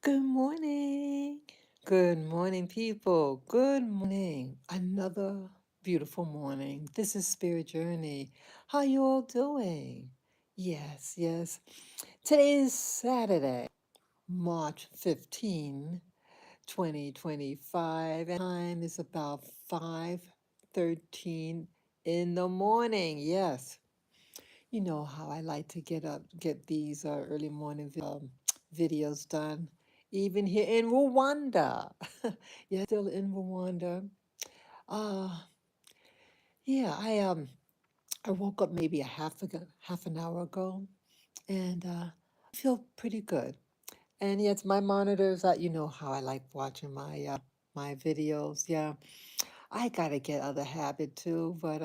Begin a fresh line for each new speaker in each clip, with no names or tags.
Good morning. Good morning, people. Good morning. Another beautiful morning. This is Spirit Journey. How you all doing? Yes, yes. Today is Saturday, March 15, 2025, and time is about 5:13 in the morning. Yes. You know how I like to get up, get these early morning videos done, even here in Rwanda. Yeah, still in Rwanda. Uh, yeah, I woke up maybe half an hour ago, and I feel pretty good. And yes, my monitors. You know how I like watching my videos. Yeah, I gotta get other habit too, but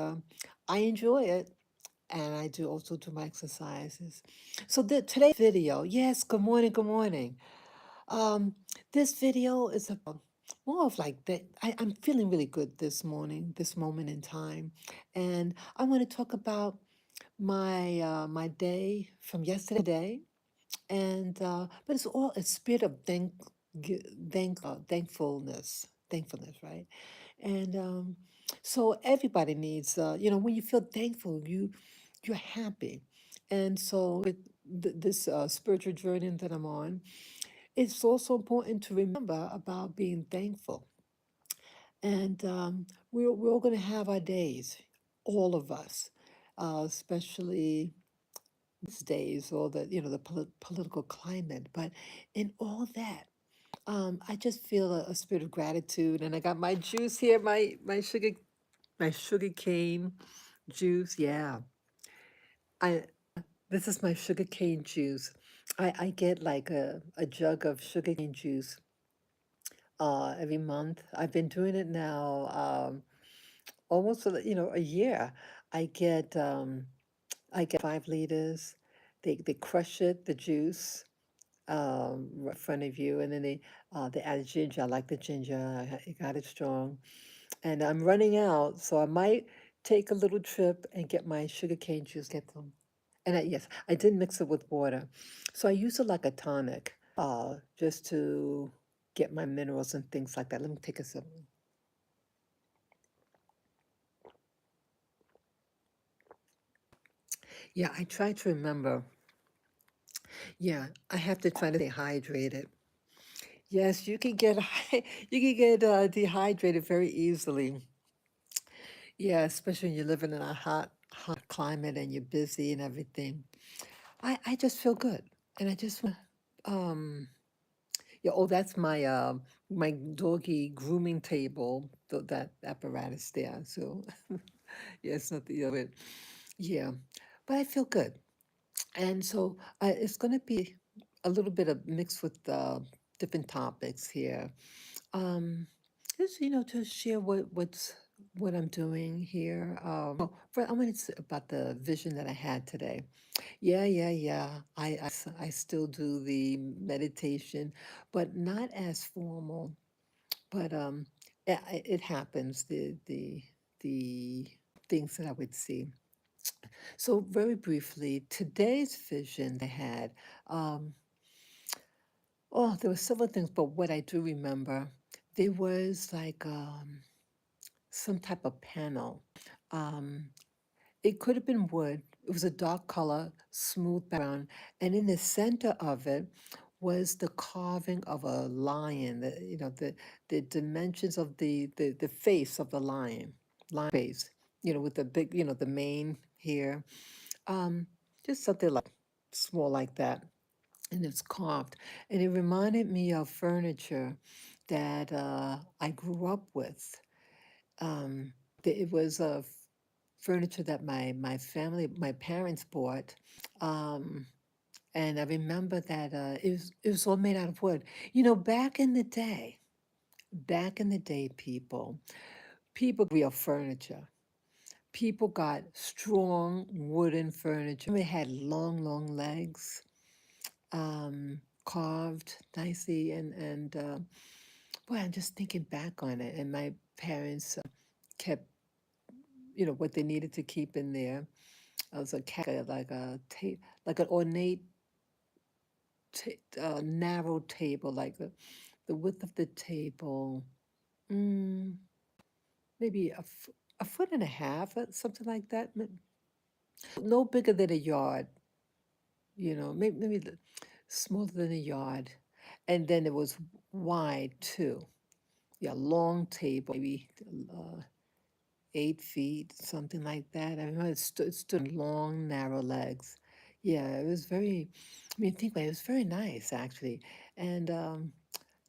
I enjoy it. And I do also do my exercises. So today's video, yes, good morning, good morning. Um, this video is about more of like that. I'm feeling really good this morning, this moment in time, and I want to talk about my day from yesterday, and but it's all a spirit of thankfulness, right? And so everybody needs, when you feel thankful, you're happy. And so with this spiritual journey that I'm on, it's also important to remember about being thankful. And we're all going to have our days, all of us, especially these days, or the political climate. But in all that, I just feel a spirit of gratitude, and I got my juice here, my sugar cane juice. Yeah, I this is my sugar cane juice. I get like a jug of sugar cane juice every month. I've been doing it now almost a year. I get um, I get 5 liters. They crush it, the juice, right in front of you, and then they add ginger. I like the ginger. I got it strong, and I'm running out, so I might take a little trip and get my sugarcane juice. Get them, and yes, I did mix it with water, so I use it like a tonic, just to get my minerals and things like that. Let me take a sip. Yeah, I try to remember. Yeah, I have to try to stay hydrated. Yes, you can get you can get dehydrated very easily. Yeah, especially when you're living in a hot climate and you're busy and everything. I just feel good, and I just want yeah. Oh, that's my doggy grooming table. That apparatus there. So yeah, it's not the other. Yeah, but I feel good, and so it's going to be a little bit of mixed with different topics here. Um, just to share what I'm doing here. I'm going to about the vision that I had today. Yeah, yeah, yeah. I still do the meditation, but not as formal. But it happens. The things that I would see. So very briefly, today's vision that I had. Um, oh, there were several things, but what I do remember, there was like some type of panel. Um, it could have been wood. It was a dark color, smooth background, and in the center of it was the carving of a lion. The dimensions of the face of the lion face. With the big, the mane here. Um, just something like small like that, and it's carved, and it reminded me of furniture that I grew up with. It was furniture that my parents bought, um, and I remember that it was all made out of wood. Back in the day, people real furniture. People got strong wooden furniture. It had long, long legs, carved nicely, and boy, I'm just thinking back on it. And my parents kept, what they needed to keep in there. I was like a like an ornate narrow table, like the width of the table, mm, maybe a foot and a half, something like that. No bigger than a yard, maybe smaller than a yard. And then it was wide too. Yeah, long table, maybe 8 feet, something like that. I remember it stood on long, narrow legs. Yeah, it was very, I mean, think about it, it was very nice actually. And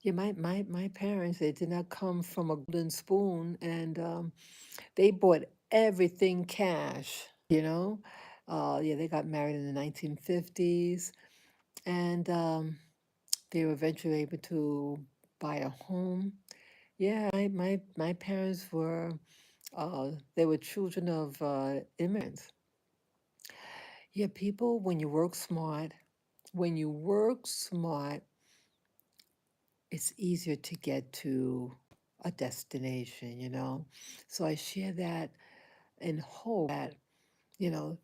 yeah, my parents, they did not come from a golden spoon, and they bought everything cash, you know? Yeah, they got married in the 1950s, and they were eventually able to buy a home. Yeah, my parents were they were children of immigrants. Yeah, people, when you work smart, it's easier to get to a destination, you know? So I share that and hope that,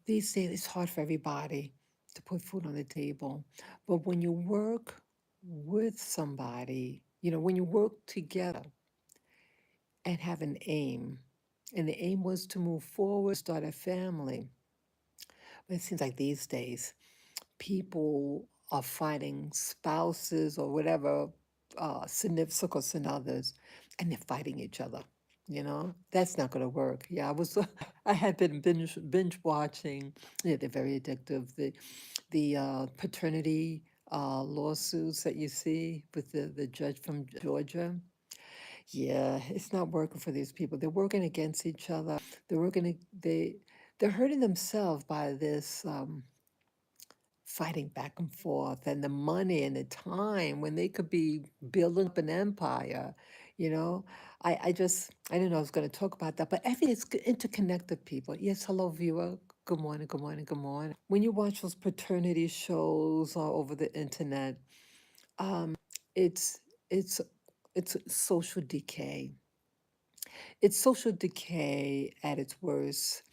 these days it's hard for everybody to put food on the table. But when you work with somebody, when you work together and have an aim, and the aim was to move forward, start a family. But it seems like these days people are finding spouses or whatever, significant others, and they're fighting each other. That's not going to work. Yeah, I had been binge watching. Yeah, they're very addictive. The paternity lawsuits that you see with the judge from Georgia. Yeah, it's not working for these people. They're working against each other. They're working. They're hurting themselves by this. Fighting back and forth, and the money and the time when they could be building up an empire. you know I didn't know I was going to talk about that, but everything's interconnected, people. Yes, hello, viewer. Good morning, good morning, good morning. When you watch those paternity shows all over the internet, it's it's it's social decay. It's social decay at its worst.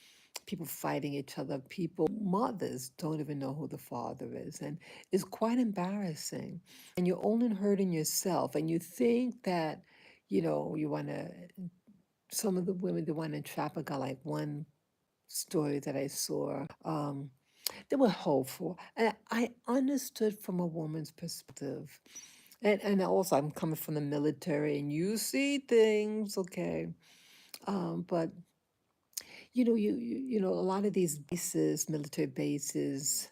People fighting each other. People, mothers don't even know who the father is. And it's quite embarrassing. And you're only hurting yourself. And you think that, you want to, some of the women, they want to trap a guy. Like one story that I saw, they were hopeful. And I understood from a woman's perspective. And also, I'm coming from the military, and you see things, okay? But a lot of these bases, military bases,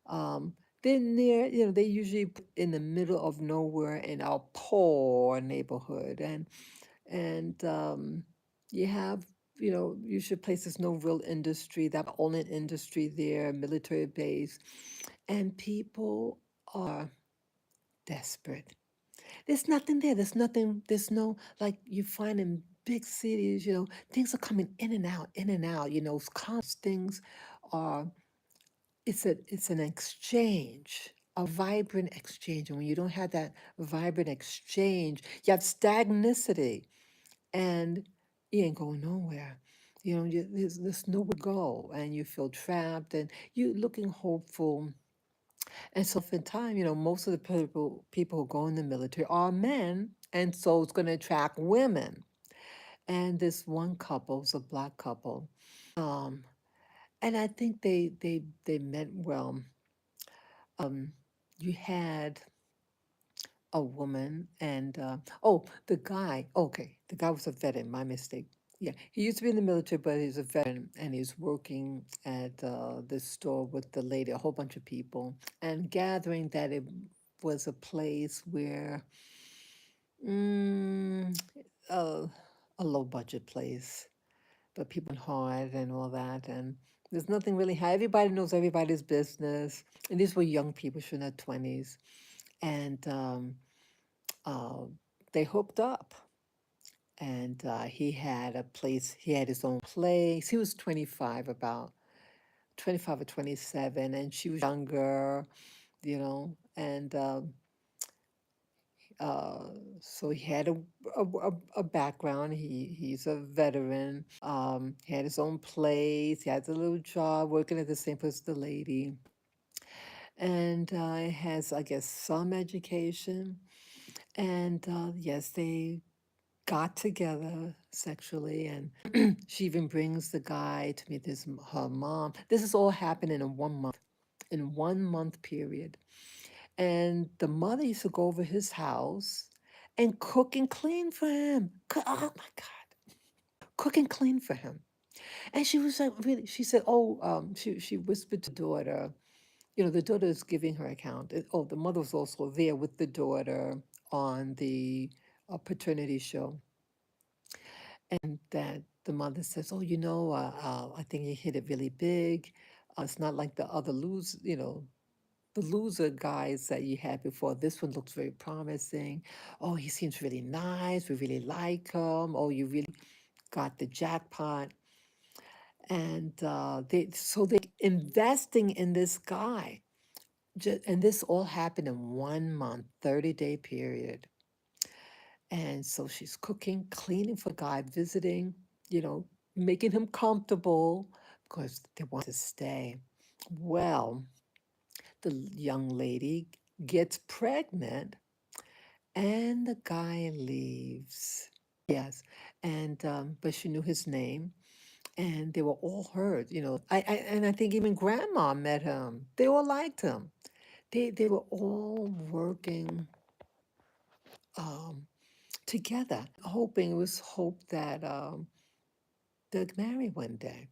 um, they're near, they usually in the middle of nowhere in a poor neighborhood, and you have, usually places no real industry, that only industry there, military base, and people are desperate. There's nothing there. There's nothing. There's no, like you find in big cities. Things are coming in and out, in and out. Commerce, things are. It's an exchange, a vibrant exchange. And when you don't have that vibrant exchange, you have stagnicity, and you ain't going nowhere. There's nowhere to go, and you feel trapped, and you looking hopeful. And so, in time, most of the people who go in the military are men, and so it's going to attract women. And this one couple was a black couple, um, and I think they meant well. Um, you had a woman, and the guy. Okay, the guy was a veteran. My mistake. Yeah, he used to be in the military, but he's a veteran, and he's working at this store with the lady, a whole bunch of people, and gathering that it was a place where, mm, uh, a low budget place, but people hard and all that, and there's nothing really high. Everybody knows everybody's business, and these were young people, in their 20s, and uh, they hooked up. And he had a place, he had his own place. He was 25, about 25 or 27, and she was younger, and uh, so he had a background. He's a veteran. He had his own place. He had a little job working at the same place as the lady. and has, I guess, some education. And yes, they got together sexually, and she even brings the guy to meet her mom. This is all happening in 1 month period. And the mother used to go over his house and cook and clean for him. Oh my God, cook and clean for him. And she was like, really, she said, oh, she whispered to the daughter, the daughter is giving her account. Oh, the mother was also there with the daughter on the paternity show. And that the mother says, oh, I think you hit it really big. It's not like the other the loser guys that you had before. This one looks very promising. Oh, he seems really nice. We really like him. Oh, you really got the jackpot. And they investing in this guy. And this all happened in 1 month, 30-day period. And so she's cooking, cleaning for guy, visiting, you know, making him comfortable because they want to stay. Well, the young lady gets pregnant and the guy leaves. Yes. And but she knew his name and they were all hurt, and I think even grandma met him. They all liked him. They were all working um together, hoping, it was hope that they'd marry one day.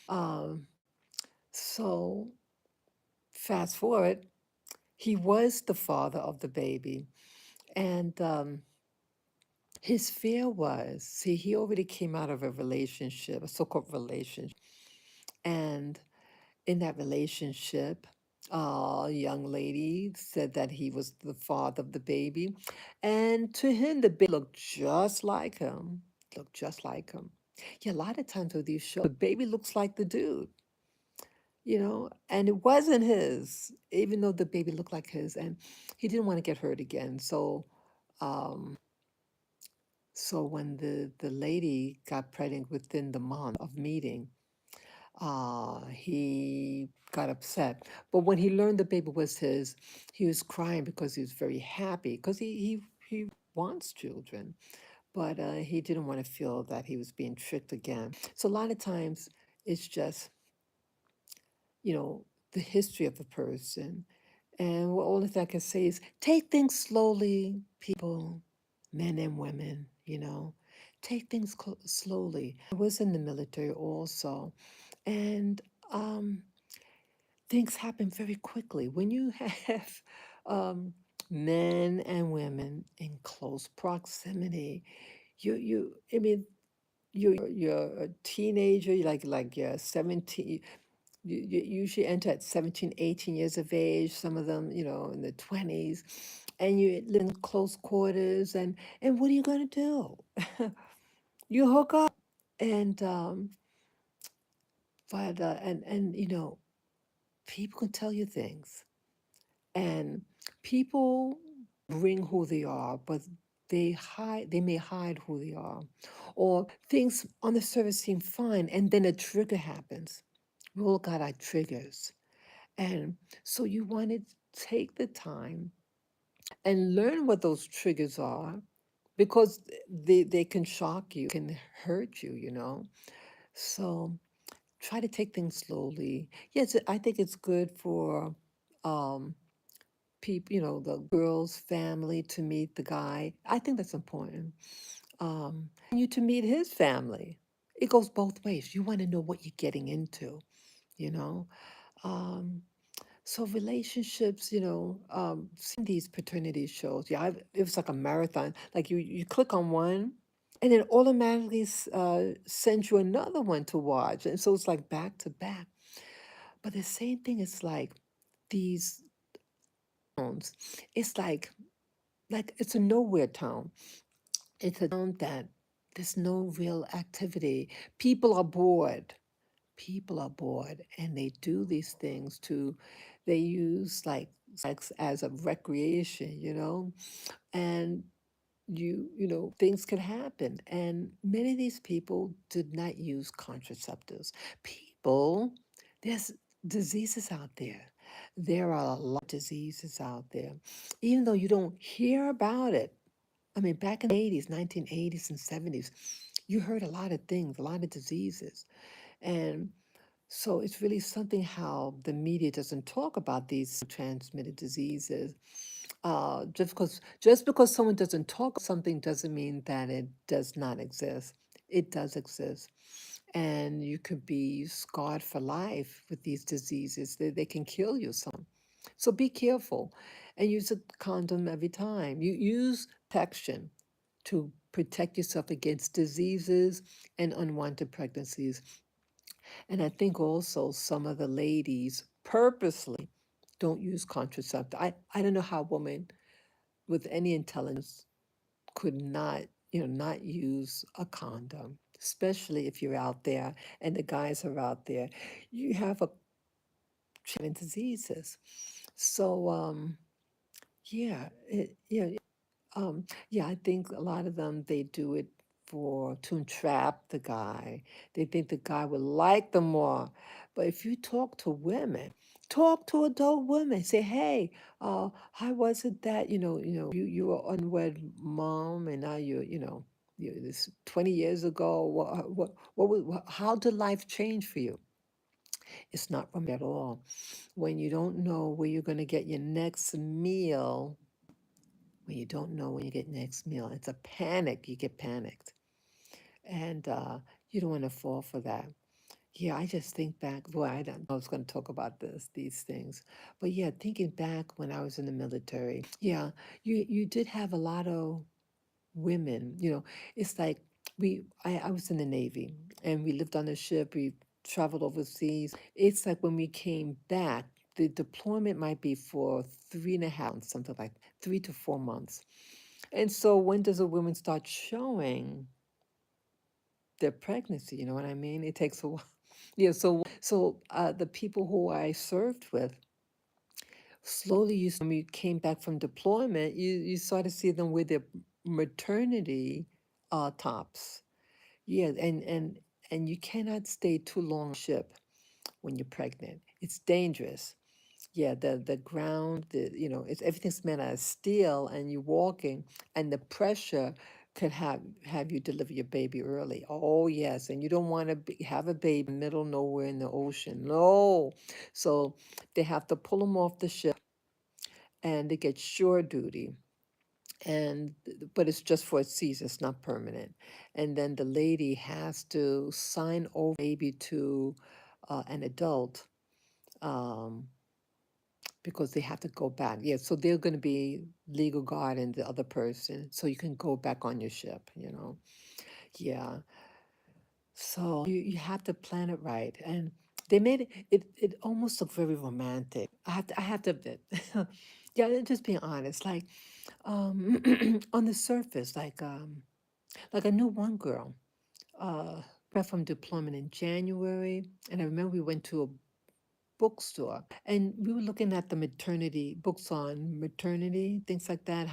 Um so fast forward, he was the father of the baby. And his fear was, see, he already came out of a relationship, a so-called relationship. And in that relationship, a young lady said that he was the father of the baby. And to him, the baby looked just like him. Looked just like him. Yeah, a lot of times with these shows, the baby looks like the dude, and it wasn't his, even though the baby looked like his. And he didn't want to get hurt again. Um, so when the lady got pregnant within the month of meeting, he got upset. But when he learned the baby was his, he was crying because he was very happy because he wants children, but he didn't want to feel that he was being tricked again. So a lot of times it's just, you know, the history of the person. And what all that I can say is take things slowly, people, men and women, take things slowly. I was in the military also, and um, things happen very quickly. When you have um, men and women in close proximity, I mean, you're a teenager, like you're 17. You usually enter at 17, 18 years of age, some of them, in the 20s, and you live in close quarters, and what are you going to do? You hook up. And but and people can tell you things, and people bring who they are, but they may hide who they are, or things on the surface seem fine, and then a trigger happens. We all got our triggers. And so you want to take the time and learn what those triggers are, because they can shock you, can hurt you, So try to take things slowly. Yes, I think it's good for um, people, the girl's family to meet the guy. I think that's important. And you to meet his family. It goes both ways. You want to know what you're getting into, you know. Um, So relationships, seeing these paternity shows, yeah, it was like a marathon. Like you click on one, and it automatically sends you another one to watch, and so it's like back to back. But the same thing is like these towns. It's like it's a nowhere town. It's a town that there's no real activity. People are bored. People are bored, and they do these things to, they use like sex as a recreation, and things can happen. And many of these people did not use contraceptives. People, there's diseases out there there are a lot of diseases out there, even though you don't hear about it. I mean, back in the 80s, 1980s and 70s, you heard a lot of things, a lot of diseases. And so it's really something how the media doesn't talk about these transmitted diseases. Just because someone doesn't talk something doesn't mean that it does not exist. It does exist. And you could be scarred for life with these diseases. They can kill you some. So be careful and use a condom every time. You use protection to protect yourself against diseases and unwanted pregnancies. And I think also some of the ladies purposely don't use contraceptive. I don't know how a woman with any intelligence could not, not use a condom, especially if you're out there and the guys are out there. You have a diseases. So yeah, yeah, I think a lot of them they do it for to entrap the guy. They think the guy would like them more. But if you talk to women, talk to adult women, say, "Hey, how was it that you were unwed mom and now this 20 years ago? How did life change for you?" It's not romantic at all. When you don't know where you're going to get your next meal, when you don't know when you get next meal. It's a panic. You get panicked. And you don't want to fall for that. Yeah, I just think back. Boy, I don't know I was going to talk about these things. But yeah, thinking back when I was in the military, yeah, you did have a lot of women. It's like I was in the Navy and we lived on a ship. We traveled overseas. It's like when we came back, the deployment might be for 3.5 months, something like 3 to 4 months. And so when does a woman start showing their pregnancy? You know what I mean? It takes a while. Yeah, so the people who I served with, slowly when we came back from deployment, you sort of see them with their maternity tops. Yeah, and you cannot stay too long on a ship when you're pregnant. It's dangerous. Yeah, the ground, it's everything's made out of steel, and you're walking, and the pressure could have you deliver your baby early. Oh yes, and you don't want to have a baby in the middle of nowhere in the ocean. No, so they have to pull them off the ship, and they get shore duty, and but it's just for a season. It's not permanent. And then the lady has to sign over baby to an adult. Um, because they have to go back. Yeah, so they're going to be legal guard and the other person, so you can go back on your ship. Yeah, so you have to plan it right, and they made it almost look very romantic. I have to admit, yeah, just being honest, like on the surface, like I knew one girl, back from deployment in January, and I remember we went to a bookstore and we were looking at the maternity books on maternity, things like that.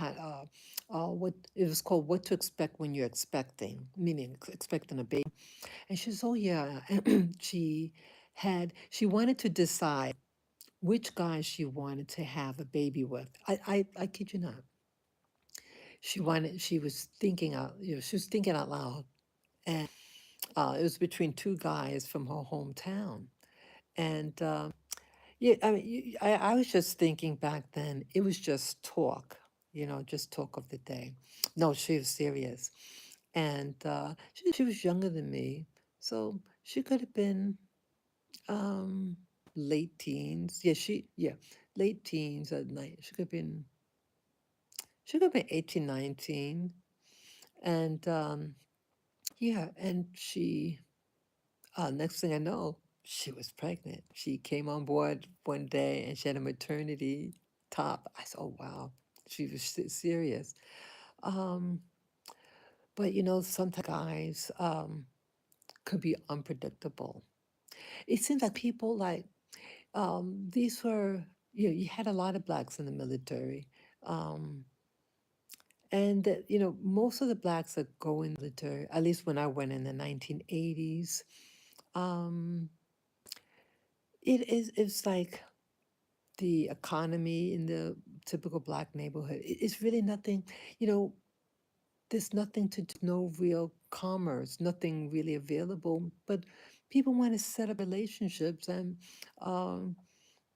What it was called, What to Expect When You're Expecting, meaning expecting a baby. And she says, oh yeah, she wanted to decide which guy she wanted to have a baby with. I kid you not. She was thinking out loud, and it was between two guys from her hometown, and yeah, I mean, I was just thinking back then, it was just talk, just talk of the day. No, she was serious. And she was younger than me. So she could have been late teens. Yeah, late teens at night. She could have been 18, 19. And yeah, and next thing I know, she was pregnant. She came on board one day and she had a maternity top. I said, oh, wow. She was serious. Um, but sometimes guys could be unpredictable. It seems like people these were, you had a lot of blacks in the military. Um, and most of the blacks that go in the military, at least when I went in the 1980s, um, it's like the economy in the typical black neighborhood. It's really nothing, you know, there's nothing to do, no real commerce, nothing really available. But people want to set up relationships and um,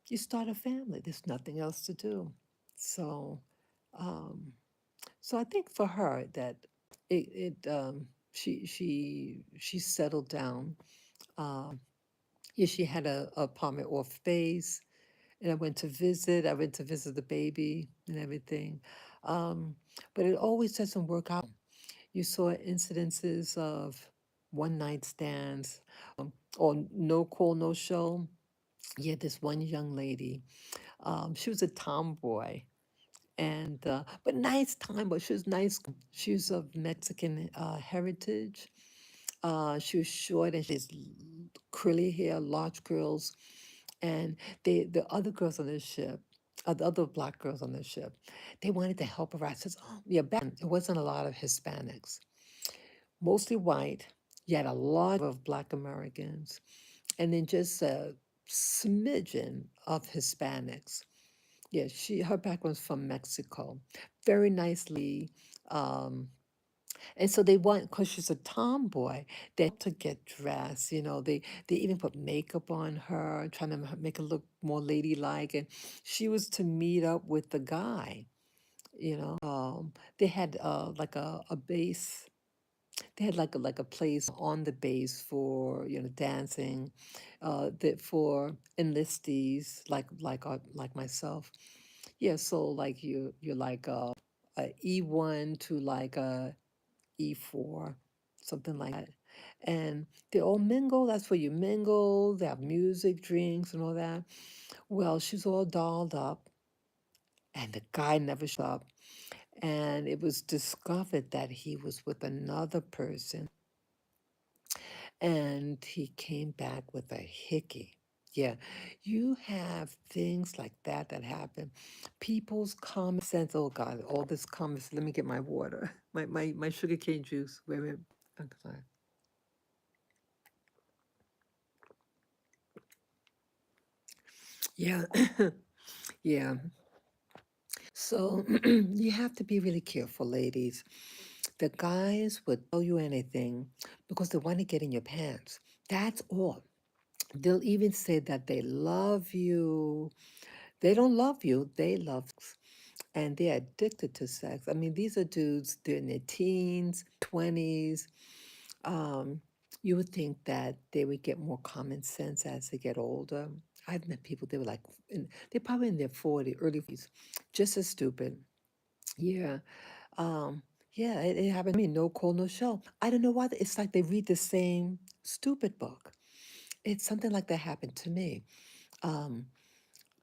you start a family. There's nothing else to do. So, um, so I think for her that she settled down. Um, yeah, she had a apartment off base, and I went to visit the baby and everything. Um, but it always doesn't work out. You saw incidences of one night stands or no call, no show. Yeah, this one young lady, she was a tomboy and but nice tomboy. She was nice. She was of Mexican heritage. She was short and she has curly hair, large curls, and the other girls on the ship, the other black girls on the ship, they wanted to help her out. Says, oh yeah, back then, it wasn't a lot of Hispanics, mostly white, yet a lot of black Americans, and then just a smidgen of Hispanics. Yeah, her background's from Mexico. Very nice lady. Um, and so they want, because she's a tomboy, they help to get dressed. You know, they even put makeup on her, trying to make her look more ladylike. And she was to meet up with the guy. You know, they had like a base. They had like a place on the base for dancing, that for enlistees like myself. Yeah, so like you're like a E1 to like a E4, something like that. And they all mingle. That's where you mingle. They have music, drinks, and all that. Well, she's all dolled up, and the guy never showed up. And it was discovered that he was with another person, and he came back with a hickey. Yeah, you have things like that happen. People's common sense. Oh God, all this common. Let me get my water, my sugarcane juice. Wait a minute. I'm sorry. Yeah, yeah. So you have to be really careful, ladies. The guys would tell you anything because they want to get in your pants. That's all. They'll even say that they love you. They don't love you, they love sex. And they're addicted to sex. I mean, these are dudes, they're in their teens, 20s. Um, you would think that they would get more common sense as they get older. I've met people, they were like, they're probably in their 40, early 40s, just as stupid. Yeah. Um, yeah, it happened to me, no call, no show. I don't know why. It's like they read the same stupid book. It's something like that happened to me. Um,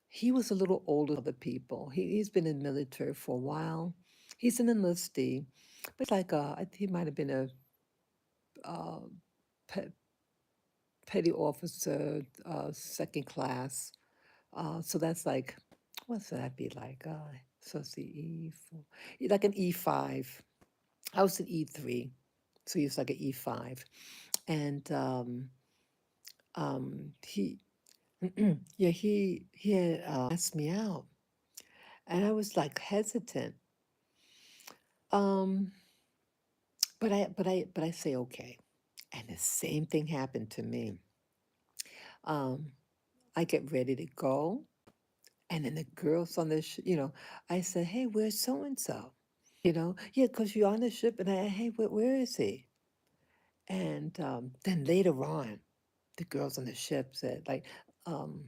he was a little older than other people. He's been in the military for a while. He's an enlistee, but it's like I think he might have been a uh, pe- petty officer, second class. So that's like, what's that be like? So it's the E4, like an E5. I was an E3, so he's like an E5, and he, yeah, he had asked me out, and I was like hesitant. Um, but I say okay. And the same thing happened to me. Um, I get ready to go, and then the girls on the I said, "Hey, where's so and so?" Yeah, because you're on the ship, and hey, where is he? And then later on, the girls on the ship said, like, um,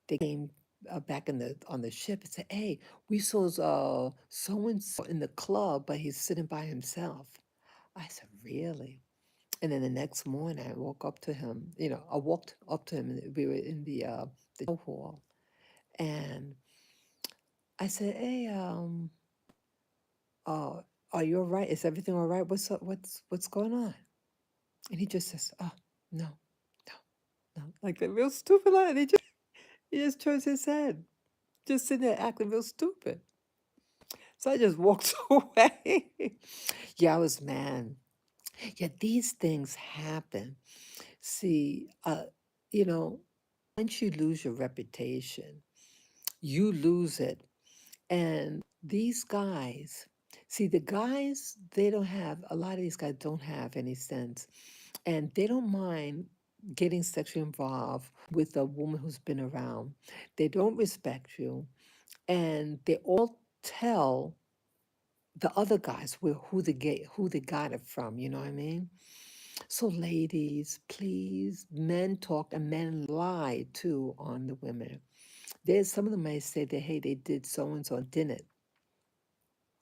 they came back in the on the ship and said, "Hey, we saw so and so in the club, but he's sitting by himself." I said, "Really?" And then the next morning, I woke up to him. I walked up to him, and we were in the hall, and I said, "Hey, uh, are you all right? Is everything all right? What's up? What's going on?" And he just says, "Oh, no, no, no," like a real stupid line. He just turns his head, just sitting there acting real stupid. So I just walked away. Yeah, I was mad. Yeah, these things happen. See, you know, once you lose your reputation, you lose it. And these guys, see, the guys, they don't have, a lot of these guys don't have any sense. And they don't mind getting sexually involved with a woman who's been around. They don't respect you. And they all tell the other guys who they got it from, you know what I mean? So ladies, please, men talk and men lie too on the women. There's some of them may say that hey, they did so and so and didn't,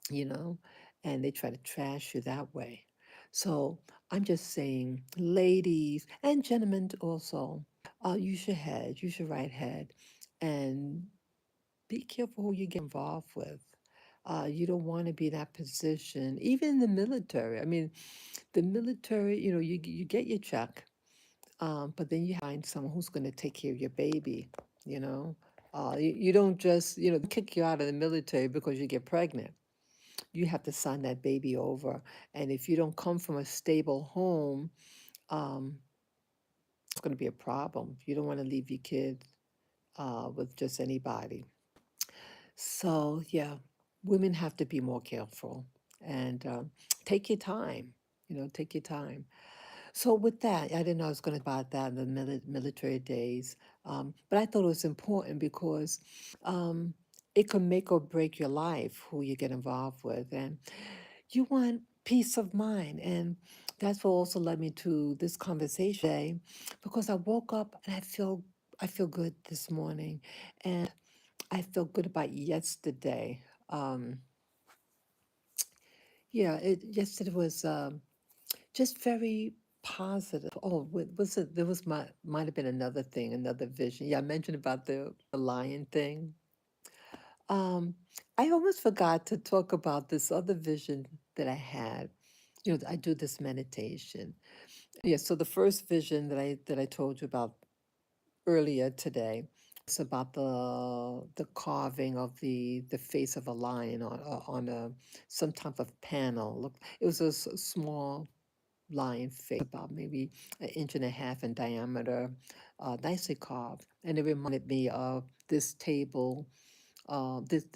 you know, and they try to trash you that way. So I'm just saying, ladies and gentlemen also, use your head, use your right head, and be careful who you get involved with. You don't want to be in that position, even in the military. I mean, the military, you know, you get your check, but then you find someone who's going to take care of your baby, you know. You don't just, you know, kick you out of the military because you get pregnant. You have to sign that baby over. And if you don't come from a stable home, um, it's going to be a problem. You don't want to leave your kid with just anybody. So, yeah, women have to be more careful and take your time, you know, take your time. So, with that, I didn't know I was going to about that in the military days, but I thought it was important because um, it could make or break your life, who you get involved with. And you want peace of mind. And that's what also led me to this conversation today because I woke up and I feel good this morning. And I feel good about yesterday. Um, yeah, yesterday was just very positive. Oh, was it? There was might have been another thing, another vision. Yeah, I mentioned about the lion thing. Um, I almost forgot to talk about this other vision that I had. You know, I do this meditation. Yeah, so the first vision that I told you about earlier today. It's about the carving of the face of a lion on a some type of panel. Look, it was a small lion face, about maybe an inch and a half in diameter, nicely carved, and it reminded me of this table, this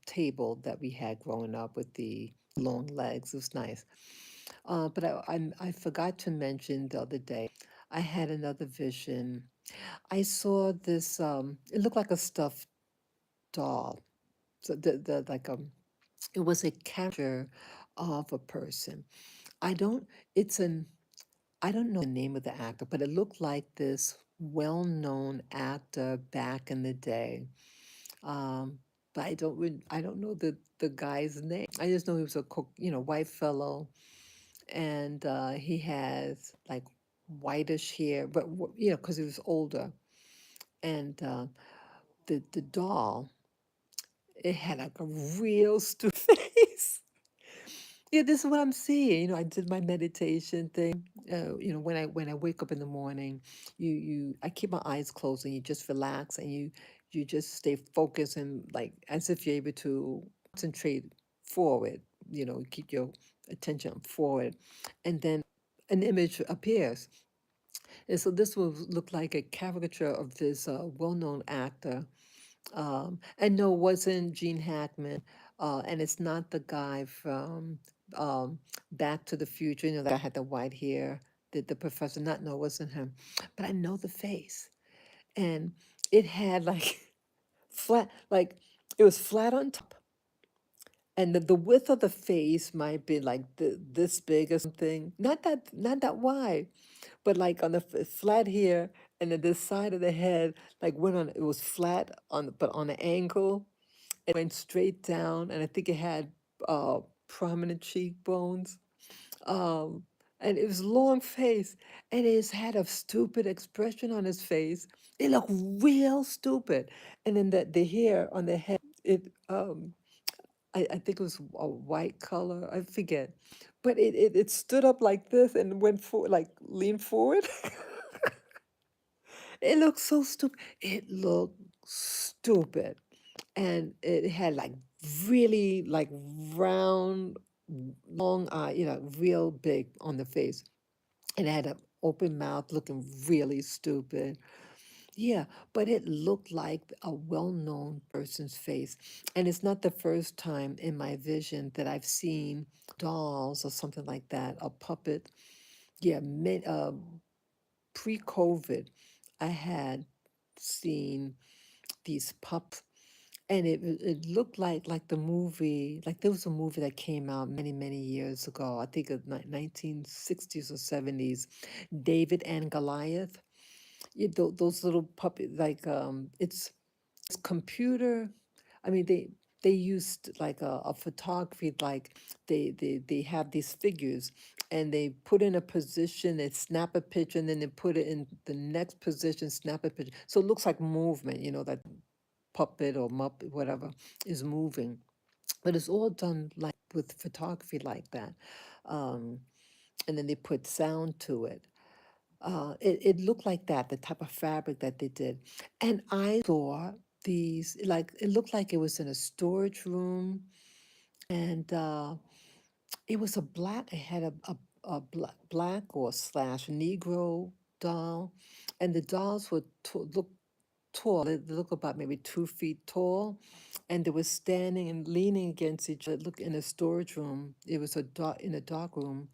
table that we had growing up with the long legs. It was nice. But I forgot to mention the other day, I had another vision. I saw this, it looked like a stuffed doll. So it was a caricature of a person. I don't, it's an, I don't know the name of the actor, but it looked like this well-known actor back in the day. Um, but I don't know the guy's name. I just know he was a cook, you know, white fellow, and he has like whitish hair, but you know, because he was older, and the doll, it had like a real stupid face. Yeah, this is what I'm seeing. You know, I did my meditation thing. You know, when I wake up in the morning, I keep my eyes closed and you just relax and you just stay focused and like as if you're able to concentrate forward. You know, keep your attention forward, and then an image appears. And so this will look like a caricature of this well-known actor. And no, it wasn't Gene Hackman, and it's not the guy from Back to the Future. You know, that guy had the white hair, the professor. Not, no, it wasn't him. But I know the face, and it had like flat, like it was flat on top, and the width of the face might be like this big or something. Not that wide, but like on the flat here, and then this side of the head, like went on. It was flat on, but on an angle. It went straight down, and I think it had prominent cheekbones. Um, and it was long face, and it had a stupid expression on his face. It looked real stupid. And then the hair on the head, I think it was a white color. I forget, but it stood up like this and went for like leaned forward. It looked so stupid. It looked stupid. And it had like really like round, long eye, you know, real big on the face. And it had an open mouth looking really stupid. Yeah, but it looked like a well-known person's face. And it's not the first time in my vision that I've seen dolls or something like that, a puppet. Yeah, pre-COVID, I had seen these pups, and it looked like the movie, like there was a movie that came out many years ago. I think of 1960s or 70s, David and Goliath. Those little puppet, like it's computer. I mean, they used like a photography, like they have these figures, and they put in a position, they snap a picture, and then they put it in the next position, snap a picture. So it looks like movement, that puppet or muppet, whatever, is moving. But it's all done like with photography like that. Um, and then they put sound to it. It looked like that, the type of fabric that they did. And I saw these, like, it looked like it was in a storage room. And it was it had a black or slash Negro doll. And the dolls were look tall. They look about maybe 2 feet tall. And they were standing and leaning against each other. Look, in a storage room. It was in a dark room.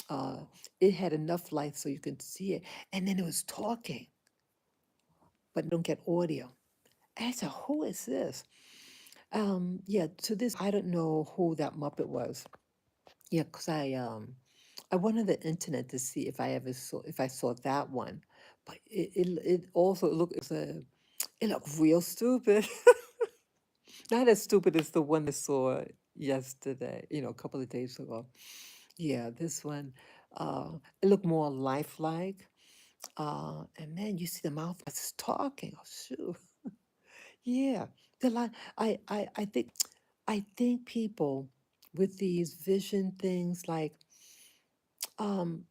Uh, it had enough light so you could see it. And then it was talking, but don't get audio. And I said, who is this? Yeah, to this, I don't know who that Muppet was. Yeah, because I went on the internet to see if I saw that one. But it also looked, it looked real stupid. Not as stupid as the one I saw yesterday, a couple of days ago. Yeah, this one, uh, it looked more lifelike. And then you see the mouth was talking. Oh shoot. Yeah. The lot I think people with these vision things, like um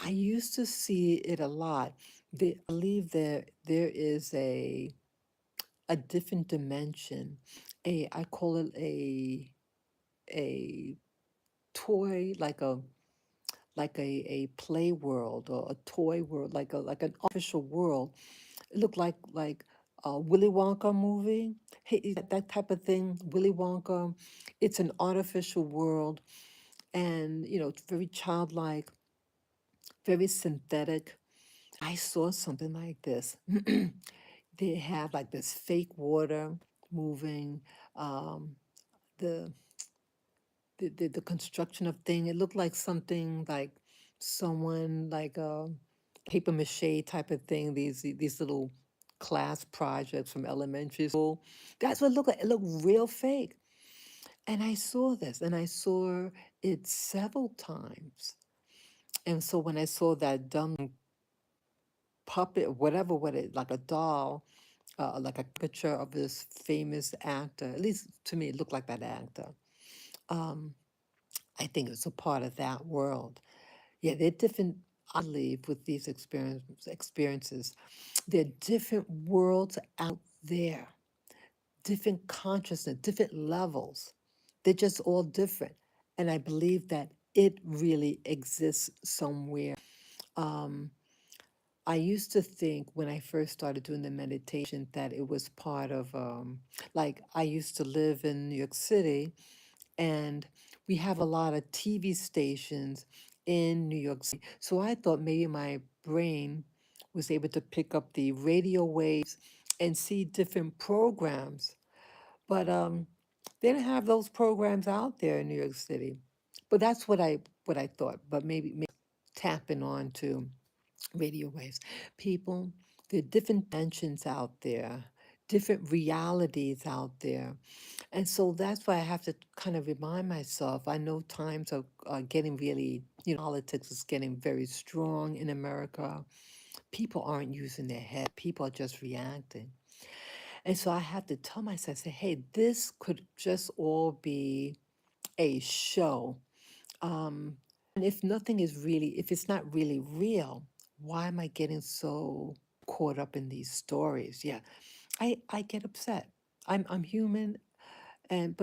I used to see it a lot. I believe there is a different dimension. I call it a toy, like a play world, or a toy world, like an artificial world. It looked like a Willy Wonka movie. Hey, that type of thing, Willy Wonka. It's an artificial world, and it's very childlike, very synthetic. I saw something like this. They have like this fake water moving. Um, the the construction of thing. It looked like something like someone like a paper mache type of thing. These little class projects from elementary school. That's what it looked like. It looked real fake. And I saw this, and I saw it several times. And so when I saw that dumb puppet, whatever, like a doll, like a picture of this famous actor, at least to me, it looked like that actor. Um, I think it's a part of that world. Yeah, they're different, I believe, with these experiences. There are different worlds out there, different consciousness, different levels. They're just all different. And I believe that it really exists somewhere. Um, I used to think when I first started doing the meditation that it was part of, like, I used to live in New York City, and we have a lot of TV stations in New York City. So I thought maybe my brain was able to pick up the radio waves and see different programs. But they didn't have those programs out there in New York City. But that's what I thought. But maybe tapping on to radio waves. People, there are different dimensions out there, different realities out there. And so that's why I have to kind of remind myself. I know times are getting really, politics is getting very strong in America. People aren't using their head, people are just reacting. And so I have to tell myself, say, hey, this could just all be a show. And if it's not really real, why am I getting so caught up in these stories? Yeah, I get upset. I'm human, then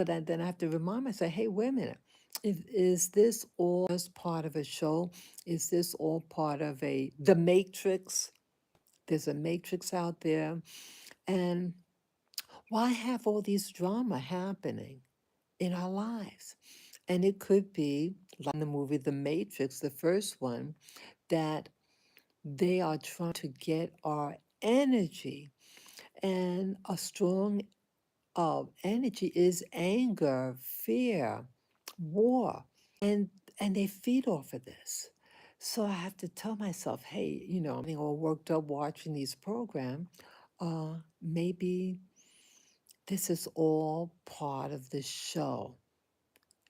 I have to remind myself, hey, wait a minute. Is this all just part of a show? Is this all part of the Matrix? There's a matrix out there. And why have all these drama happening in our lives? And it could be like in the movie The Matrix, the first one, that they are trying to get our energy. And a strong energy is anger, fear, war, and they feed off of this. So I have to tell myself, hey, I'm getting all worked up watching these programs. Maybe this is all part of the show,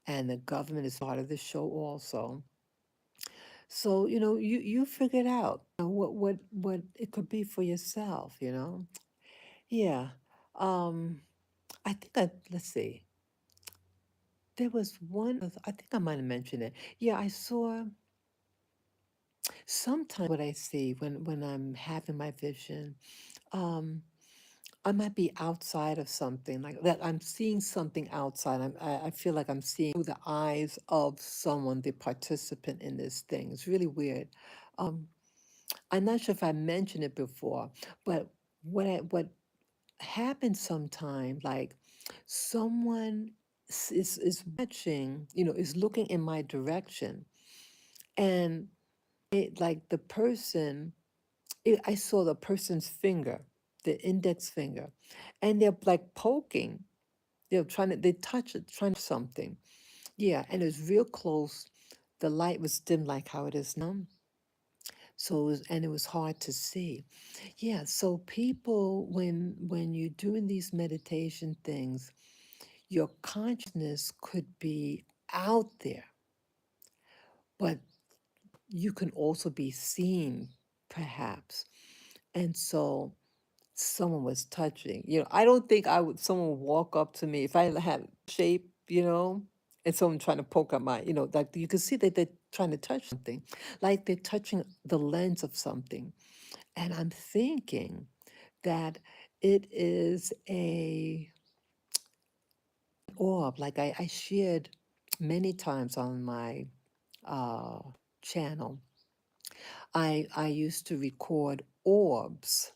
and the government is part of the show also. So you figure it out. What it could be for yourself. Yeah. Um, I think let's see. There was one, I think I might have mentioned it. Yeah, I saw sometimes what I see when I'm having my vision. Um, I might be outside of something like that. I'm seeing something outside. I feel like I'm seeing through the eyes of someone, the participant in this thing. It's really weird. Um, I'm not sure if I mentioned it before, but what happens sometime, like someone is watching, is looking in my direction, and like the person, I saw the person's finger, the index finger, and they're like poking. They're trying to, they touch it, trying to something. Yeah, and it was real close. The light was dim like how it is now. So and it was hard to see. Yeah, so people, when you're doing these meditation things, your consciousness could be out there, but you can also be seen, perhaps. And so someone was touching. I don't think someone would walk up to me if I had shape, and someone trying to poke at my, like you can see that they're trying to touch something, like they're touching the lens of something. And I'm thinking that it is a orb, like I shared many times on my uh, channel. I used to record orbs.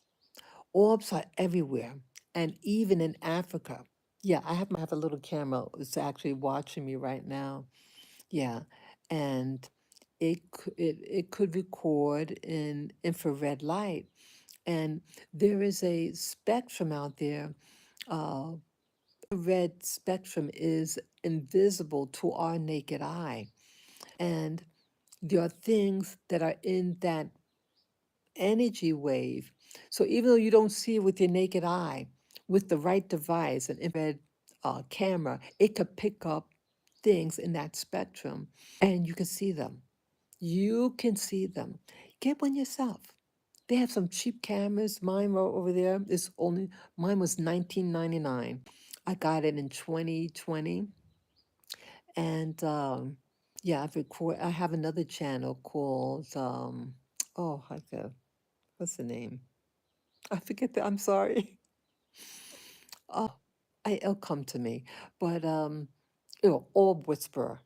Orbs are everywhere, and even in Africa. Yeah, I have a little camera. It's actually watching me right now. Yeah, and it could record in infrared light, and there is a spectrum out there. Uh, red spectrum is invisible to our naked eye, and there are things that are in that energy wave. So even though you don't see it with your naked eye, with the right device, an infrared camera, it could pick up things in that spectrum and you can see them. You can see them. Get one yourself. They have some cheap cameras. Mine were over there. Mine was 1999. I got it in 2020. And yeah, I have another channel called oh, what's the name? I forget that. I'm sorry. Oh, it'll come to me. But Orb Whisperer,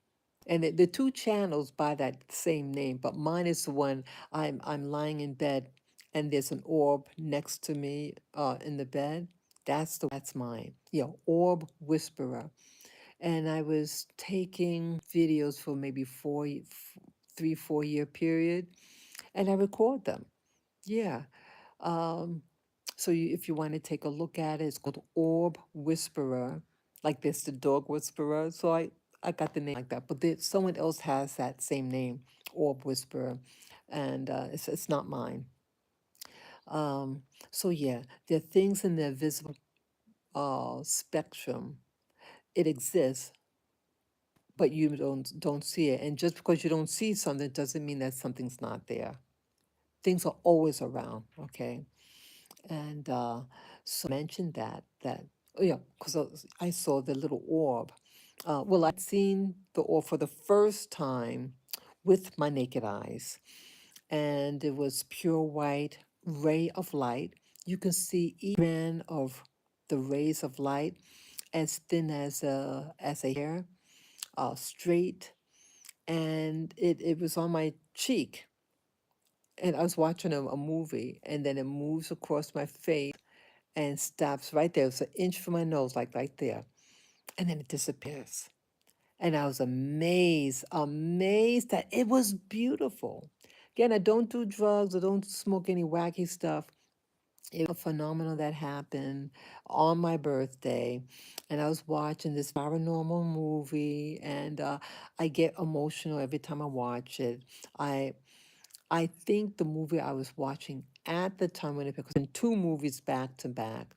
and the two channels by that same name. But mine is the one I'm lying in bed, and there's an orb next to me in the bed. That's mine. Yeah, Orb Whisperer. And I was taking videos for maybe 3, 4 year period, and I record them. Yeah. Um, so if you want to take a look at it, it's called Orb Whisperer. Like this, the dog whisperer. So I got the name like that. But someone else has that same name, Orb Whisperer, and it's not mine. Um, so yeah, there are things in the visible spectrum. It exists, but you don't see it. And just because you don't see something doesn't mean that something's not there. Things are always around. Okay. And so I mentioned that oh yeah, because I saw the little orb. Well, I'd seen the orb for the first time with my naked eyes, and it was pure white ray of light. You can see each strand of the rays of light as thin as a hair, straight, and it was on my cheek, and I was watching a movie, and then it moves across my face and stops right there. It's an inch from my nose, like right there, and then it disappears. And I was amazed, amazed that it was beautiful. Again, I don't do drugs, I don't smoke any wacky stuff. It was a phenomenon that happened on my birthday, and I was watching this paranormal movie, and I get emotional every time I watch it. I I think the movie I was watching at the time when it because in two movies back to back,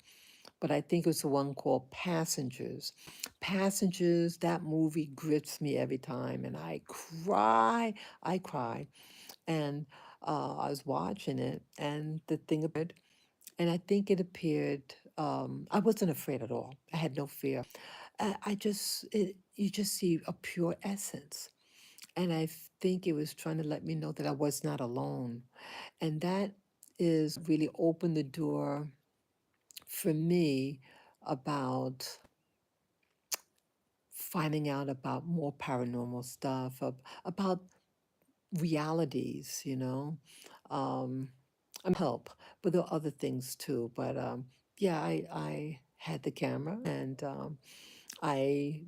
but I think it was the one called Passengers. Passengers, that movie grips me every time, and I cry, and I was watching it, and the thing appeared, and I think it appeared. I wasn't afraid at all. I had no fear. You just see a pure essence, and I think it was trying to let me know that I was not alone, and that is really opened the door for me about finding out about more paranormal stuff, about realities, you know. Um, help, but there are other things too. But yeah, I had the camera, and I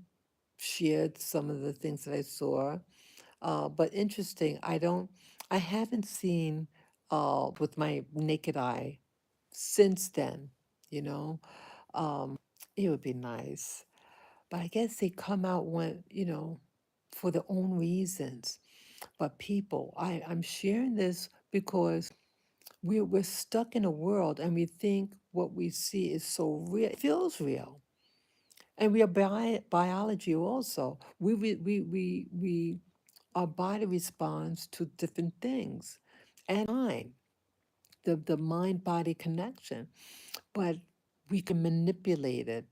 shared some of the things that I saw. But interesting, I haven't seen with my naked eye since then, you know. It would be nice. But I guess they come out for their own reasons. But people, I'm sharing this because we're stuck in a world and we think what we see is so real. It feels real. And we are biology also. Our body responds to different things. And mind, the mind-body connection. But we can manipulate it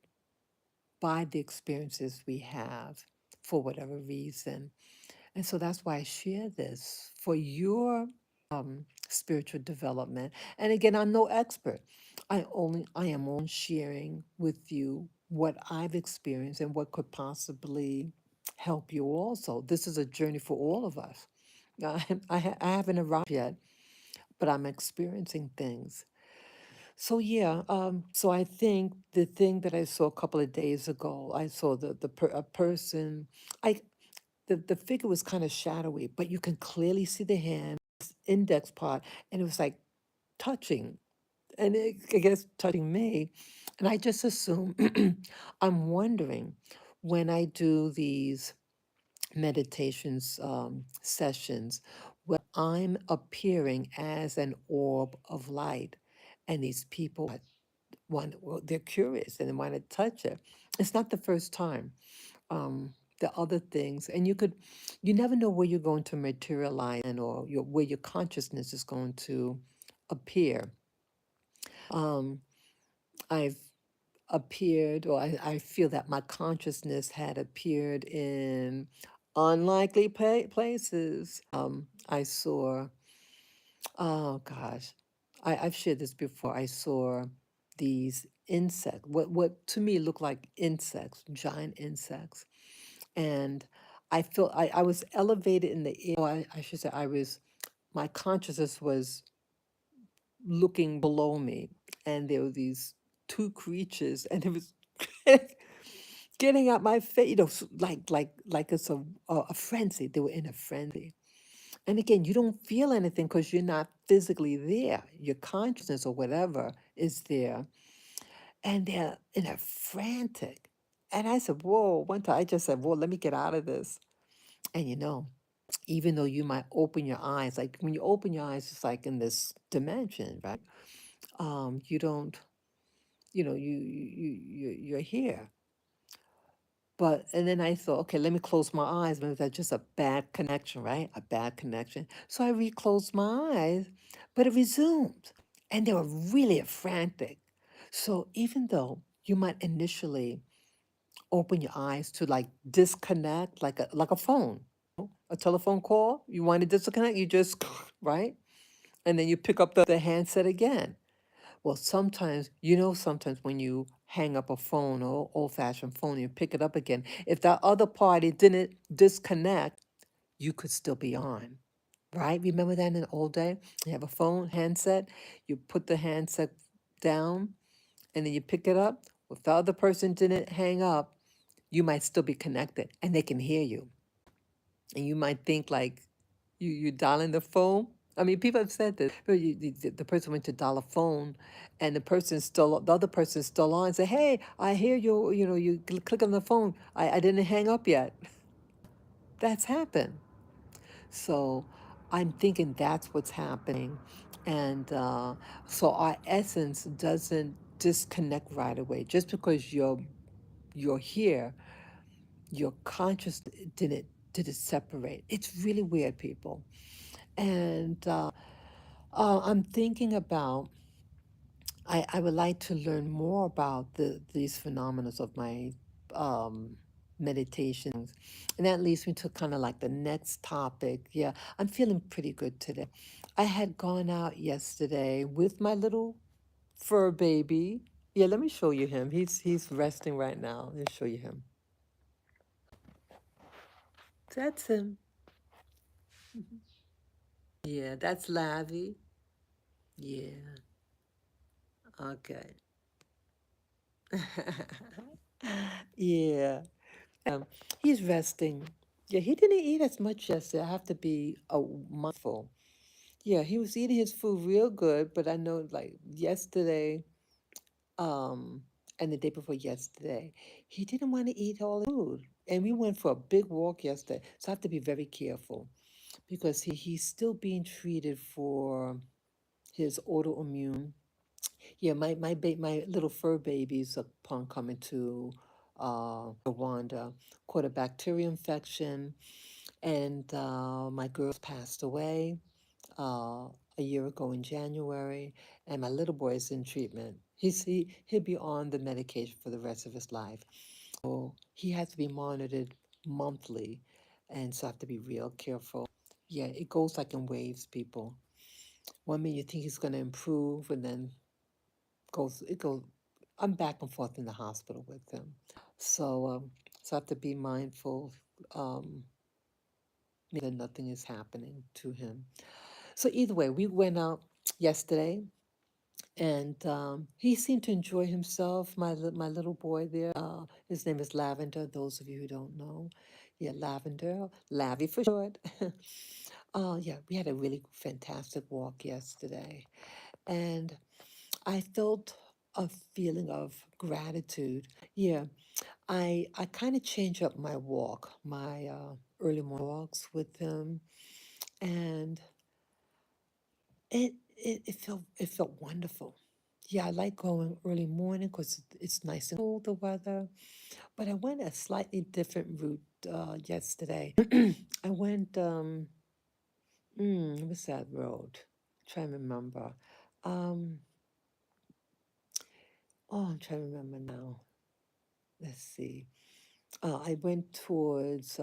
by the experiences we have for whatever reason. And so that's why I share this for your spiritual development. And again, I'm no expert. I am only sharing with you what I've experienced and what could possibly help you also. This is a journey for all of us. I haven't arrived yet, but I'm experiencing things. So yeah, so I think the thing that I saw a couple of days ago, I saw a person. I the figure was kind of shadowy, but you can clearly see the hand, index part, and it was like touching, and I guess touching me, and I just assume. I'm wondering when I do these meditations sessions where I'm appearing as an orb of light, and these people well, they're curious and they want to touch it. It's not the first time. The other things, and you never know where you're going to materialize and or where your consciousness is going to appear. Um, I've appeared, or I feel that my consciousness had appeared in unlikely places. I saw, oh gosh, I've shared this before. I saw these insects, what to me looked like insects, giant insects. And I was elevated in the air. I should say my consciousness was looking below me, and there were these two creatures, and it was getting at my face, like it's a frenzy. They were in a frenzy. And again, you don't feel anything because you're not physically there. Your consciousness or whatever is there, and they're in a frantic. And I said, "Whoa!" One time, I just said, "Whoa, let me get out of this." And even though you might open your eyes, like when you open your eyes, it's like in this dimension, right? You don't, you're here. But and then I thought, okay, let me close my eyes. Maybe that's just a bad connection, right? A bad connection. So I reclosed my eyes, but it resumed, and they were really frantic. So even though you might initially open your eyes to like disconnect, like a phone, a telephone call, you want to disconnect, you just right, and then you pick up the handset again. Well, sometimes when you hang up a phone or old-fashioned phone and you pick it up again, if that other party didn't disconnect, you could still be on. right? Remember that in the old day? You have a phone handset, you put the handset down, and then you pick it up. If the other person didn't hang up, you might still be connected and they can hear you. And you might think like you dialing the phone. I mean, people have said this. But the person went to dial a phone, and the other person's still on. And say, "Hey, I hear you. You know, you click on the phone. I didn't hang up yet." That's happened. So I'm thinking that's what's happening. And so our essence doesn't disconnect right away. Just because you're here, your conscious didn't separate. It's really weird, people. And I'm thinking about I would like to learn more about these phenomena of my um, meditations. And that leads me to kind of like the next topic. Yeah, I'm feeling pretty good today. I had gone out yesterday with my little fur baby. Yeah, let me show you him. He's resting right now. Let me show you him. That's him. Yeah, that's Lavi. Yeah, okay. Yeah. He's resting. Yeah, he didn't eat as much yesterday. I have to be mindful. Yeah, he was eating his food real good, but I know like yesterday, um, and the day before yesterday, he didn't want to eat all the food. And we went for a big walk yesterday, so I have to be very careful because he's still being treated for his autoimmune. Yeah, my little fur babies upon coming to Rwanda caught a bacteria infection, and my girls passed away uh, a year ago in January, and my little boy is in treatment. He'll be on the medication for the rest of his life, so he has to be monitored monthly, and so I have to be real careful. Yeah, it goes like in waves, people. One minute you think he's going to improve, and then it goes. I'm back and forth in the hospital with him, so so I have to be mindful um, that nothing is happening to him. So either way, we went out yesterday, and he seemed to enjoy himself. My little boy there, his name is Lavender. Those of you who don't know, yeah, Lavender, Lavi for short. Yeah, we had a really fantastic walk yesterday, and I felt a feeling of gratitude. Yeah, I kind of changed up my walk, my early morning walks with him, and it felt wonderful. Yeah, I like going early morning because it's nice and cool, the weather. But I went a slightly different route yesterday. I went, what's that road? Trying to remember. Um, I'm trying to remember now. Let's see. I went towards,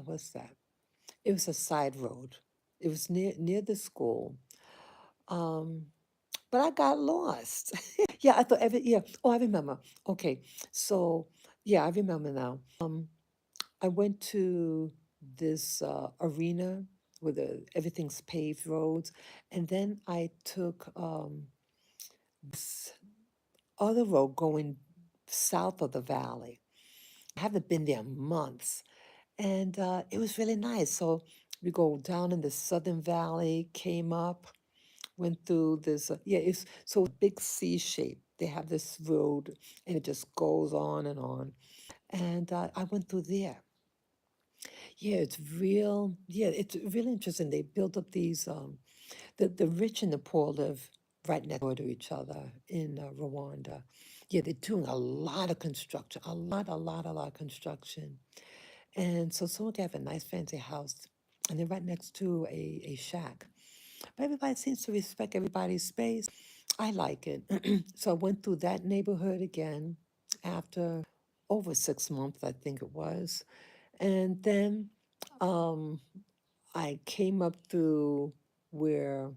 what's that? It was a side road. It was near the school. Um, but I got lost. Yeah, I thought yeah. Oh, I remember. Okay, so yeah, I remember now. I went to this arena where everything's paved roads, and then I took this other road going south of the valley. I haven't been there in months, and it was really nice. So we go down in the southern valley, came up, went through this. Yeah, it's so big C shape. They have this road, and it just goes on and on. And I went through there. Yeah, it's real. Yeah, it's really interesting. They built up these. The rich and the poor live right next door to each other in Rwanda. Yeah, they're doing a lot of construction, a lot of construction. And so someone can have a nice fancy house, and they're right next to a shack. But everybody seems to respect everybody's space. I like it. So I went through that neighborhood again after over 6 months, I think it was. And then um, I came up through where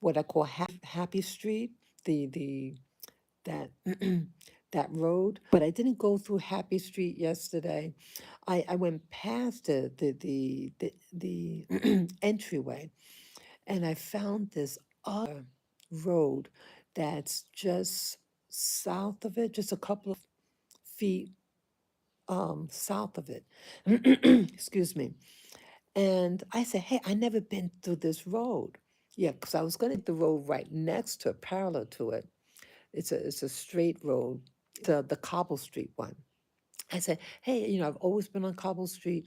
what I call Happy Street, the that that road, but I didn't go through Happy Street yesterday. I went past the entryway, and I found this other road that's just south of it, just a couple of feet south of it. Excuse me. And I said, hey, I never been through this road. Yeah, because I was going to take the road right next to it, parallel to it. It's a straight road. It's the Cobble Street one. I said, hey, I've always been on Cobble Street.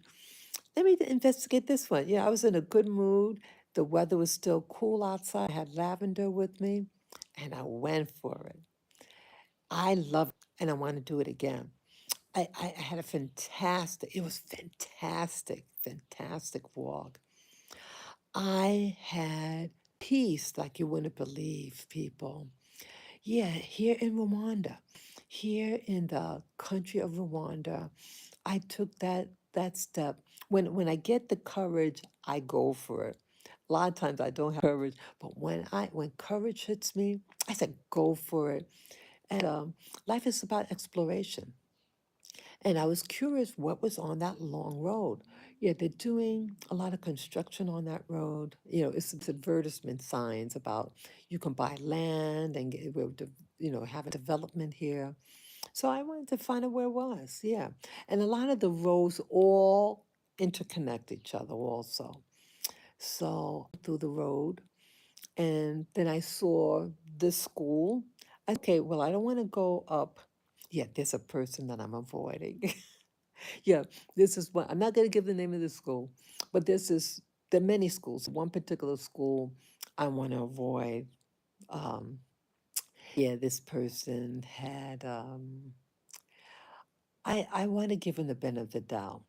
Let me investigate this one. I was in a good mood. The weather was still cool outside. I had lavender with me, and I went for it. I love it, and I want to do it again. I had a fantastic, it was fantastic, fantastic walk. I had peace like you wouldn't believe, people. Yeah, here in Rwanda, here in the country of Rwanda, I took that step. When I get the courage, I go for it. A lot of times I don't have courage, but when courage hits me, I said go for it. And life is about exploration. And I was curious what was on that long road. Yeah, they're doing a lot of construction on that road. It's advertisement signs about you can buy land and have a development here. So I wanted to find out where it was. Yeah. And a lot of the roads all interconnect each other also. So through the road, and then I saw this school. Okay, well, I don't want to go up. Yeah, there's a person that I'm avoiding. Yeah, this is one. I'm not going to give the name of the school, but there are many schools. One particular school I want to avoid. Um, yeah, this person had. I want to give him the benefit of the doubt.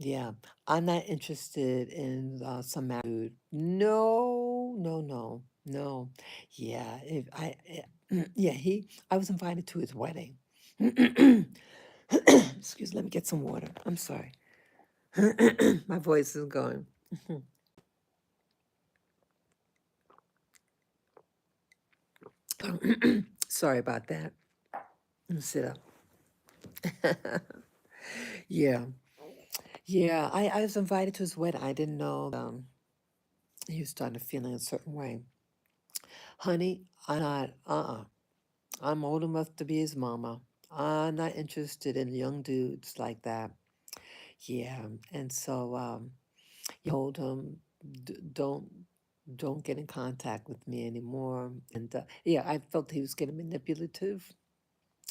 Yeah, I'm not interested in some attitude. No, no, no, no. Yeah, if yeah, I was invited to his wedding. Excuse, let me get some water. I'm sorry. My voice is going. Sorry about that. Let me sit up. Yeah, yeah. I was invited to his wedding. I didn't know he was starting to feel in a certain way. Honey, I'm not. I'm old enough to be his mama. I'm not interested in young dudes like that. Yeah, and so told him, don't get in contact with me anymore. And yeah, I felt he was getting manipulative.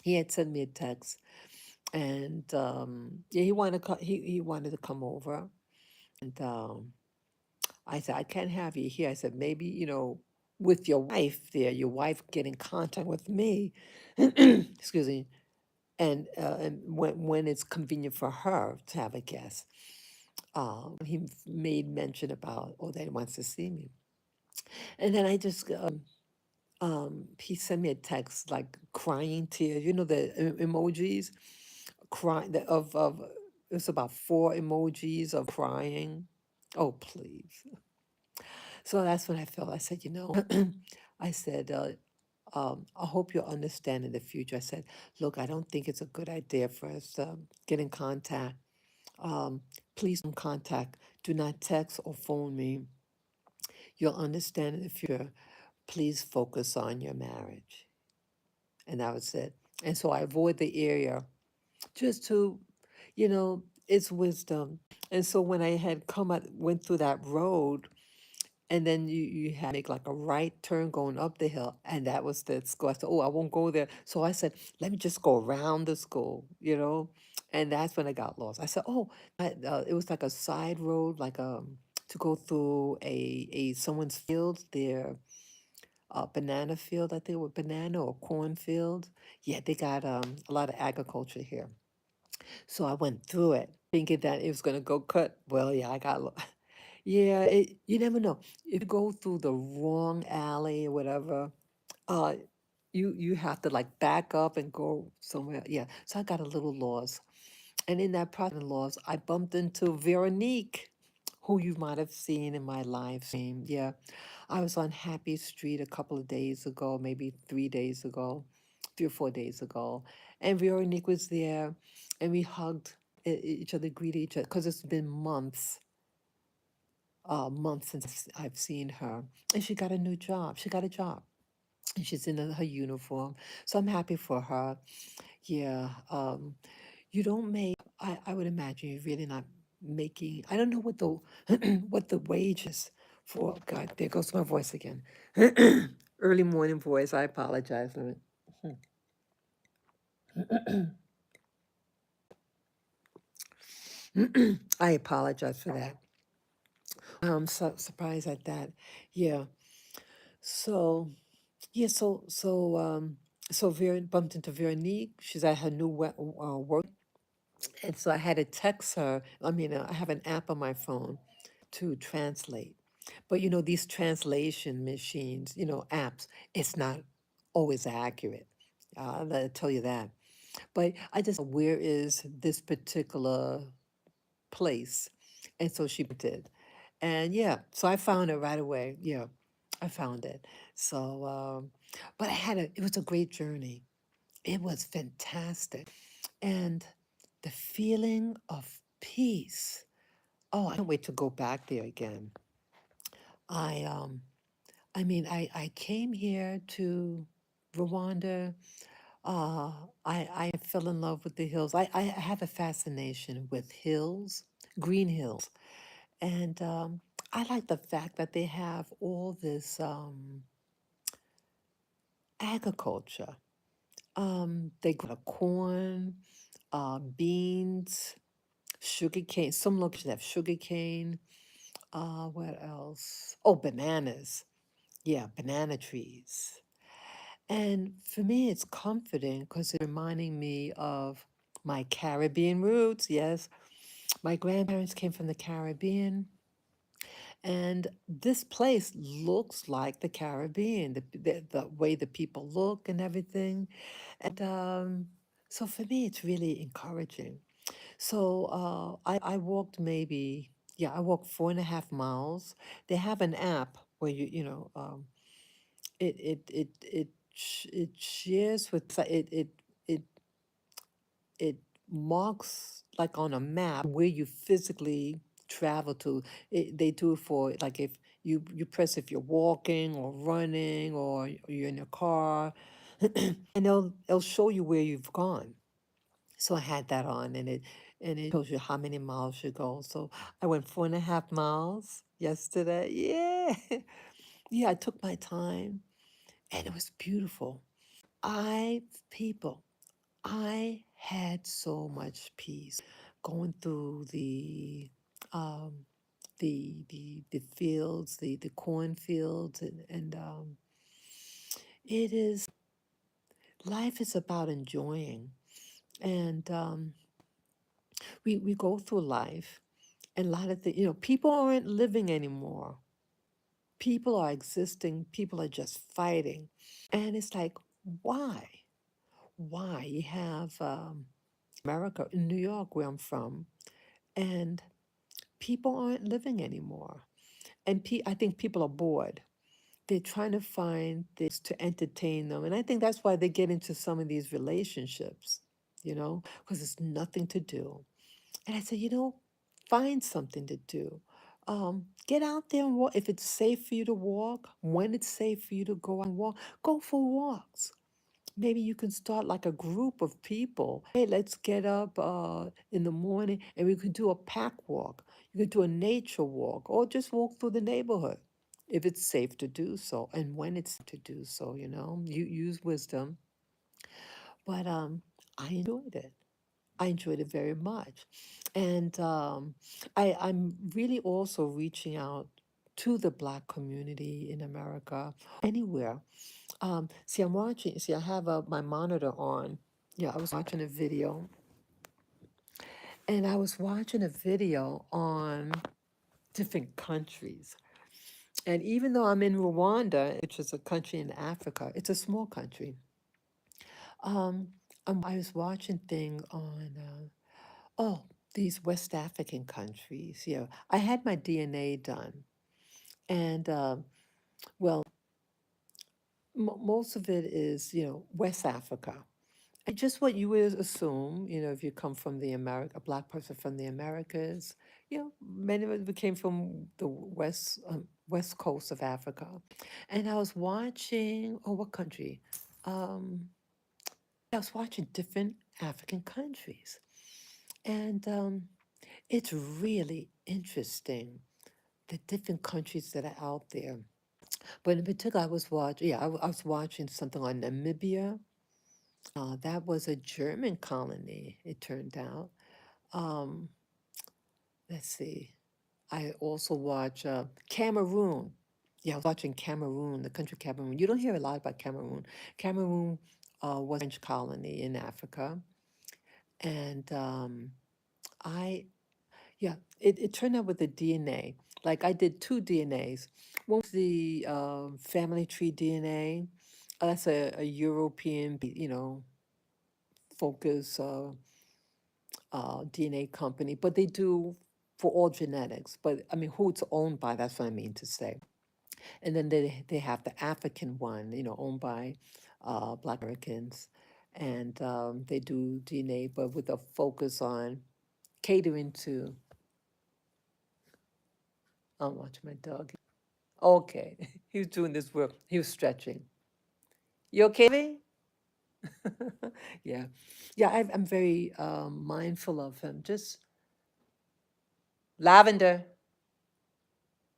He had sent me a text, and yeah, he wanted to come over, and I said I can't have you here. I said maybe with your wife there, your wife get in contact with me. Excuse me. And when it's convenient for her to have a guest, he made mention about, oh, that he wants to see me, and then I just he sent me a text like crying tears, the emojis, crying of it's about four emojis of crying. Oh, please. So that's when I felt. I said, I said, I hope you'll understand in the future. I said, look, I don't think it's a good idea for us to get in contact. Please don't contact. Do not text or phone me. You'll understand in the future. Please focus on your marriage. And that was it. And so I avoid the area just to, it's wisdom. And so when I had went through that road, and then you had to make like a right turn going up the hill, and that was the school. I said, "Oh, I won't go there." So I said, "Let me just go around the school." And that's when I got lost. I said, "Oh, it was like a side road, like to go through a someone's field, their banana field. I think it was banana or cornfield. Yeah, they got a lot of agriculture here." So I went through it, thinking that it was gonna go cut. Well, yeah, I got. Yeah, you never know. If you go through the wrong alley or whatever, uh, you have to like back up and go somewhere. Yeah, so I got a little lost, and in that process of lost, I bumped into Veronique, who you might have seen in my live stream. Yeah, I was on Happy Street a couple of days ago, maybe 3 days ago, 3 or 4 days ago, and Veronique was there, and we hugged each other, greeted each other, because it's been months since I've seen her, and she got a new job. She got a job, and she's in her uniform, so I'm happy for her. Yeah, you don't make. I would imagine you're really not making. I don't know what the what the wage is for. God, there goes my voice again. Early morning voice. I apologize. I apologize for that. I'm so surprised at that. Yeah. So yeah. So Vera bumped into Veronique. She's at her new work, and so I had to text her. I mean, I have an app on my phone to translate. But these translation machines, apps, it's not always accurate. I'll tell you that. But I just, where is this particular place? And so she did. And yeah, so I found it right away. Yeah, I found it. So, but it was a great journey. It was fantastic. And the feeling of peace. Oh, I can't wait to go back there again. I I mean, I came here to Rwanda. Uh, I fell in love with the hills. I have a fascination with hills, green hills, and I like the fact that they have all this agriculture. They grow corn, beans, sugar cane. Some locations have sugar cane. What else? Oh, bananas. Yeah, banana trees. And for me, it's comforting because it's reminding me of my Caribbean roots. Yes, my grandparents came from the Caribbean, and this place looks like the Caribbean, the way the people look and everything. And so for me, it's really encouraging. So I walked maybe, yeah, I walked 4.5 miles. They have an app where it shares with it it marks like on a map where you physically travel to. They do it for like if you press if you're walking or running or you're in a car, and they'll show you where you've gone. So I had that on, and it shows you how many miles you go. So I went 4.5 miles yesterday. Yeah, yeah. I took my time, and it was beautiful. I people, I had so much peace going through um, the fields, the cornfields, and it is life is about enjoying, and we go through life, and a lot of the people aren't living anymore. People are existing. People are just fighting, and it's like why? Why you have America in New York where I'm from, and people aren't living anymore. And I think people are bored. They're trying to find things to entertain them. And I think that's why they get into some of these relationships, because there's nothing to do. And I said, find something to do. Get out there and walk. If it's safe for you to walk, when it's safe for you to go out and walk, go for walks. Maybe you can start like a group of people. Hey, let's get up in the morning and we could do a pack walk. You could do a nature walk or just walk through the neighborhood if it's safe to do so and when it's to do so, you use wisdom. But I enjoyed it. I enjoyed it very much. And I'm really also reaching out to the Black community in America, anywhere. See, I'm watching. See, I have my monitor on. Yeah, I was watching a video, and I was watching a video on different countries. And even though I'm in Rwanda, which is a country in Africa, it's a small country. Um, I was watching thing on oh these West African countries. Yeah, I had my DNA done, and well, most of it is, West Africa. Just what you would assume, if you come from a black person from the Americas, many of it came from the west coast of Africa. And I was watching, oh, what country? Um, I was watching different African countries. And it's really interesting, the different countries that are out there. But in particular, I was watching something on Namibia. That was a German colony, it turned out. Um, let's see. I also watch Cameroon. Yeah, I was watching Cameroon, the country Cameroon. You don't hear a lot about Cameroon. Cameroon was a French colony in Africa. And I, yeah, it turned out with the DNA. Like I did two DNAs. One was the family tree DNA. That's a European, focus DNA company, but they do for all genetics. But I mean, who it's owned by, that's what I mean to say. And then they have the African one, owned by Black Americans. And they do DNA, but with a focus on catering to, I'm watching my dog. Okay, he was doing this work. He was stretching. You okay, Ivy? Yeah. Yeah, I'm very mindful of him. Just Lavender.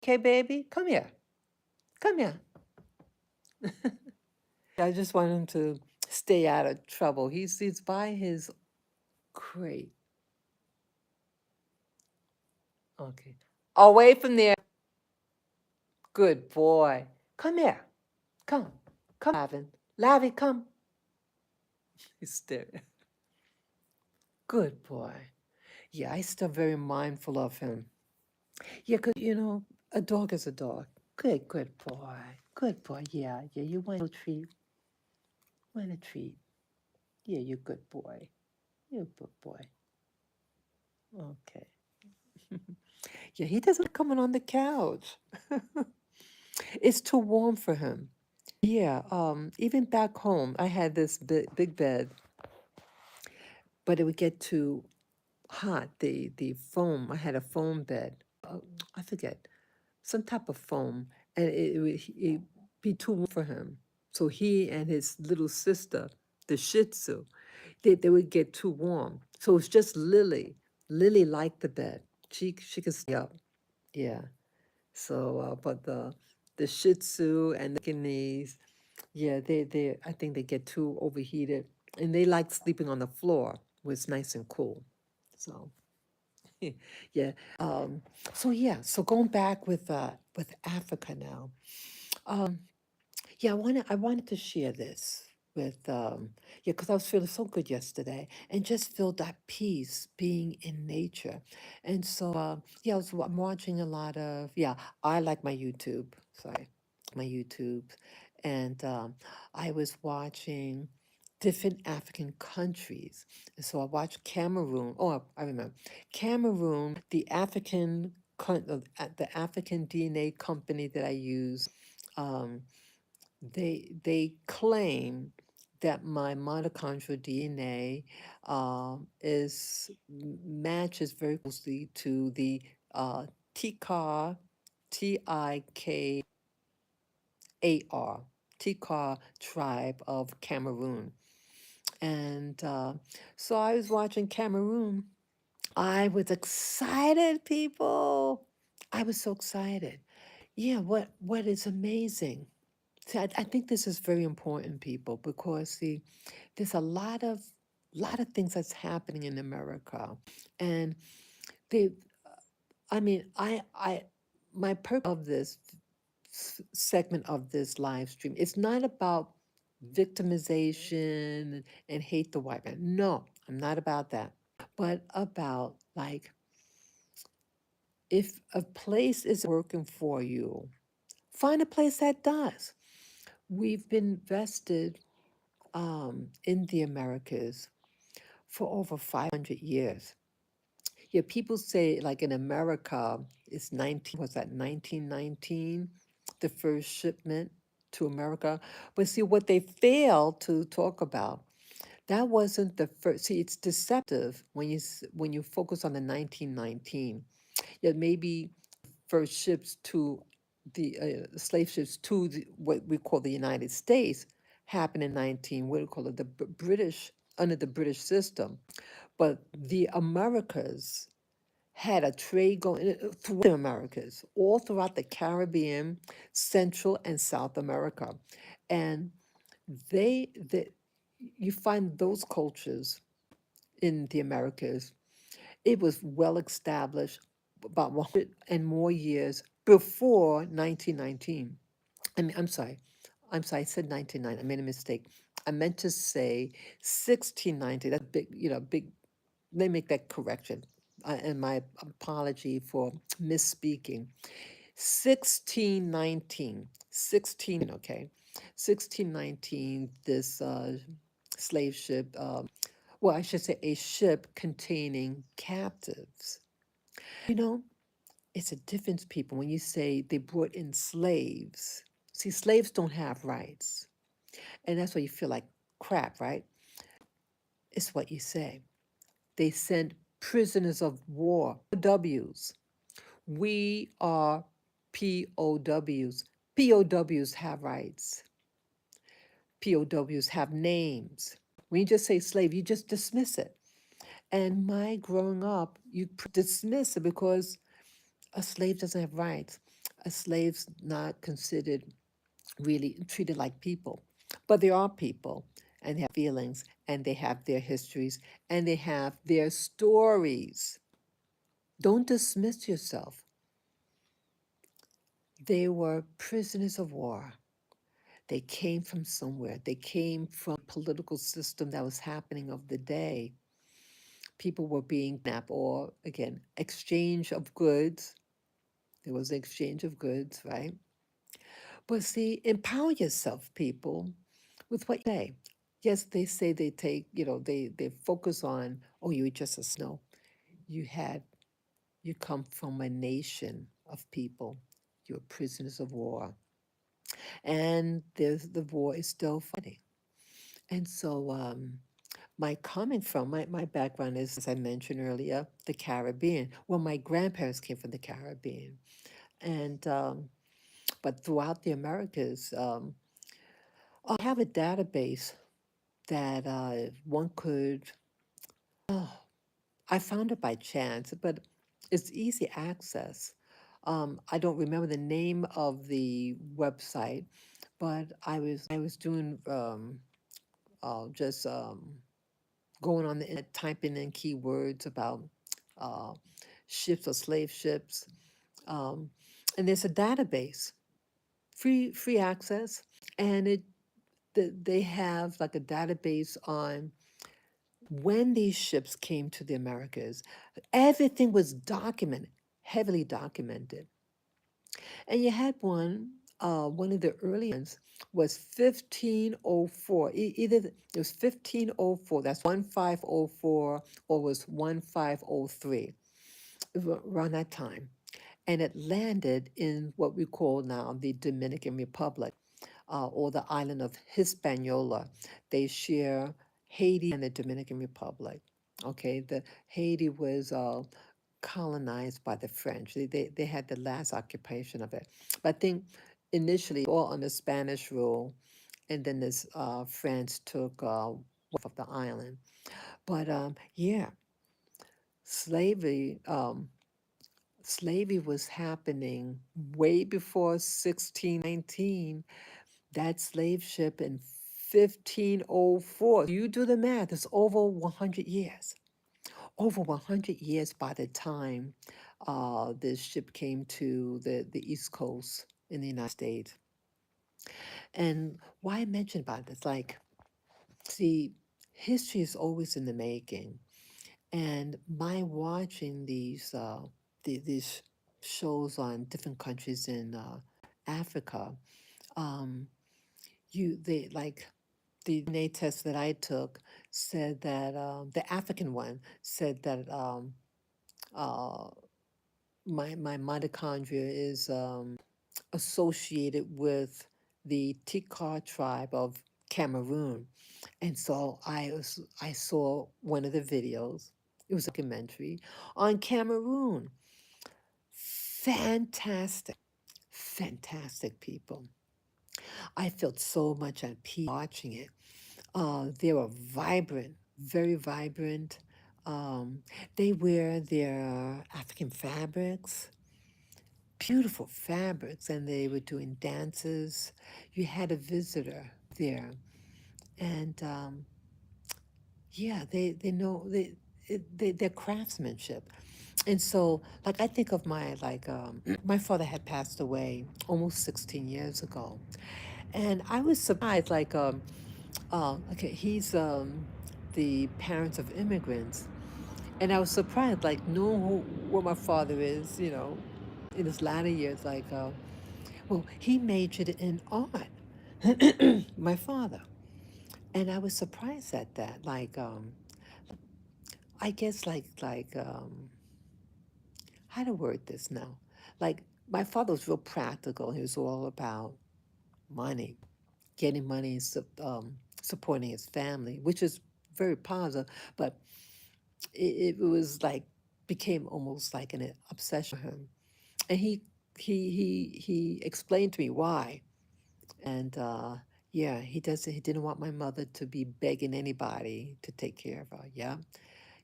Okay, baby, come here. Come here. I just want him to stay out of trouble. He's by his crate. Okay. Away from there. Good boy. Come here. Come. Come, Lavin. Lavi, come. He's staring. Good boy. Yeah, I still very mindful of him. Yeah, 'cause, a dog is a dog. Good boy. Good boy. Yeah, yeah, you want a treat. Want a treat. Yeah, you're a good boy. You're a good boy. Okay. Yeah, he doesn't like coming on the couch. It's too warm for him. Yeah, even back home, I had this big bed, but it would get too hot. The foam, I had a foam bed. I forget, some type of foam, and it be too warm for him. So he and his little sister, the Shih Tzu, they would get too warm. So it's just Lily. Lily liked the bed. She could stay up. Yeah. So, but the Shih Tzu and the Guineas, yeah, they I think they get too overheated, and they like sleeping on the floor where it's nice and cool. So, yeah. Um, so yeah. So going back with Africa now. Yeah, I wanted to share this with yeah, because I was feeling so good yesterday and just feel that peace being in nature. And so yeah, I'm watching a lot of, yeah, I like my YouTube, sorry, my YouTube. And I was watching different African countries. And so I watched Cameroon. Oh, I remember. Cameroon, the African DNA company that I use. Um, they claim that my mitochondrial DNA matches very closely to the Tikar, Tikar, Tikar tribe of Cameroon. And so I was watching Cameroon. I was excited, people. I was so excited. Yeah, what is amazing. See, I think this is very important, people, because see, there's a lot of things that's happening in America, and the I mean, my purpose of this segment of this live stream, it's not about victimization and hate the white man. No, I'm not about that, but about like if a place is working for you, find a place that does. We've been vested in the Americas for over 500 years. Yeah, people say like in America, it's 19, was that 1919, the first shipment? to America. But see, what they fail to talk about, that wasn't the first. See, it's deceptive when when you focus on the 1919. Yet maybe first ships to the slave ships to what we call the United States happened in 19, what do we call it, the British, under the British system. But the Americas had a trade going through the Americas, all throughout the Caribbean, Central and South America. And they you find those cultures in the Americas. It was well established about 100 and more years before 1919. I mean, I'm sorry, I said 1990. I made a mistake. I meant to say 1690. That's big, big. Let me make that correction. And my apology for misspeaking. 1619. 16, okay. 1619, this slave ship, well, I should say a ship containing captives. You know, it's a difference, people, when you say they brought in slaves. See, slaves don't have rights. And that's why you feel like crap, right? It's what you say. They sent prisoners of war, POWs. We are POWs. POWs have rights. POWs have names. When you just say slave, you just dismiss it. And my growing up, you dismiss it because a slave doesn't have rights. A slave's not considered really treated like people. But they are people and they have feelings and they have their histories and they have their stories. Don't dismiss yourself. They were prisoners of war. They came from somewhere. They came from a political system that was happening of the day. People were being kidnapped or, again, exchange of goods. There was an exchange of goods, right? But see, empower yourself, people, with what you say. Yes, they say they take, they focus on, oh, you're just a snow. You had, you come from a nation of people. You're prisoners of war. And the war is still fighting. And so my coming from, my background is, as I mentioned earlier, the Caribbean. Well, my grandparents came from the Caribbean. And, but throughout the Americas, I have a database that one could, oh, I found it by chance, but it's easy access. I don't remember the name of the website, but I was doing just going on the internet, typing in keywords about uh, ships or slave ships, um, and there's a database, free access, and they have like a database on when these ships came to the Americas. Everything was documented, heavily documented. And you had one of the early ones was 1504. It was 1504, that's 1504, or was 1503, around that time. And it landed in what we call now the Dominican Republic, or the island of Hispaniola. They share Haiti and the Dominican Republic. Okay, the Haiti was colonized by the French. They had the last occupation of it. But I think initially all under Spanish rule, and then this France took of the island. But yeah, slavery. Slavery was happening way before 1619. That slave ship in 1504. You do the math, it's over 100 years. Over 100 years by the time this ship came to the East Coast in the United States. And why I mention about this, like, see, history is always in the making. And by watching these shows on different countries in Africa, um, they like the DNA test that I took said that the African one said that uh, my mitochondria is associated with the Tikar tribe of Cameroon. And so I saw one of the videos. It was a documentary on Cameroon. Fantastic, fantastic people. I felt so much at peace watching it. They were vibrant, very vibrant. Um, they wear their African fabrics, beautiful fabrics, and they were doing dances. You had a visitor there, and yeah, they know their craftsmanship. And so, like, I think of my my father had passed away almost 16 years ago, and I was surprised. Okay, he's the parents of immigrants, and I was surprised, like, knowing what my father is, in his latter years. Well, he majored in art, my father, and I was surprised at that. I guess how to word this now? Like, my father was real practical. He was all about money, getting money, and supporting his family, which is very positive. But it was like became almost like an obsession for him. And he explained to me why. And yeah, he didn't want my mother to be begging anybody to take care of her. Yeah.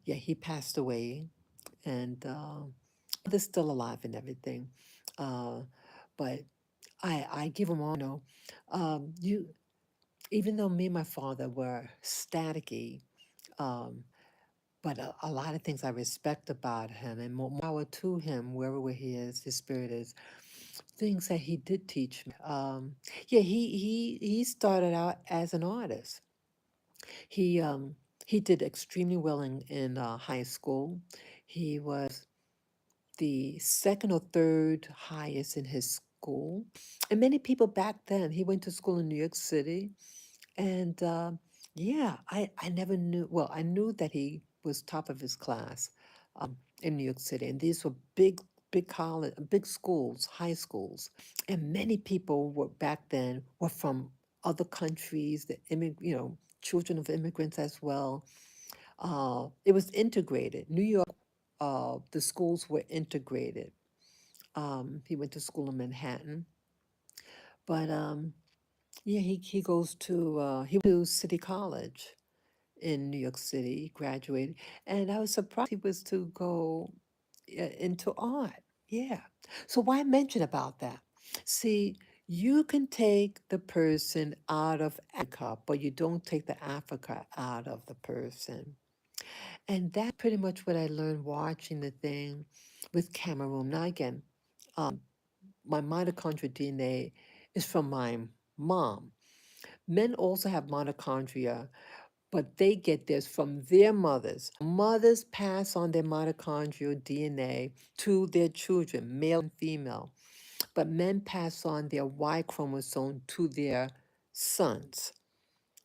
Yeah, he passed away, and they're still alive and everything. Uh, but I give him all, you, even though me and my father were staticky, um, but a lot of things I respect about him, and more power to him wherever he is, his spirit is. Things that he did teach me. Yeah, he started out as an artist. He um, he did extremely well in high school. He was the second or third highest in his school. And many people back then, he went to school in New York City. And yeah, I never knew, well, I knew that he was top of his class in New York City. And these were big college, big schools, high schools. And many people were back then were from other countries, children of immigrants as well. It was integrated. New York, the schools were integrated. He went to school in Manhattan, but yeah, he goes to he went to City College in New York City. He graduated, and I was surprised he was to go into art. Yeah. So why mention about that? See, you can take the person out of Africa, but you don't take the Africa out of the person. And that's pretty much what I learned watching the thing with Cameroon. Now, again, my mitochondrial DNA is from my mom. Men also have mitochondria, but they get theirs from their mothers. Mothers pass on their mitochondrial DNA to their children, male and female, but men pass on their Y chromosome to their sons.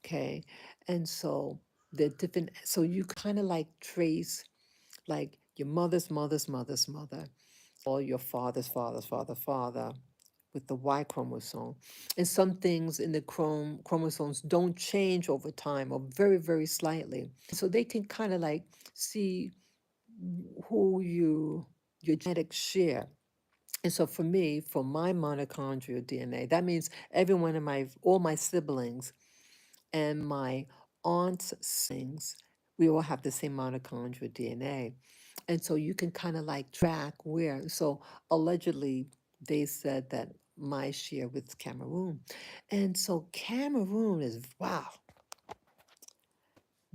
Okay. And so they're different. So you kind of like trace like your mother's mother, all your father with the Y chromosome. And some things in the chromosomes don't change over time or very slightly. So they can kind of like see who your genetics share. And so for me, for my mitochondrial DNA, that means every one of all my siblings and my aunt's siblings, we all have the same mitochondrial DNA. And so you can kind of like track where. So allegedly, they said that my share with Cameroon. And so Cameroon is, wow,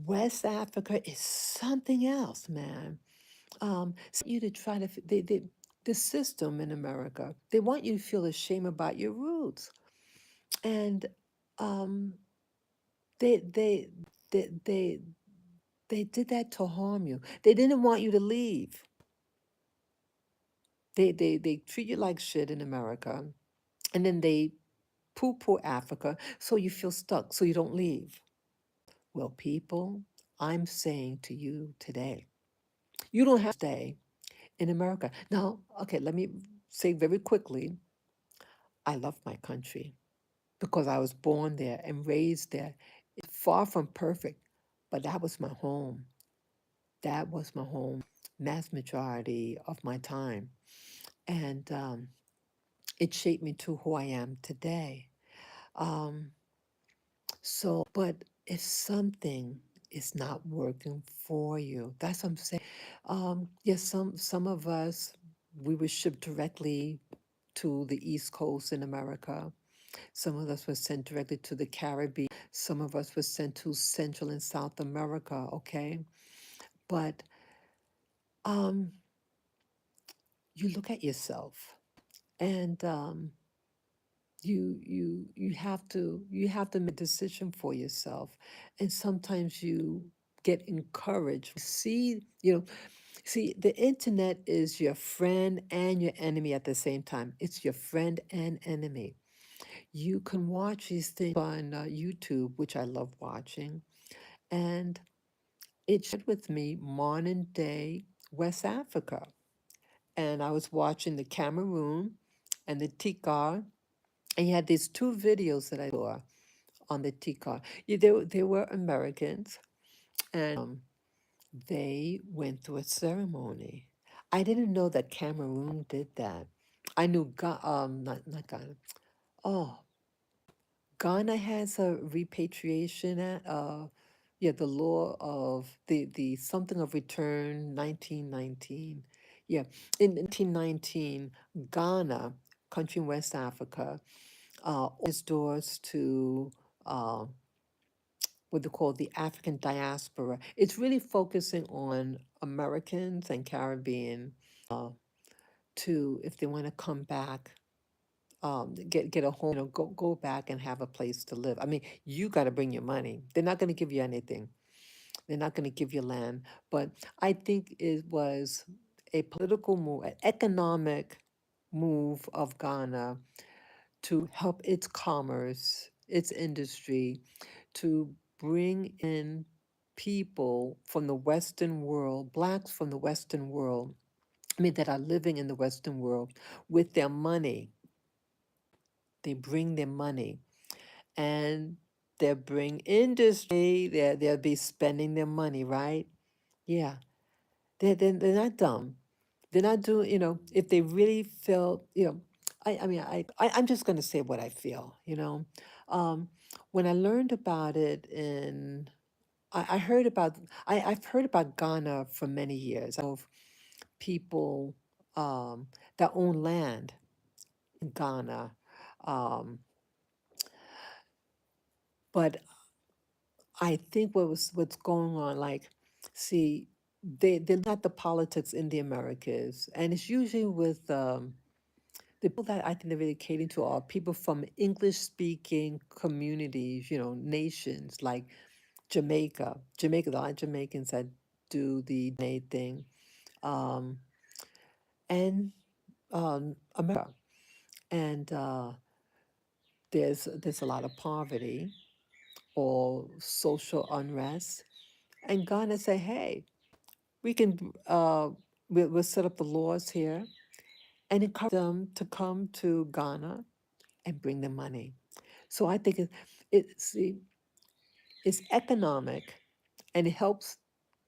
West Africa is something else, man. You to try to, the system in America, they want you to feel ashamed about your roots. And um, they, they, they, they did that to harm you. They didn't want you to leave. They treat you like shit in America, and then they poo-poo Africa, so you feel stuck, so you don't leave. Well, people, I'm saying to you today, you don't have to stay in America. Now, okay, let me say very quickly, I love my country. because I was born there and raised there. It's far from perfect, but that was my home. That was my home, mass majority of my time. And it shaped me to who I am today. Um, but if something is not working for you, that's what I'm saying. Yes, some of us, we were shipped directly to the East Coast in America. Some of us were sent directly to the Caribbean. Some of us were sent to Central and South America, okay? But um, you look at yourself and you have to make a decision for yourself. And sometimes you get encouraged. See, the internet is your friend and your enemy at the same time. It's your friend and enemy. You can watch these things on YouTube, which I love watching, and it shared with me modern day West Africa. And I was watching the Cameroon and the Tikar, and you had these two videos that I saw on the Tikar. Yeah, they were Americans, and they went through a ceremony. I didn't know that Cameroon did that. I knew not Ghana. Oh, Ghana has a repatriation act. Yeah, the law of the something of return 1919. Yeah, in 1919, Ghana, country in West Africa, its doors to uh, what they call the African diaspora. It's really focusing on Americans and Caribbean to, if they want to come back, get a home, go back and have a place to live. I mean, you got to bring your money. They're not going to give you anything. They're not going to give you land. But I think it was a political move, an economic move of Ghana to help its commerce, its industry, to bring in people from the Western world, blacks from the Western world, I mean, that are living in the Western world with their money. They bring their money and they bring industry, they'll be spending their money, right? Yeah, they're not dumb. They're not doing, if they really felt, I mean, I'm just going to say what I feel, Um, when I learned about it I heard about, I've heard about Ghana for many years. I know of people that own land in Ghana. Um, but I think what's going on, like, see, they're not the politics in the Americas, and it's usually with the people that I think they're really catering to are people from English speaking communities, nations like Jamaica. Jamaica, a lot of Jamaicans that do the DNA thing, um, and America, and there's a lot of poverty or social unrest, and Ghana say, hey, we can we'll set up the laws here and encourage them to come to Ghana and bring the money. So I think see, it's economic and it helps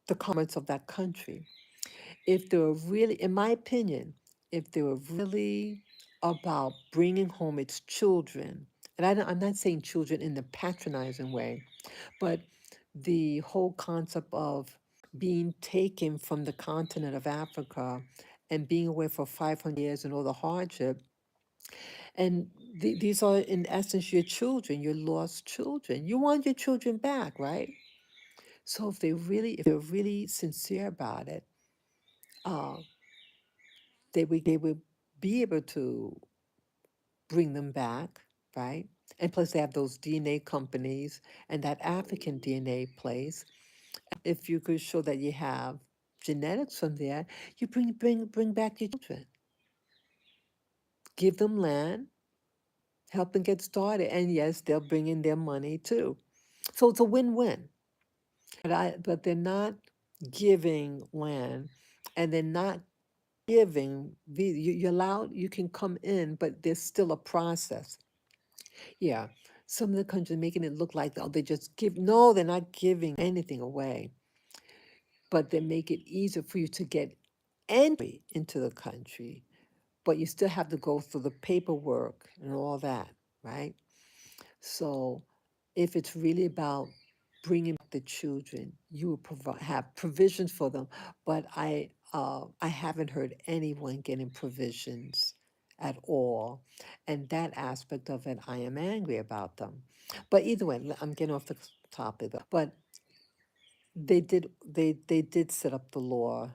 the commerce of that country. If they were really, in my opinion, if they were really about bringing home its children, and I'm not saying children in the patronizing way, but the whole concept of being taken from the continent of Africa and being away for 500 years and all the hardship. And these are, in essence, your children, your lost children. You want your children back, right? So if they're really sincere about it, uh, they would be able to bring them back, right? And plus, they have those DNA companies and that African DNA place. If you could show that you have genetics from there, you bring back your children, give them land, help them get started, and yes, they'll bring in their money too. So it's a win-win. But they're not giving land, and they're not giving you're allowed, you can come in, but there's still a process. Yeah, some of the countries making it look like, oh, they just give. No, they're not giving anything away, but they make it easier for you to get entry into the country, but you still have to go through the paperwork and all that, right? So if it's really about bringing back the children, you will provide have provisions for them. But I haven't heard anyone getting provisions at all, and that aspect of it, I am angry about them. But either way, I'm getting off the topic. But they did set up the law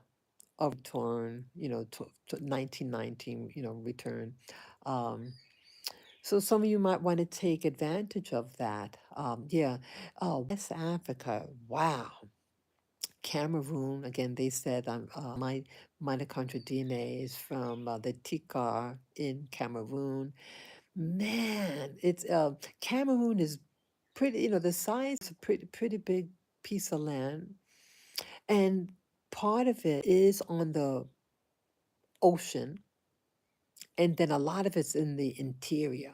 of return, to 1919, return. Um, so some of you might want to take advantage of that. Yeah. Oh, West Africa. Wow. Cameroon. Again, they said my mitochondrial DNA is from the Tikar in Cameroon. Man, it's Cameroon is pretty. The size is a pretty big piece of land, and part of it is on the ocean, and then a lot of it's in the interior.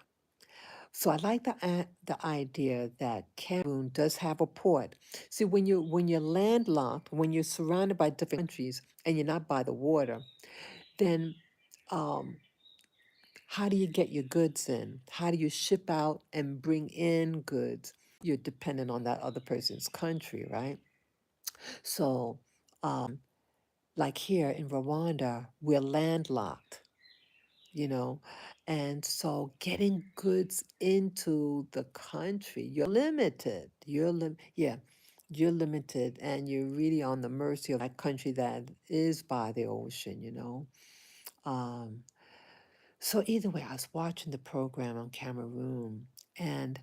So I like the idea that Cameroon does have a port. See, when you're landlocked, when you're surrounded by different countries and you're not by the water, then um, how do you get your goods in? How do you ship out and bring in goods? You're dependent on that other person's country, right? So, like here in Rwanda, we're landlocked, you know and so getting goods into the country, you're limited, and you're really on the mercy of that country that is by the ocean. um so either way, I was watching the program on Cameroon, and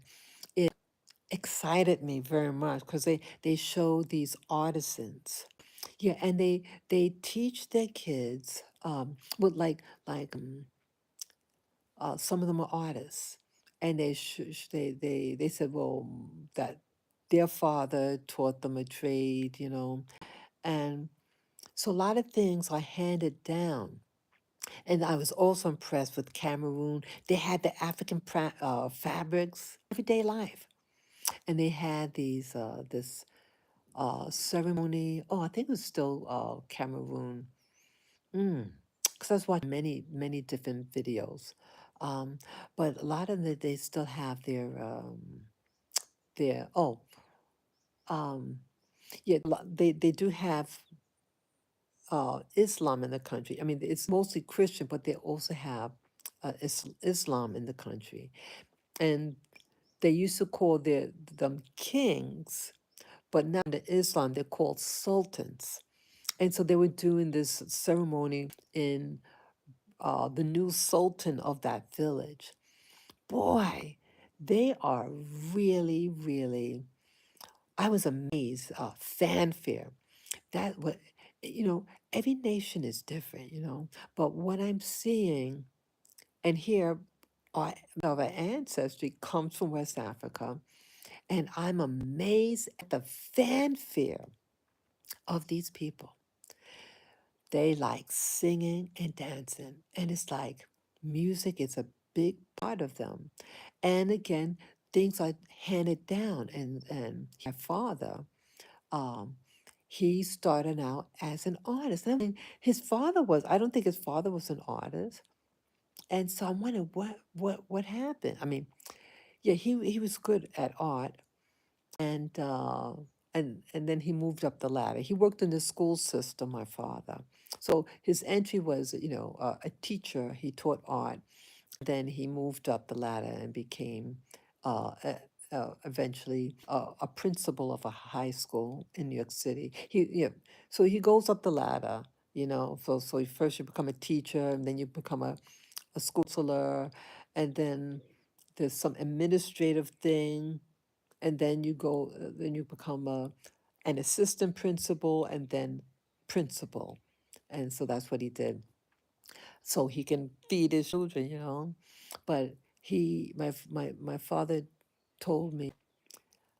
it excited me very much because they show these artisans. Yeah, and they teach their kids, with some of them are artists, and they said, well, that their father taught them a trade, and so a lot of things are handed down. And I was also impressed with Cameroon. They had the African fabrics, everyday life, and they had this ceremony. Oh, I think it was still Cameroon. Because I was watching many different videos. Um, but a lot of them, they still have their um, yeah, they do have Islam in the country. I mean, it's mostly Christian, but they also have Islam in the country. And they used to call them kings, but now in Islam, they're called sultans. And so they were doing this ceremony in the new sultan of that village. Boy, they are really, really, I was amazed. Fanfare. That what, you know, every nation is different, but what I'm seeing and here, our, of our ancestry comes from West Africa, and I'm amazed at the fanfare of these people. They like singing and dancing, and it's like music is a big part of them. And again, things are handed down, and my father, um, he started out as an artist. I mean, his father was. I don't think his father was an artist, and so I wondered what happened. I mean, yeah, he was good at art, and and then he moved up the ladder. He worked in the school system, my father. So his entry was, a teacher. He taught art. Then he moved up the ladder and became eventually a principal of a high school in New York City. So he goes up the ladder. So first you become a teacher, and then you become a school counselor, and then there's some administrative thing, and then you become an assistant principal, and then principal. And so that's what he did, so he can feed his children. But my father told me,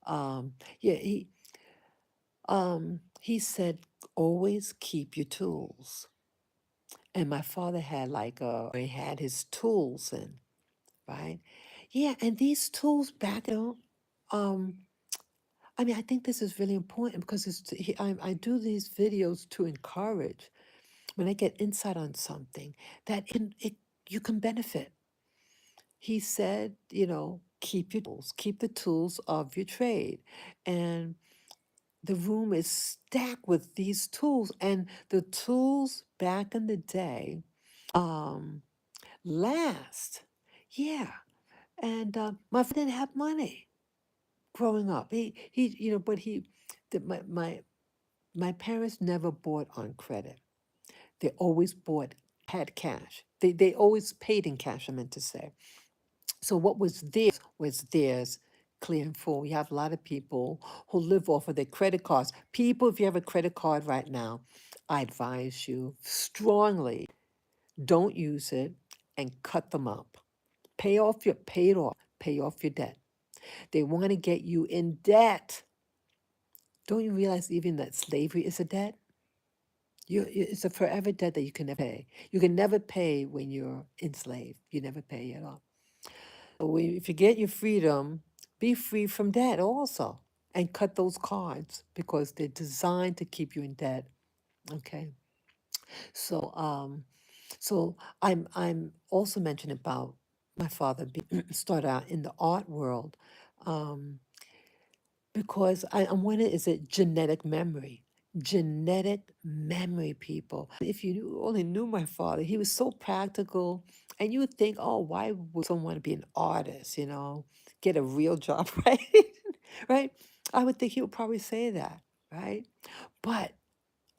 yeah, he said, always keep your tools. And my father had he had his tools in, right? Yeah, and these tools back, um, I mean, I think this is really important because I do these videos to encourage when I get insight on something that you can benefit. He said, keep your tools, keep the tools of your trade. And the room is stacked with these tools. And the tools back in the day um, last. Yeah. And my father didn't have money growing up. But my parents never bought on credit. They always had cash. They always paid in cash, I meant to say. So what was theirs, clear and full. We have a lot of people who live off of their credit cards. People, if you have a credit card right now, I advise you strongly, don't use it and cut them up. Pay it off, pay off your debt. They want to get you in debt. Don't you realize even that slavery is a debt? It's a forever debt that you can never pay. You can never pay when you're enslaved. You never pay at all. So if you get your freedom, be free from debt also, and cut those cards because they're designed to keep you in debt. Okay. So I'm also mentioning about my father started out in the art world. Um, because I'm wondering, is it genetic memory? Genetic memory, people. If you only knew my father, he was so practical. And you would think, oh, why would someone want to be an artist, get a real job, right? Right? I would think he would probably say that, right? But,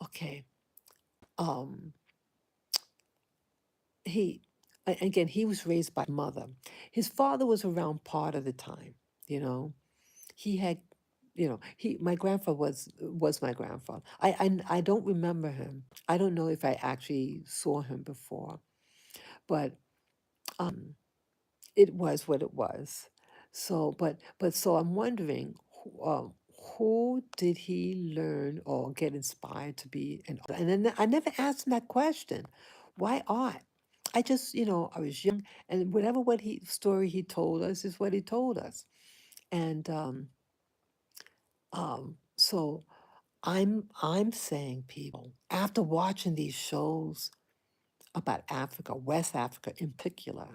okay, um, again, he was raised by mother. His father was around part of the time, you know. He had my grandfather was my grandfather. I don't remember him. I don't know if I actually saw him before, but it was what it was. So I'm wondering who did he learn or get inspired to be an artist? And then I never asked him that question. Why art? I just, I was young, and what he story he told us is what he told us. And so I'm saying, people, after watching these shows about Africa, West Africa in particular,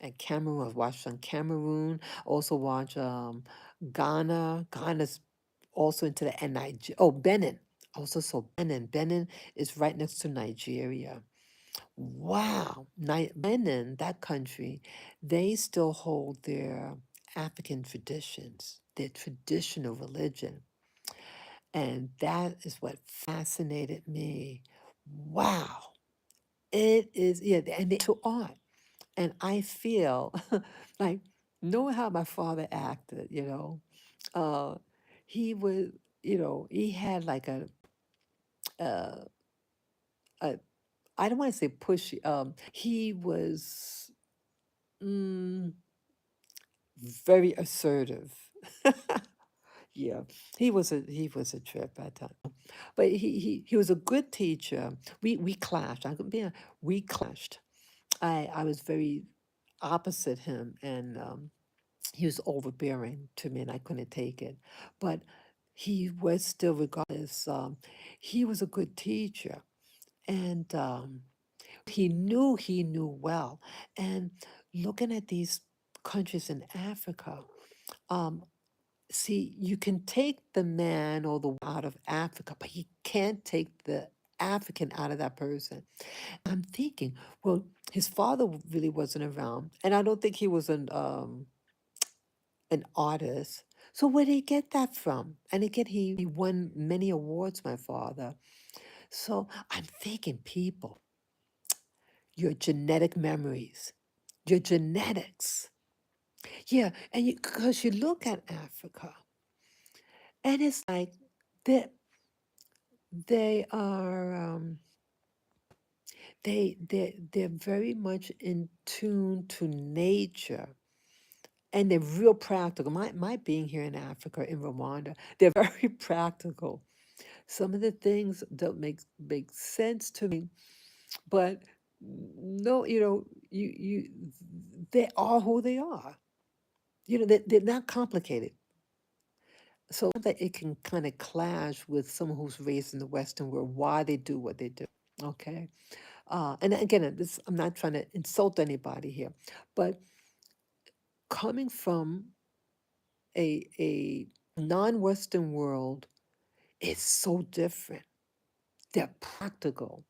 and Cameroon, I've watched on Cameroon, also watch Ghana. Ghana's also into the and Niger. Oh, Benin. Also saw Benin. Benin is right next to Nigeria. Wow. Benin, that country, they still hold their African traditions, their traditional religion. And that is what fascinated me. Wow. It is, yeah, and they to art. And I feel like, knowing how my father acted, uh, he was, he had like uh, a I don't want to say pushy, he was mm, very assertive. Yeah, he was a trip at that time, but he was a good teacher. We clashed. I could be we clashed. I was very opposite him, and he was overbearing to me, and I couldn't take it. But he was still regarded as he was a good teacher, and he knew well. And looking at these countries in Africa, um, see, you can take the man or the out of Africa, but you can't take the African out of that person. I'm thinking, well, his father really wasn't around, and I don't think he was an artist. So where did he get that from? And again, he won many awards, my father. So I'm thinking, people, your genetic memories, your genetics. Yeah, and because you look at Africa, and it's like they they are they're very much in tune to nature, and they're real practical. My being here in Africa, in Rwanda, they're very practical. Some of the things don't make sense to me, but no, you they are who they are. They're not complicated. So that it can kind of clash with someone who's raised in the Western world, why they do what they do. Okay. And again, I'm not trying to insult anybody here, but coming from a non-Western world, it's so different. They're practical.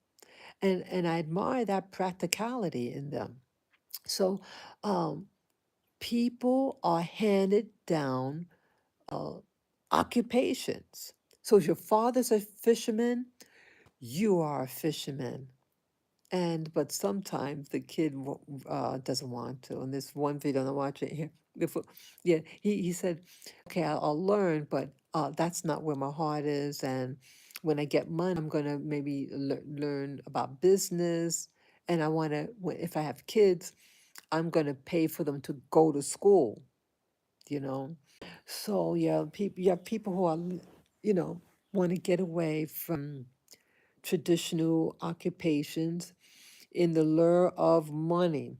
And I admire that practicality in them. So um, people are handed down uh, occupations. So if your father's a fisherman, you are a fisherman. And but sometimes the kid doesn't want to. And this one video, I'm watching it here. Before, yeah, he said, "Okay, I'll learn, but that's not where my heart is. And when I get money, I'm gonna maybe learn about business. And I want to, if I have kids, I'm gonna pay for them to go to school. You know, so yeah, people, you have people who are, you know, want to get away from traditional occupations in the lure of money.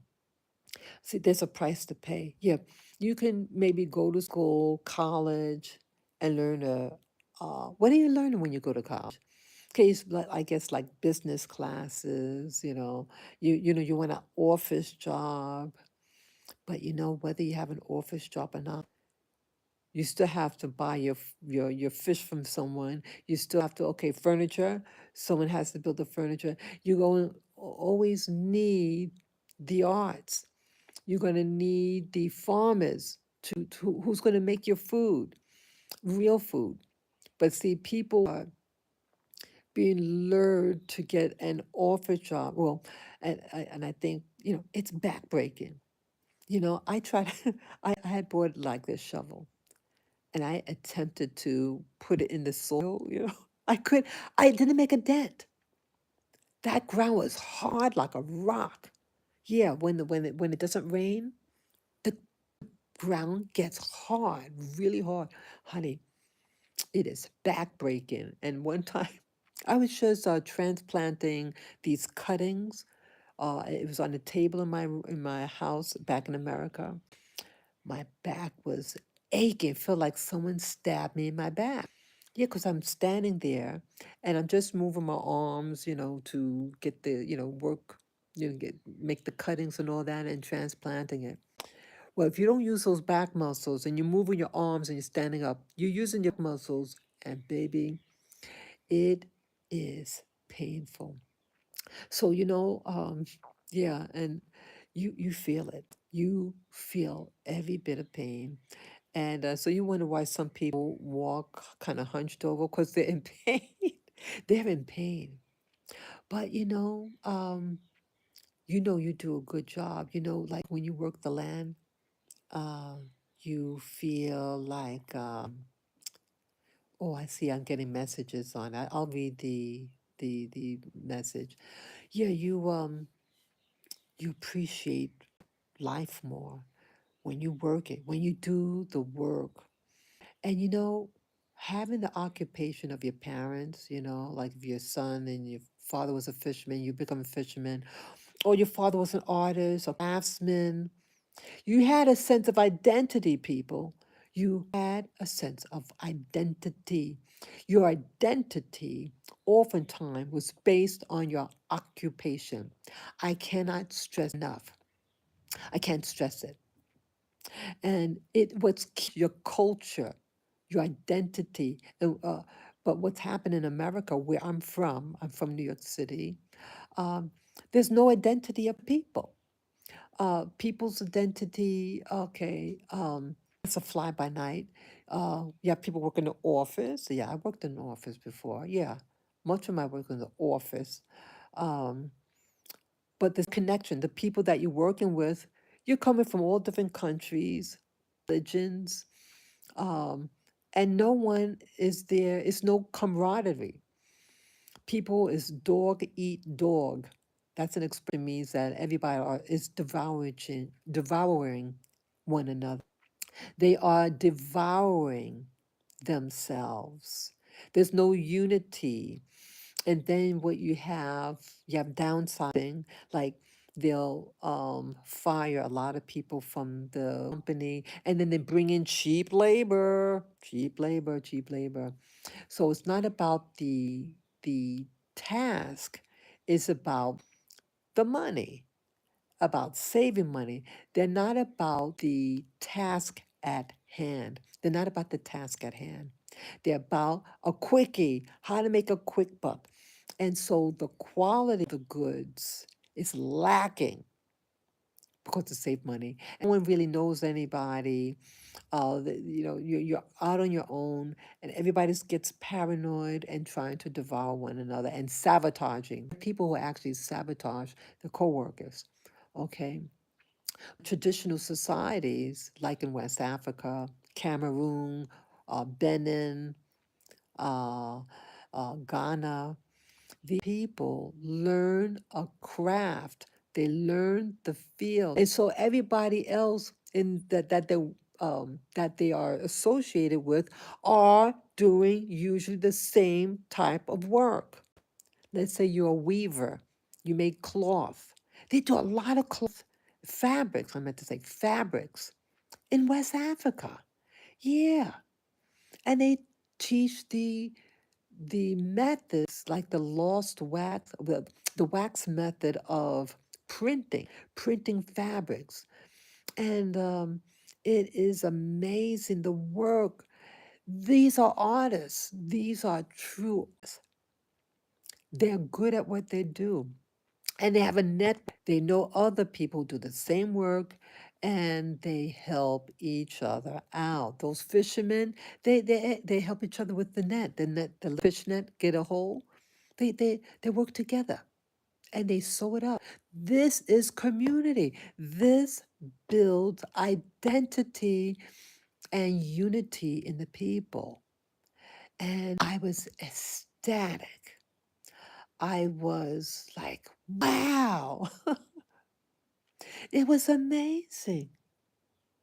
See, there's a price to pay. Yeah, you can maybe go to school, college, and learn what are you learning when you go to college? Okay, I guess like business classes, you want an office job, but whether you have an office job or not, you still have to buy your fish from someone. You still have to, okay, furniture. Someone has to build the furniture. You're going to always need the arts. You're going to need the farmers who's going to make your food, real food. But see, people are being lured to get an office job. Well, and I think, it's backbreaking. I tried, I had bought like this shovel and I attempted to put it in the soil, I didn't make a dent. That ground was hard like a rock. Yeah, when it doesn't rain, the ground gets hard, really hard. Honey, it is backbreaking. And one time I was just transplanting these cuttings. It was on the table in my house back in America. My back was aching, felt like someone stabbed me in my back. Yeah, because I'm standing there and I'm just moving my arms, to get the, work, make the cuttings and all that and transplanting it. Well, if you don't use those back muscles and you're moving your arms and you're standing up, you're using your muscles, and baby, it is painful. So, yeah, and you feel it. You feel every bit of pain. And so you wonder why some people walk kind of hunched over because they're in pain. They're in pain. But you do a good job. Like when you work the land, uh, you feel like, oh, I see. I'm getting messages on. I'll read the message. Yeah, you appreciate life more when you work it, when you do the work. And having the occupation of your parents, like if your son and your father was a fisherman, you become a fisherman, or your father was an artist, a craftsman, you had a sense of identity, people. You had a sense of identity. Your identity oftentimes was based on your occupation. I cannot stress enough. I can't stress it. And what's your culture, your identity. But what's happened in America, where I'm from New York City, um, there's no identity of people. People's identity, okay, it's a fly by night. Yeah, people work in the office. Yeah, I worked in the office before. Yeah, much of my work in the office. Um, but this connection, the people that you're working with, you're coming from all different countries, religions, um, and no one is there. It's no camaraderie. People is dog eat dog. That's an expression means that everybody is devouring one another. They are devouring themselves. There's no unity. And then what you have downsizing, like they'll fire a lot of people from the company, and then they bring in cheap labor, cheap labor, cheap labor. So it's not about the task, it's about the money, about saving money. They're not about the task at hand. They're not about the task at hand. They're about a quickie, how to make a quick buck. And so the quality of the goods is lacking because to save money. And no one really knows anybody. You're out on your own, and everybody gets paranoid and trying to devour one another and sabotaging. People who actually sabotage the coworkers. Okay, traditional societies like in West Africa, Cameroon, Benin, uh, Ghana, people learn a craft. They learn the field, and so everybody else in that they are associated with are doing usually the same type of work. Let's say you're a weaver, you make cloth. They do a lot of cloth fabrics. I meant to say fabrics in West Africa. Yeah, and they teach the methods like the lost wax, the wax method of printing fabrics. And it is amazing the work. These are artists, these are true. They're good at what they do. And they have a net, they know other people do the same work and they help each other out. Those fishermen, they help each other with the fish net get a hole. They work together and they sew it up. This is community. This builds identity and unity in the people. And I was ecstatic. I was like, wow, it was amazing.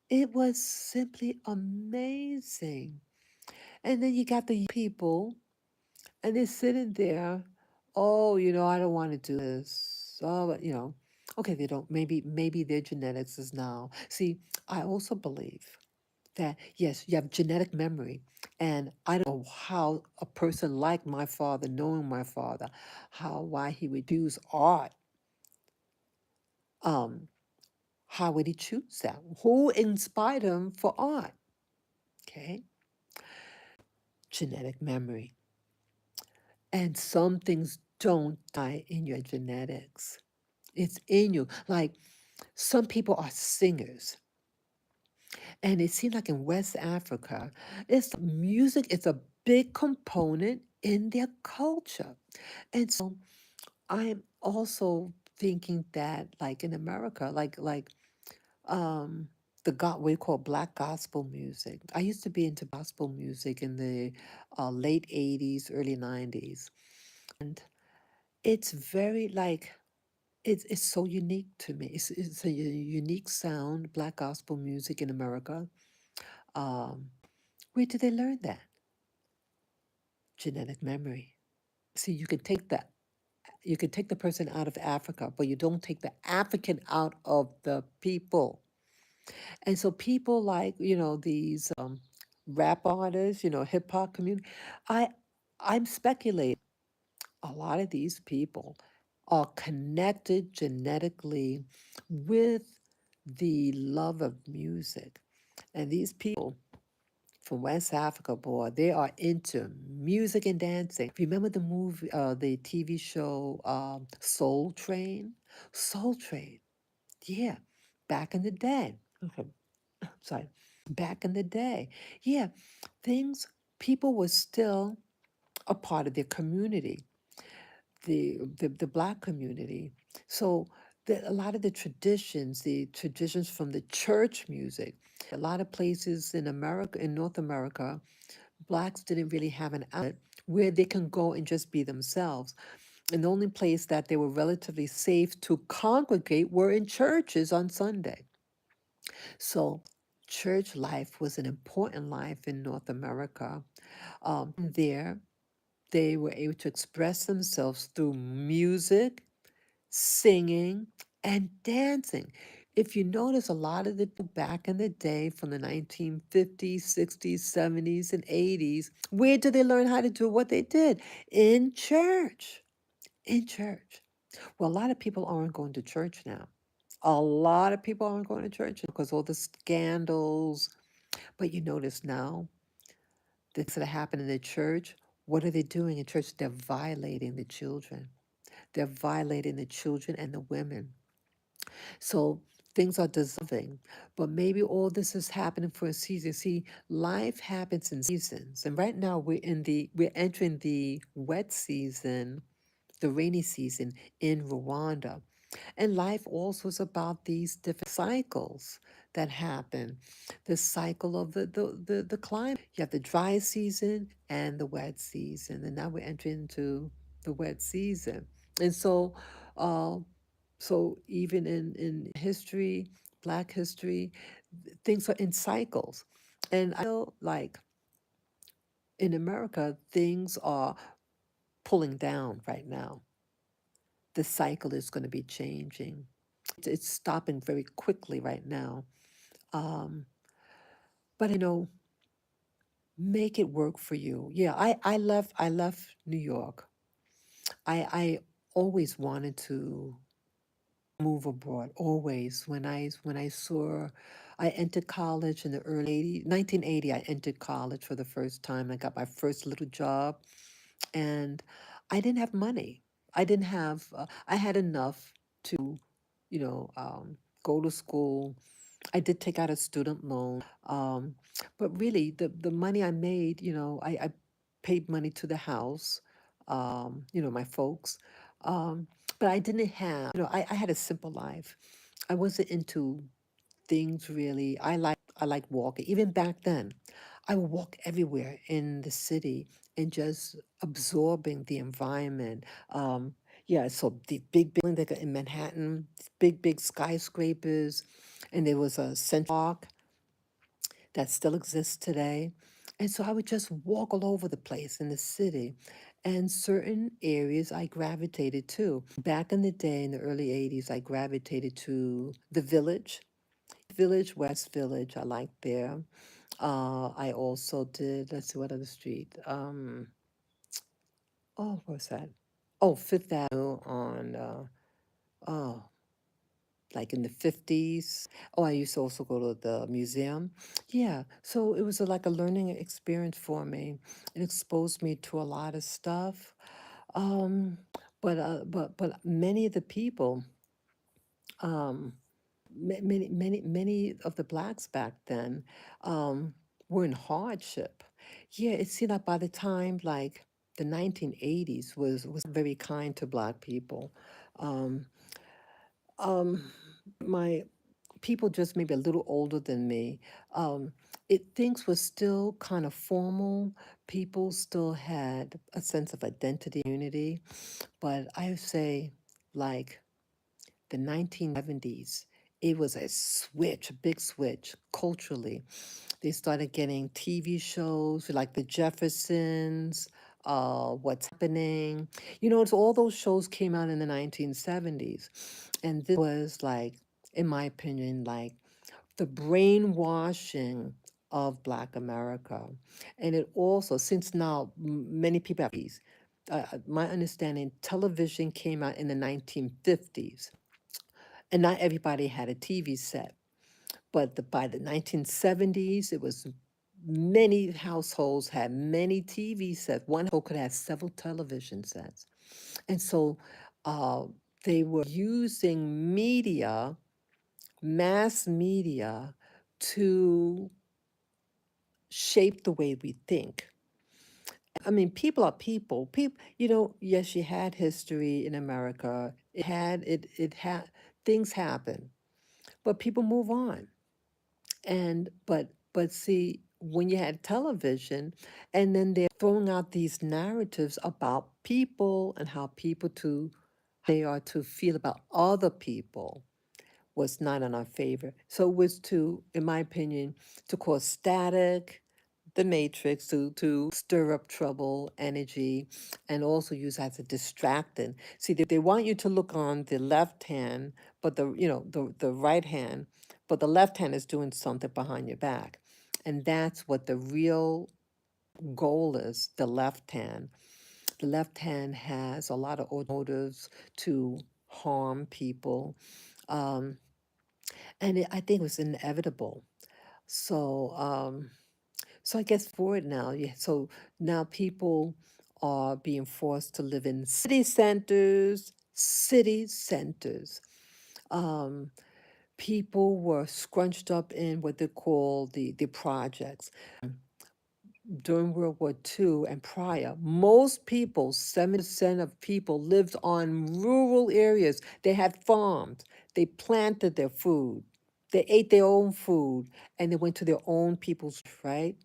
It was simply amazing. And then you got the people, and they're sitting there. Oh, I don't want to do this. Oh, okay, they don't. Maybe their genetics is now. See, I also believe that yes, you have genetic memory, and I don't know how a person like my father, knowing my father, why he would use art. Um, how would he choose that? Who inspired him for art? Okay, genetic memory. And some things don't die in your genetics. It's in you. Like some people are singers. And it seems like in West Africa, it's music is a big component in their culture. And so I'm also thinking that like in America, like um we call black gospel music. I used to be into gospel music in the late 80s, early 90s. And it's very like it's so unique to me. It's a unique sound, black gospel music in America. Um, where did they learn that? Genetic memory. See, you can take the person out of Africa, but you don't take the African out of the people. And so people like, these rap artists, hip hop community, I I'm speculating a lot of these people are connected genetically with the love of music. And these people from West Africa, boy, they are into music and dancing. Remember the TV show Soul Train? Soul Train, yeah, back in the day. Okay, sorry, back in the day. Yeah, things, people were still a part of their community, the black community. So a lot of the traditions from the church music, a lot of places in America, in North America, blacks didn't really have an outlet where they can go and just be themselves. And the only place that they were relatively safe to congregate were in churches on Sunday. So church life was an important life in North America. There, they were able to express themselves through music, singing, and dancing. If you notice, a lot of the people back in the day from the 1950s, 60s, 70s, and 80s, where did they learn how to do what they did? In church. In church. Well, a lot of people aren't going to church now. A lot of people aren't going to church because all the scandals. But you notice now, the things that happen in the church, what are they doing in church? They're violating the children. They're violating the children and the women. So things are dissolving, but maybe all this is happening for a season. See, life happens in seasons, and right now we're entering the wet season, the rainy season in Rwanda. And life also is about these different cycles that happen. The cycle of the climate. You have the dry season and the wet season. And now we're entering into the wet season. And uh, so even in history, Black history, things are in cycles. And I feel like in America, things are pulling down right now. The cycle is going to be changing. It's stopping very quickly right now. Um, but make it work for you. Yeah, I left New York. I always wanted to move abroad. Always. When I saw I entered college in the early 80s, 1980, I entered college for the first time. I got my first little job and I didn't have money. I had enough to, you know, go to school. I did take out a student loan, but really the money I made, I paid money to the house, my folks, um, but I didn't have, I had a simple life. I wasn't into things really. I like walking. Even back then, I would walk everywhere in the city and just absorbing the environment. Yeah, so the big building that got in Manhattan, big skyscrapers, and there was a Central Park that still exists today. And so I would just walk all over the place in the city. And certain areas I gravitated to. Back in the day, in the early 80s, I gravitated to the Village. Village, West Village, I liked there. I also did, let's see, what other street? Oh, what was that? Oh, Fifth Avenue on, oh, like in the 50s. Oh, I used to also go to the museum. Yeah, so it was like a learning experience for me. It exposed me to a lot of stuff. Um, but many of the people, um, many of the blacks back then um, were in hardship. Yeah, it seemed like by the time like the 1980s was very kind to black people. Um, my people just maybe a little older than me, things were still kind of formal. People still had a sense of identity, unity. But I would say, like the 1970s, it was a switch, a big switch culturally. They started getting TV shows like The Jeffersons, What's Happening. It's all those shows came out in the 1970s. And this was like, in my opinion, like the brainwashing of Black America. And it also, since now many people have these, my understanding, television came out in the 1950s, and not everybody had a TV set. But by the 1970s, it was many households had many TV sets. One household could have several television sets. And so uh, they were using media, mass media, to shape the way we think. I mean, people are people. People, yes, you had history in America. It had things happen, but people move on. But see, when you had television, and then they're throwing out these narratives about people and how they are to feel about other people was not in our favor. So it was to, in my opinion, to cause static, the matrix to stir up trouble, energy, and also use as a distractant. See, they want you to look on the left hand, but the right hand, but the left hand is doing something behind your back. And that's what the real goal is, the left hand. The left hand has a lot of motives to harm people. Um, I think it was inevitable. So, so I guess forward now, yeah. So now people are being forced to live in city centers, city centers. Um, People were scrunched up in what they call the projects. During World War II and prior, most people, 70% of people lived on rural areas. They had farms. They planted their food. They ate their own food and they went to their own people's, right?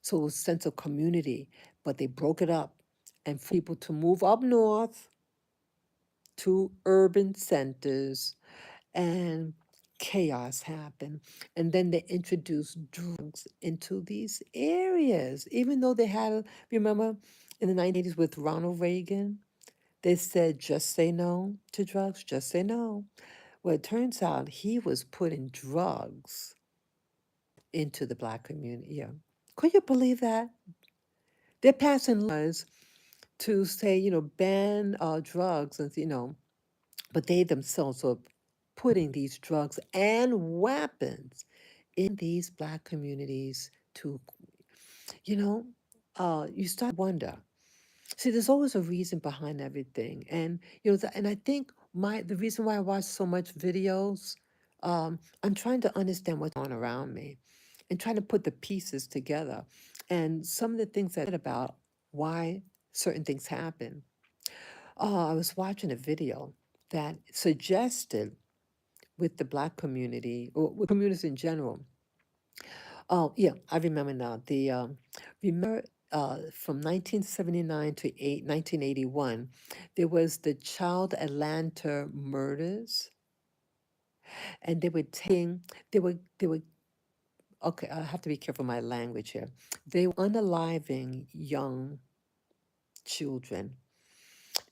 So it was a sense of community, but they broke it up and for people to move up north to urban centers and chaos happened. And then they introduced drugs into these areas, even though they had, remember in the 1980s with Ronald Reagan, they said, just say no to drugs, just say no. Well, it turns out he was putting drugs into the Black community. Yeah. Could you believe that? They're passing laws to say, ban drugs and, but they themselves are putting these drugs and weapons in these Black communities to, you know, you start to wonder. See, there's always a reason behind everything. And, and I think the reason why I watch so much videos, I'm trying to understand what's going on around me and trying to put the pieces together. And some of the things that about why certain things happen. I was watching a video that suggested with the Black community or with communities in general. Oh, yeah, I remember now. Remember from 1979 to 1981, there was the Child Atlanta murders, and they were, okay, I have to be careful my language here. They were unaliving young children.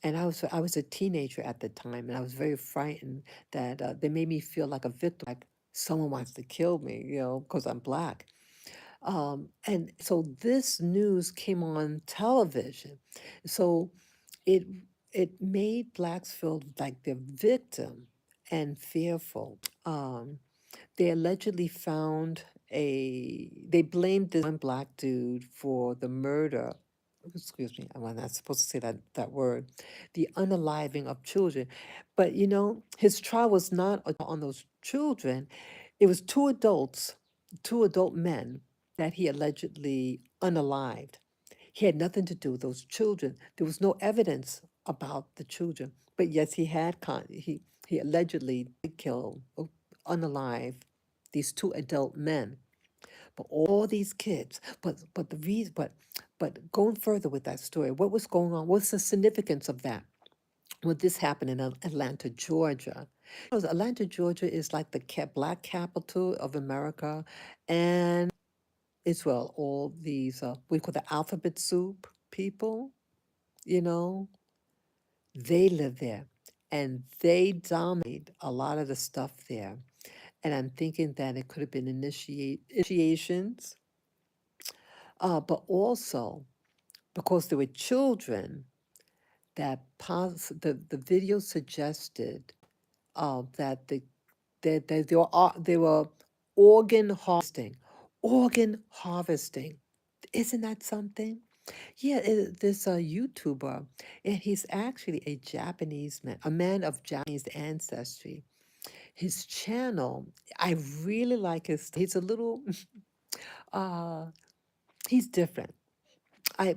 And I was a teenager at the time, and I was very frightened that they made me feel like a victim, like someone wants to kill me, because I'm Black. And so this news came on television. So it it made Blacks feel like they're victim and fearful. They allegedly found they blamed this one Black dude for the murder. Excuse me, I'm not supposed to say that word. The unaliving of children. But his trial was not on those children. It was two adult men that he allegedly unalived. He had nothing to do with those children. There was no evidence about the children. But yes, he allegedly did kill unalive these two adult men. But all these kids, but the reason, but going further with that story, what was going on? What's the significance of that? Well, this happened in Atlanta, Georgia. Atlanta, Georgia is like the Black capital of America, and it's well, all these we call the alphabet soup people. You know, they live there, and they dominate a lot of the stuff there. And I'm thinking that it could have been initiations, but also because there were children that the video suggested that they were organ harvesting. Isn't that something? Yeah, this YouTuber, and he's actually a Japanese man, a man of Japanese ancestry. His channel, I really like his. He's a little, uh, he's different. I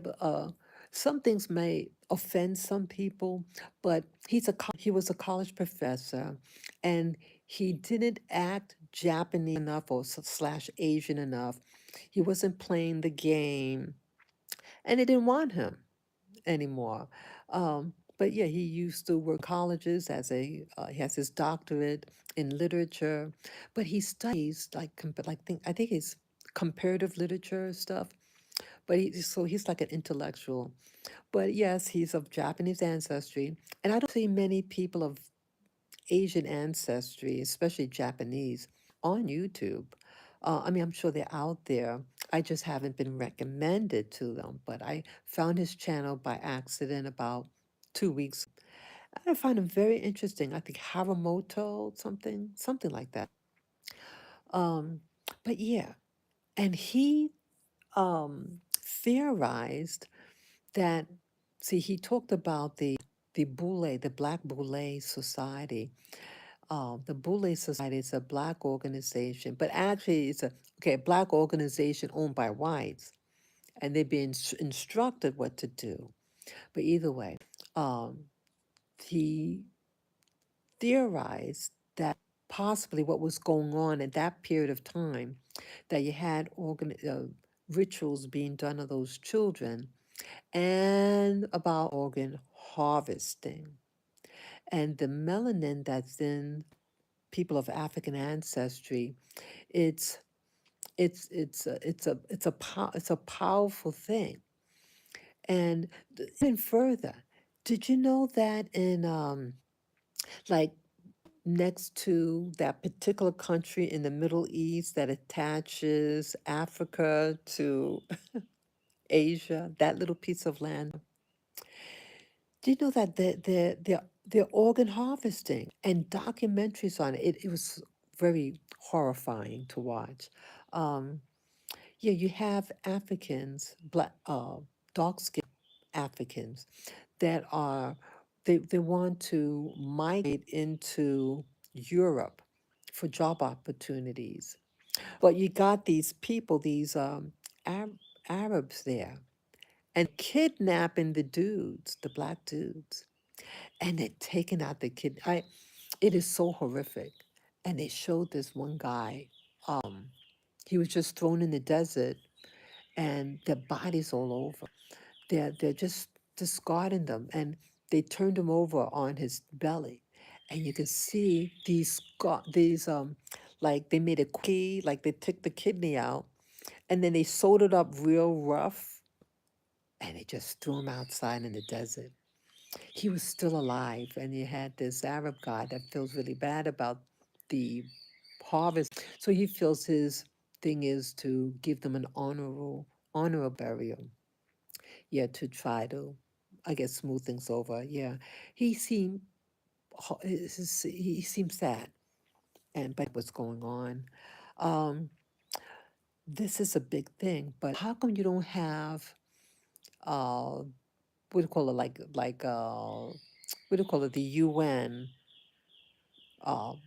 some things may offend some people, but he was a college professor, and he didn't act Japanese enough or slash Asian enough. He wasn't playing the game, and they didn't want him anymore. But yeah, he used to work colleges he has his doctorate in literature, but he studies like I think it's comparative literature stuff. but so he's like an intellectual. But yes, he's of Japanese ancestry, and I don't see many people of Asian ancestry, especially Japanese, on YouTube. I mean, I'm sure they're out there. I just haven't been recommended to them. But I found his channel by accident about 2 weeks. I find him very interesting. I think Haramoto, something like that. Um, but yeah, and he theorized that. See, he talked about the Boule, the Black Boule Society. The Boule Society is a black organization, but actually it's a okay black organization owned by whites, and they're being instructed what to do. But either way, um, he theorized that possibly what was going on at that period of time, that you had rituals being done of those children, and about organ harvesting, and the melanin that's in people of African ancestry. It's it's a powerful thing. And even further, did you know that in like next to that particular country in the Middle East that attaches Africa to Asia, that little piece of land, do you know that they're organ harvesting and documentaries on it? It was very horrifying to watch. Um, Yeah, you have Africans, dark skinned Africans that are, they want to migrate into Europe for job opportunities. But you got these people, these Arabs there, and kidnapping the dudes, the black dudes, and they're taking out the kid. It is so horrific. And they showed this one guy, he was just thrown in the desert and their bodies all over. They're just discarding them, and they turned him over on his belly, and you can see these like they made a quickie, like they took the kidney out, and then they sewed it up real rough, and they just threw him outside in the desert. He was still alive, and you had this Arab guy that feels really bad about the harvest, so he feels his thing is to give them an honorable burial. Yeah, to try to, I guess, smooth things over. Yeah, he seemed he seemed sad, and but what's going on? Um, this is a big thing, but how come you don't have what do you call it, what do you call it, the UN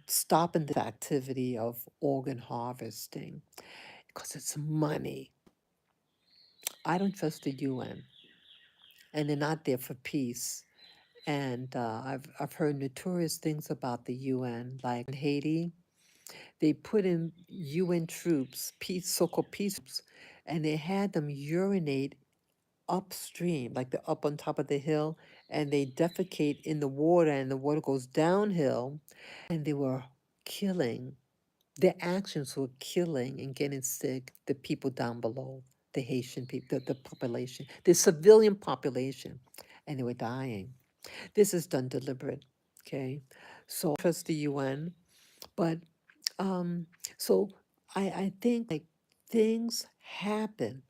stopping this activity of organ harvesting? Because it's money. I don't trust the UN, and they're not there for peace. And I've heard notorious things about the UN, like in Haiti, they put in UN troops, so-called peace troops, and they had them urinate upstream, like they're up on top of the hill, and they defecate in the water, and the water goes downhill, and they were killing. Their actions were killing and getting sick the people down below, the Haitian people, the population, the civilian population, and they were dying. This is done deliberate, okay? So trust the UN, but um, so I think like things happen.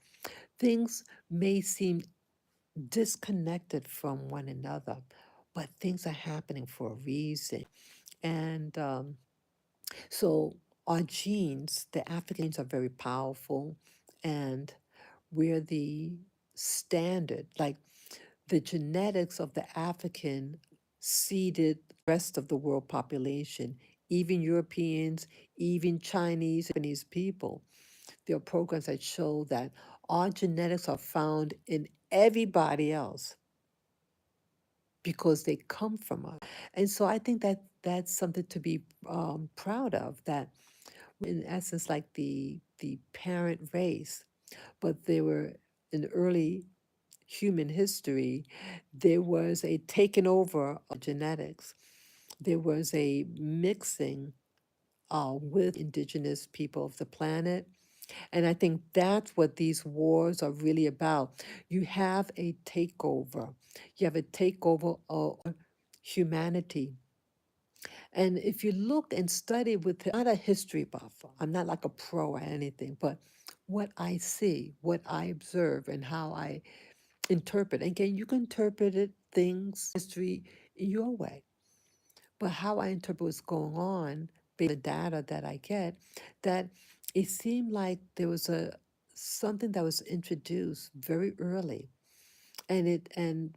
Things may seem disconnected from one another, but things are happening for a reason. And so our genes, the African genes, are very powerful, and we're the standard. Like the genetics of the African seeded rest of the world population, even Europeans, even Chinese, Japanese people. There are programs that show that our genetics are found in everybody else because they come from us. And so I think that that's something to be proud of, that in essence like the parent race, but they were in early human history, there was a taking over of genetics. There was a mixing with indigenous people of the planet. And I think that's what these wars are really about. You have a takeover. You have a takeover of humanity. And if you look and study with, I'm not a history buff, I'm not like a pro or anything, but what I see, what I observe, and how I interpret. And again, you can interpret it, things, history, your way. But how I interpret what's going on, based on the data that I get, that it seemed like there was a something that was introduced very early, and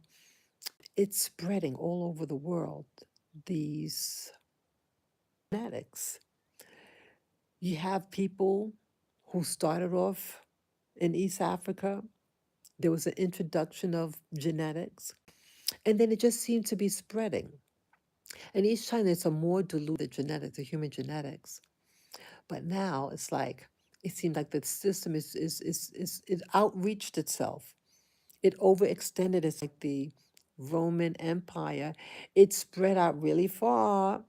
it's spreading all over the world. These genetics. You have people who started off in East Africa. There was an introduction of genetics, and then it just seemed to be spreading. And each time there's a more diluted genetics, the human genetics. But now it's like it seems like the system is it outreached itself. It overextended. It's like the Roman Empire. It spread out really far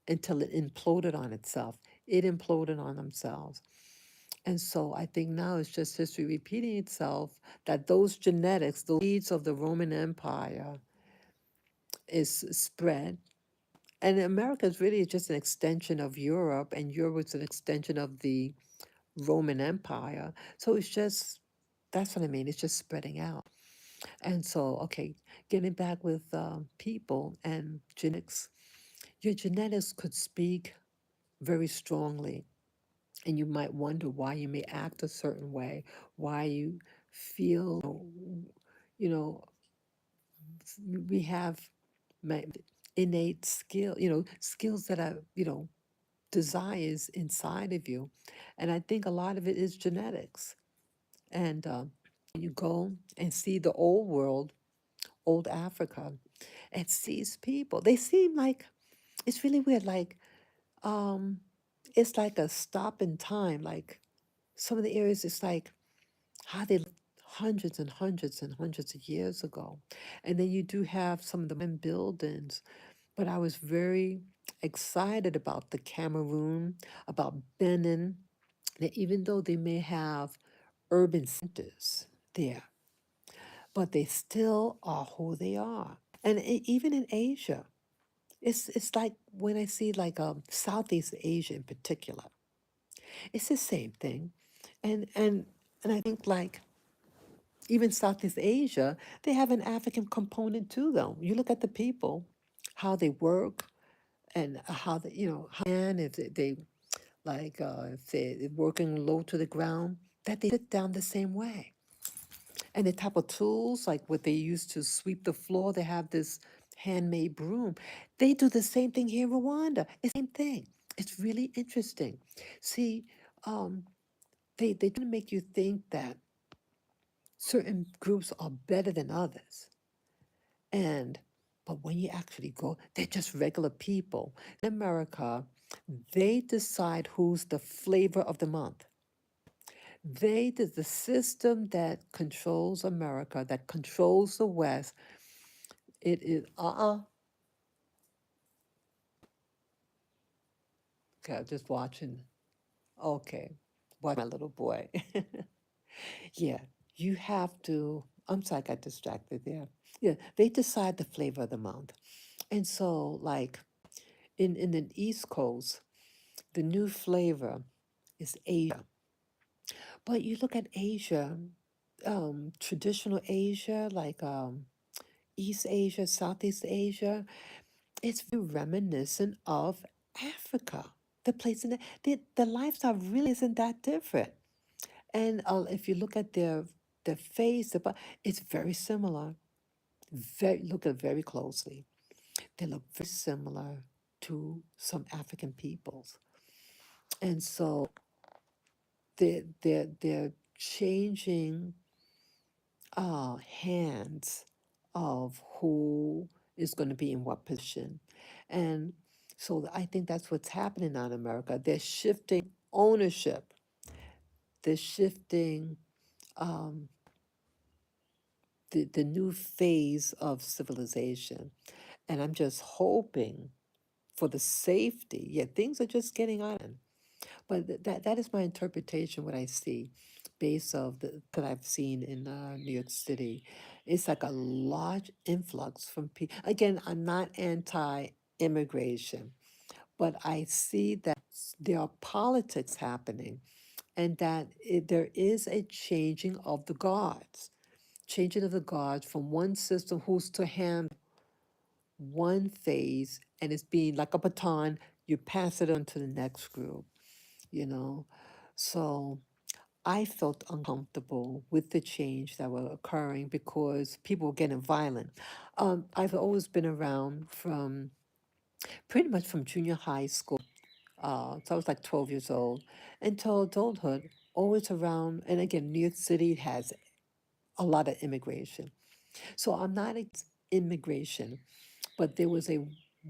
until it imploded on itself. It imploded on themselves. And so I think now it's just history repeating itself that those genetics, those seeds of the Roman Empire is spread. And America is really just an extension of Europe, and Europe is an extension of the Roman Empire. So it's just, that's what I mean. It's just spreading out. And so, okay, getting back with people and genetics, your genetics could speak very strongly. And you might wonder why you may act a certain way, why you feel, you know, we have innate skill, skills that are, desires inside of you. And I think a lot of it is genetics. And you go and see the old world, old Africa, and sees people. They seem like, it's really weird. Like, um, it's like a stop in time. Like some of the areas, it's like how they lived hundreds and hundreds and hundreds of years ago. And then you do have some of the buildings. But I was very excited about the Cameroon, about Benin, that even though they may have urban centers there, but they still are who they are. And even in Asia, it's like when I see like Southeast Asia in particular, it's the same thing. And I think like even Southeast Asia, they have an African component to them. You look at the people, how they work, and how they, and if they like if they're working low to the ground, that they sit down the same way. And the type of tools, like what they use to sweep the floor, they have this handmade broom. They do the same thing here in Rwanda. It's the same thing. It's really interesting. See, um, they try to make you think that certain groups are better than others. And but when you actually go, they're just regular people. In America, they decide who's the flavor of the month. They did the system that controls America, that controls the West. It is okay, I'm just watching. Okay. Watch my little boy. Yeah. You have to I'm sorry, I got distracted there. Yeah, they decide the flavor of the month. And so like in the East Coast, the new flavor is Asia. But you look at Asia, traditional Asia, like East Asia, Southeast Asia, it's very reminiscent of Africa. The place in the lifestyle really isn't that different. And if you look at their face, it's very similar. Very look at it very closely. They look very similar to some African peoples. And so they're changing hands of who is going to be in what position. And so I think that's what's happening now in America. They're shifting ownership, they're shifting um, the new phase of civilization. And I'm just hoping for the safety. Yeah, things are just getting on. But that is my interpretation, what I see, based of the that I've seen in New York City. It's like a large influx from people. Again, I'm not anti-immigration, but I see that there are politics happening, and that there is a changing of the guards, changing of the guards from one system who's to handle one phase, and it's being like a baton. You pass it on to the next group, you know. So I felt uncomfortable with the change that were occurring because people were getting violent. I've always been around from pretty much from junior high school. So I was like 12 years old until adulthood, always around. And again, New York City has a lot of immigration. So I'm not against immigration, but there was a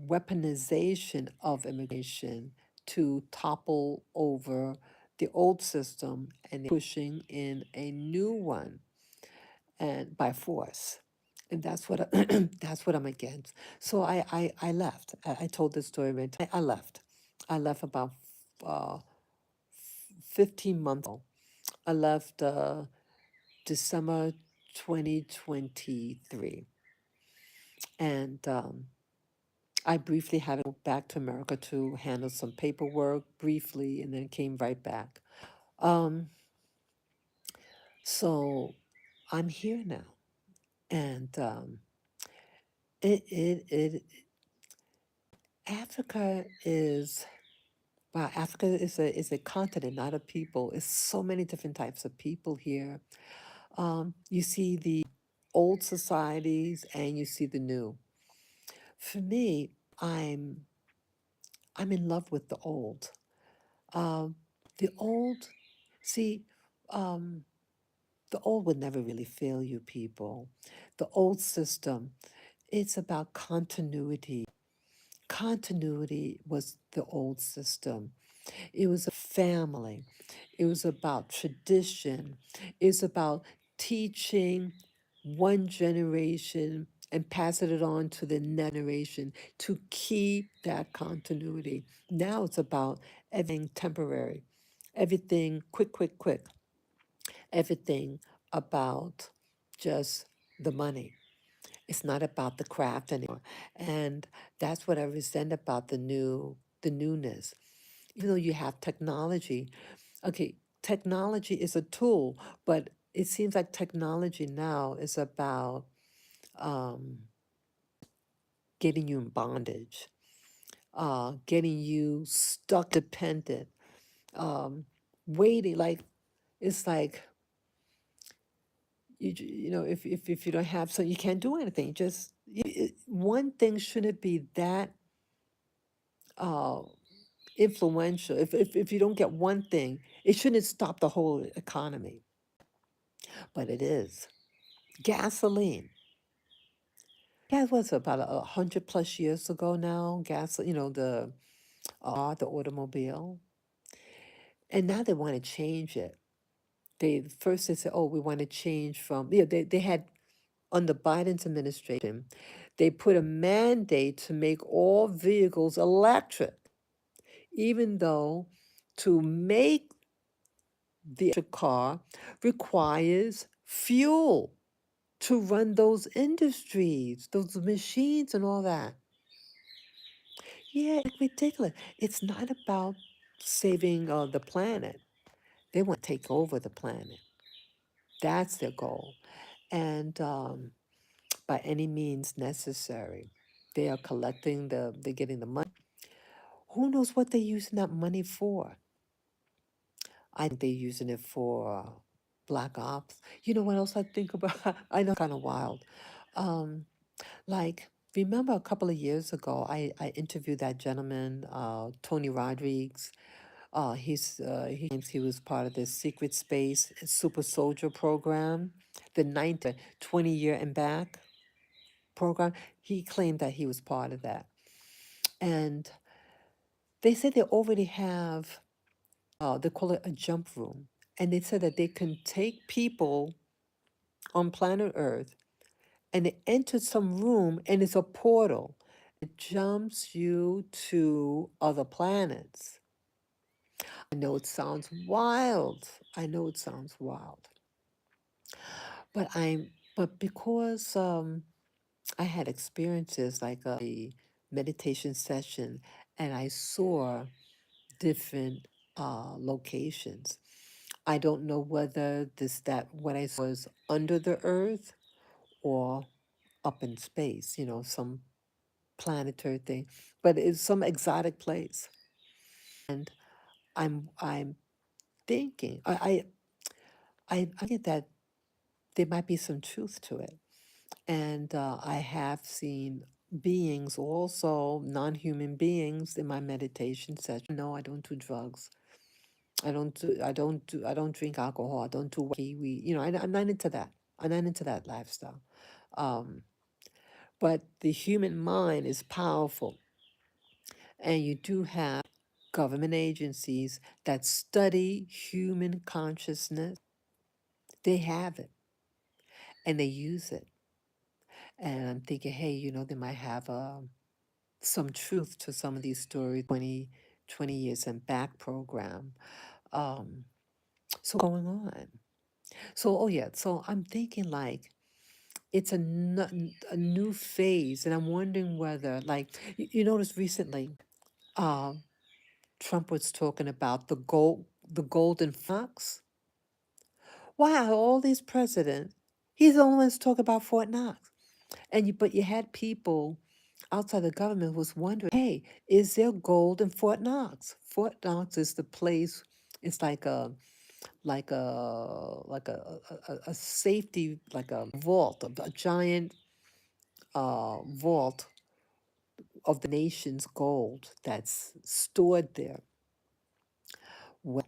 weaponization of immigration to topple over the old system and pushing in a new one and by force. And that's what that's what I'm against. So I left. I told this story many times. I left. I left about uh, 15 months ago. I left December 2023. And I briefly had to go back to America to handle some paperwork briefly and then came right back. Um, so I'm here now. And it Africa is wow, Africa is a continent, not a people. It's so many different types of people here. You see the old societies and you see the new. For me, I'm I'm in love with the old. Um, the old, see, um, the old would never really fail you, people. The old system, it's about continuity. Continuity was the old system. It was a family. It was about tradition. It's about teaching one generation and passing it on to the next generation to keep that continuity. Now it's about everything temporary, everything quick, quick, quick, everything about just the money. It's not about the craft anymore. And that's what I resent about the newness. Even though you have technology, okay, technology is a tool, but it seems like technology now is about um, getting you in bondage, getting you stuck dependent, um, waiting. Like it's like you know if you don't have so you can't do anything. Just one thing shouldn't be that uh, influential. If you don't get one thing, it shouldn't stop the whole economy, but it is. Gasoline. Gas was about 100 plus years ago now. Gas, the automobile, and now they want to change it. They said, "Oh, we want to change from." Yeah, they had under Biden's administration, they put a mandate to make all vehicles electric, even though to make the electric car requires fuel to run those industries, those machines, and all that. Yeah, it's ridiculous. It's not about saving the planet. They want to take over the planet. That's their goal. And by any means necessary, they are collecting they're getting the money. Who knows what they're using that money for? I think they're using it for black ops. You know what else I think about? I know kind of wild. Um, like, remember a couple of years ago, I interviewed that gentleman, Tony Rodriguez. He claims he was part of the secret space super soldier program, the 20 year and back program. He claimed that he was part of that. And they said they already have, they call it a jump room. And they said that they can take people on planet Earth and they enter some room and it's a portal. It jumps you to other planets. I know it sounds wild. I know it sounds wild. But because I had experiences like a meditation session and I saw different locations. I don't know whether that what I saw was under the earth or up in space, some planetary thing, but it's some exotic place. And I'm thinking, I get that there might be some truth to it. And I have seen beings, also non-human beings, in my meditation session. No, I don't do drugs. I don't drink alcohol. I don't do kiwi. I'm not into that. I'm not into that lifestyle. Um, but the human mind is powerful, and you do have government agencies that study human consciousness. They have it, and they use it. And I'm thinking, hey, they might have some truth to some of these stories. 20 years and back program. So going on. So, oh yeah, so I'm thinking like it's a new phase, and I'm wondering whether, like, you notice recently, uh, Trump was talking about the golden fox. Wow, all these presidents, he's the only one talking about Fort Knox, but you had people outside the government was wondering, hey, is there gold in Fort Knox? Fort Knox is the place. It's like a safety, like a vault, a giant vault of the nation's gold that's stored there. Well,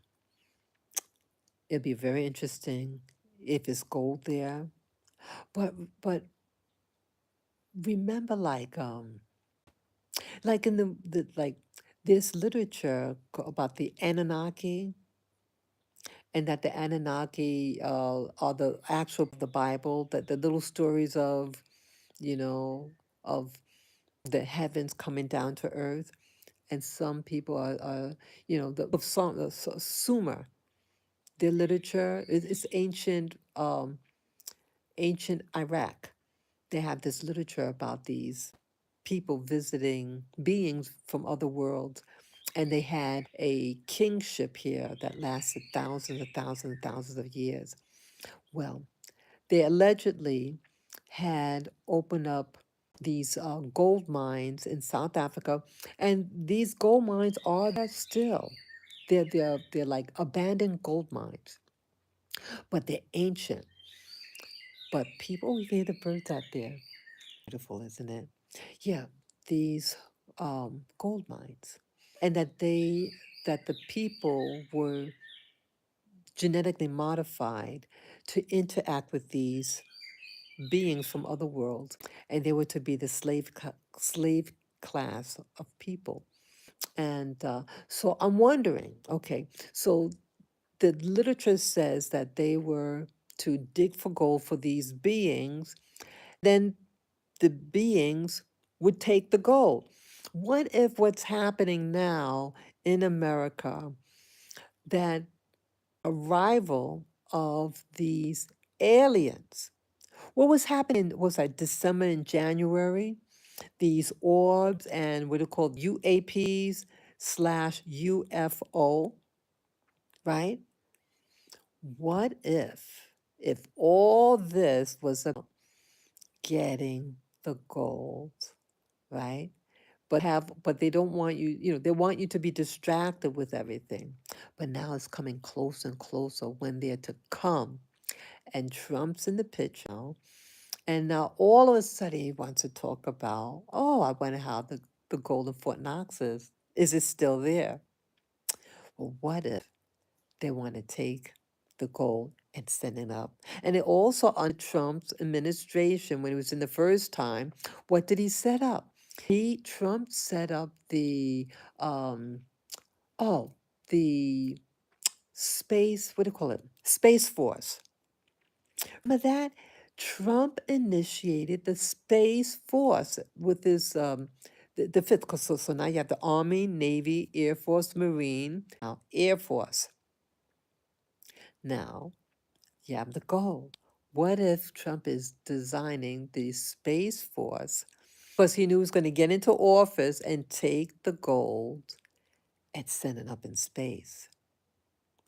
it'd be very interesting if it's gold there. But but remember, like in the like there's literature about the Anunnaki, and that the Anunnaki are the actual the Bible, that the little stories of you know of the heavens coming down to earth. And some people are the of some Sumer, their literature is ancient Iraq. They have this literature about these people visiting beings from other worlds, and they had a kingship here that lasted thousands and thousands and thousands of years. Well, they allegedly had opened up these gold mines in South Africa, and these gold mines are there still. They're like abandoned gold mines, but they're ancient. But people, we hear the birds out there. Beautiful, isn't it? Yeah, these gold mines, and that the people were genetically modified to interact with these beings from other worlds, and they were to be the slave class of people. And so I'm wondering, okay, so the literature says that they were to dig for gold for these beings, then the beings would take the gold. What if what's happening now in America, that arrival of these aliens? What was happening was like December and January, these orbs and what are called UAPs slash UFO, right? What if all this was about getting the gold, right? But they don't want you, they want you to be distracted with everything. But now it's coming closer and closer when they're to come. And Trump's in the picture now. And now all of a sudden he wants to talk about, oh, I wonder how the golden Fort Knox is. Is it still there? Well, what if they want to take the gold and send it up? And it also under Trump's administration, when he was in the first time, what did he set up? Trump set up um oh the space, what do you call it? Space Force. Remember that? Trump initiated the Space Force with his the fifth. So now you have the Army, Navy, Air Force, Marine, now Air Force. Now you have the goal. What if Trump is designing the Space Force because he knew he was going to get into office and take the gold and send it up in space,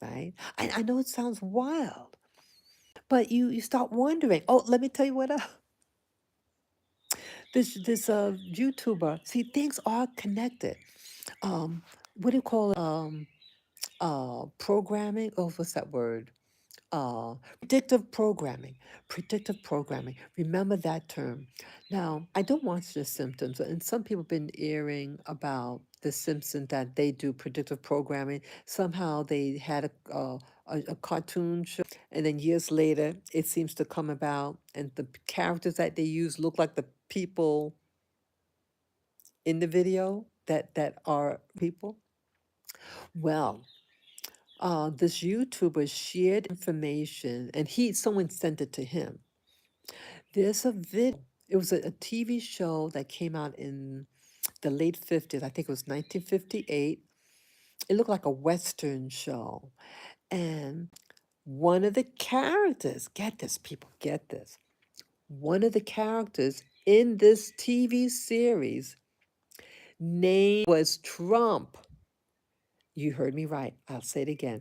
right? I know it sounds wild, but you start wondering. Oh, let me tell you what else. This YouTuber, see, things are connected. Um, what do you call it? Programming. Oh, what's that word? Predictive programming. Predictive programming. Remember that term. Now, I don't watch The Simpsons, and some people have been airing about The Simpsons that they do predictive programming. Somehow they had a cartoon show, and then years later, it seems to come about, and the characters that they use look like the people in the video that are people. Well, this YouTuber shared information, and someone sent it to him. There's a video. It was a TV show that came out in the late 50s. I think it was 1958. It looked like a Western show. And one of the characters, get this, people, get this. One of the characters in this TV series name was Trump. You heard me right. I'll say it again.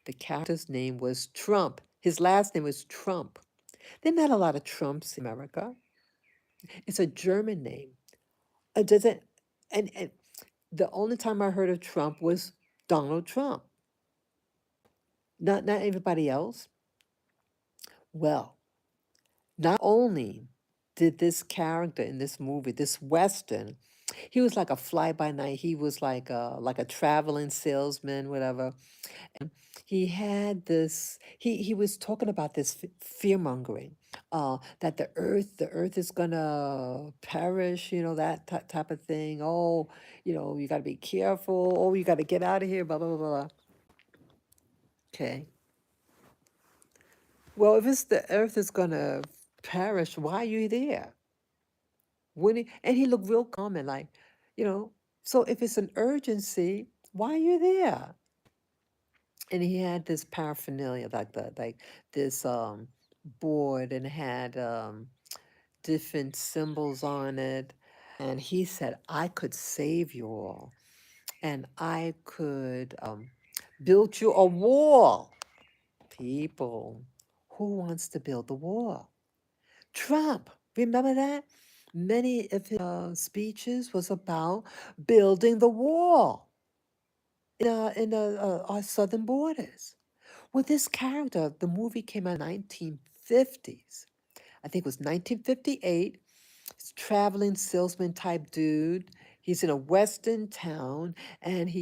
The character's name was Trump. His last name was Trump. There are not a lot of Trumps in America. It's a German name. Does it? And the only time I heard of Trump was Donald Trump. Not everybody else. Well, not only did this character in this movie, this Western, he was like a fly by night. He was like a traveling salesman, whatever. He had this. He was talking about this fear mongering, that the earth is gonna perish. You know that type of thing. Oh, you got to be careful. Oh, you got to get out of here. Blah blah blah blah. Okay. Well, if it's the earth is gonna perish, why are you there? And he looked real calm and like, you know. So if it's an urgency, why are you there? And he had this paraphernalia like this board and had different symbols on it, and he said I could save you all, and I could build you a wall. People, who wants to build the wall? Trump. Remember that many of his speeches was about building the wall in our southern borders. Well, this character, the movie came out in 1950s. I think it was 1958. He's a traveling salesman type dude. He's in a western town, and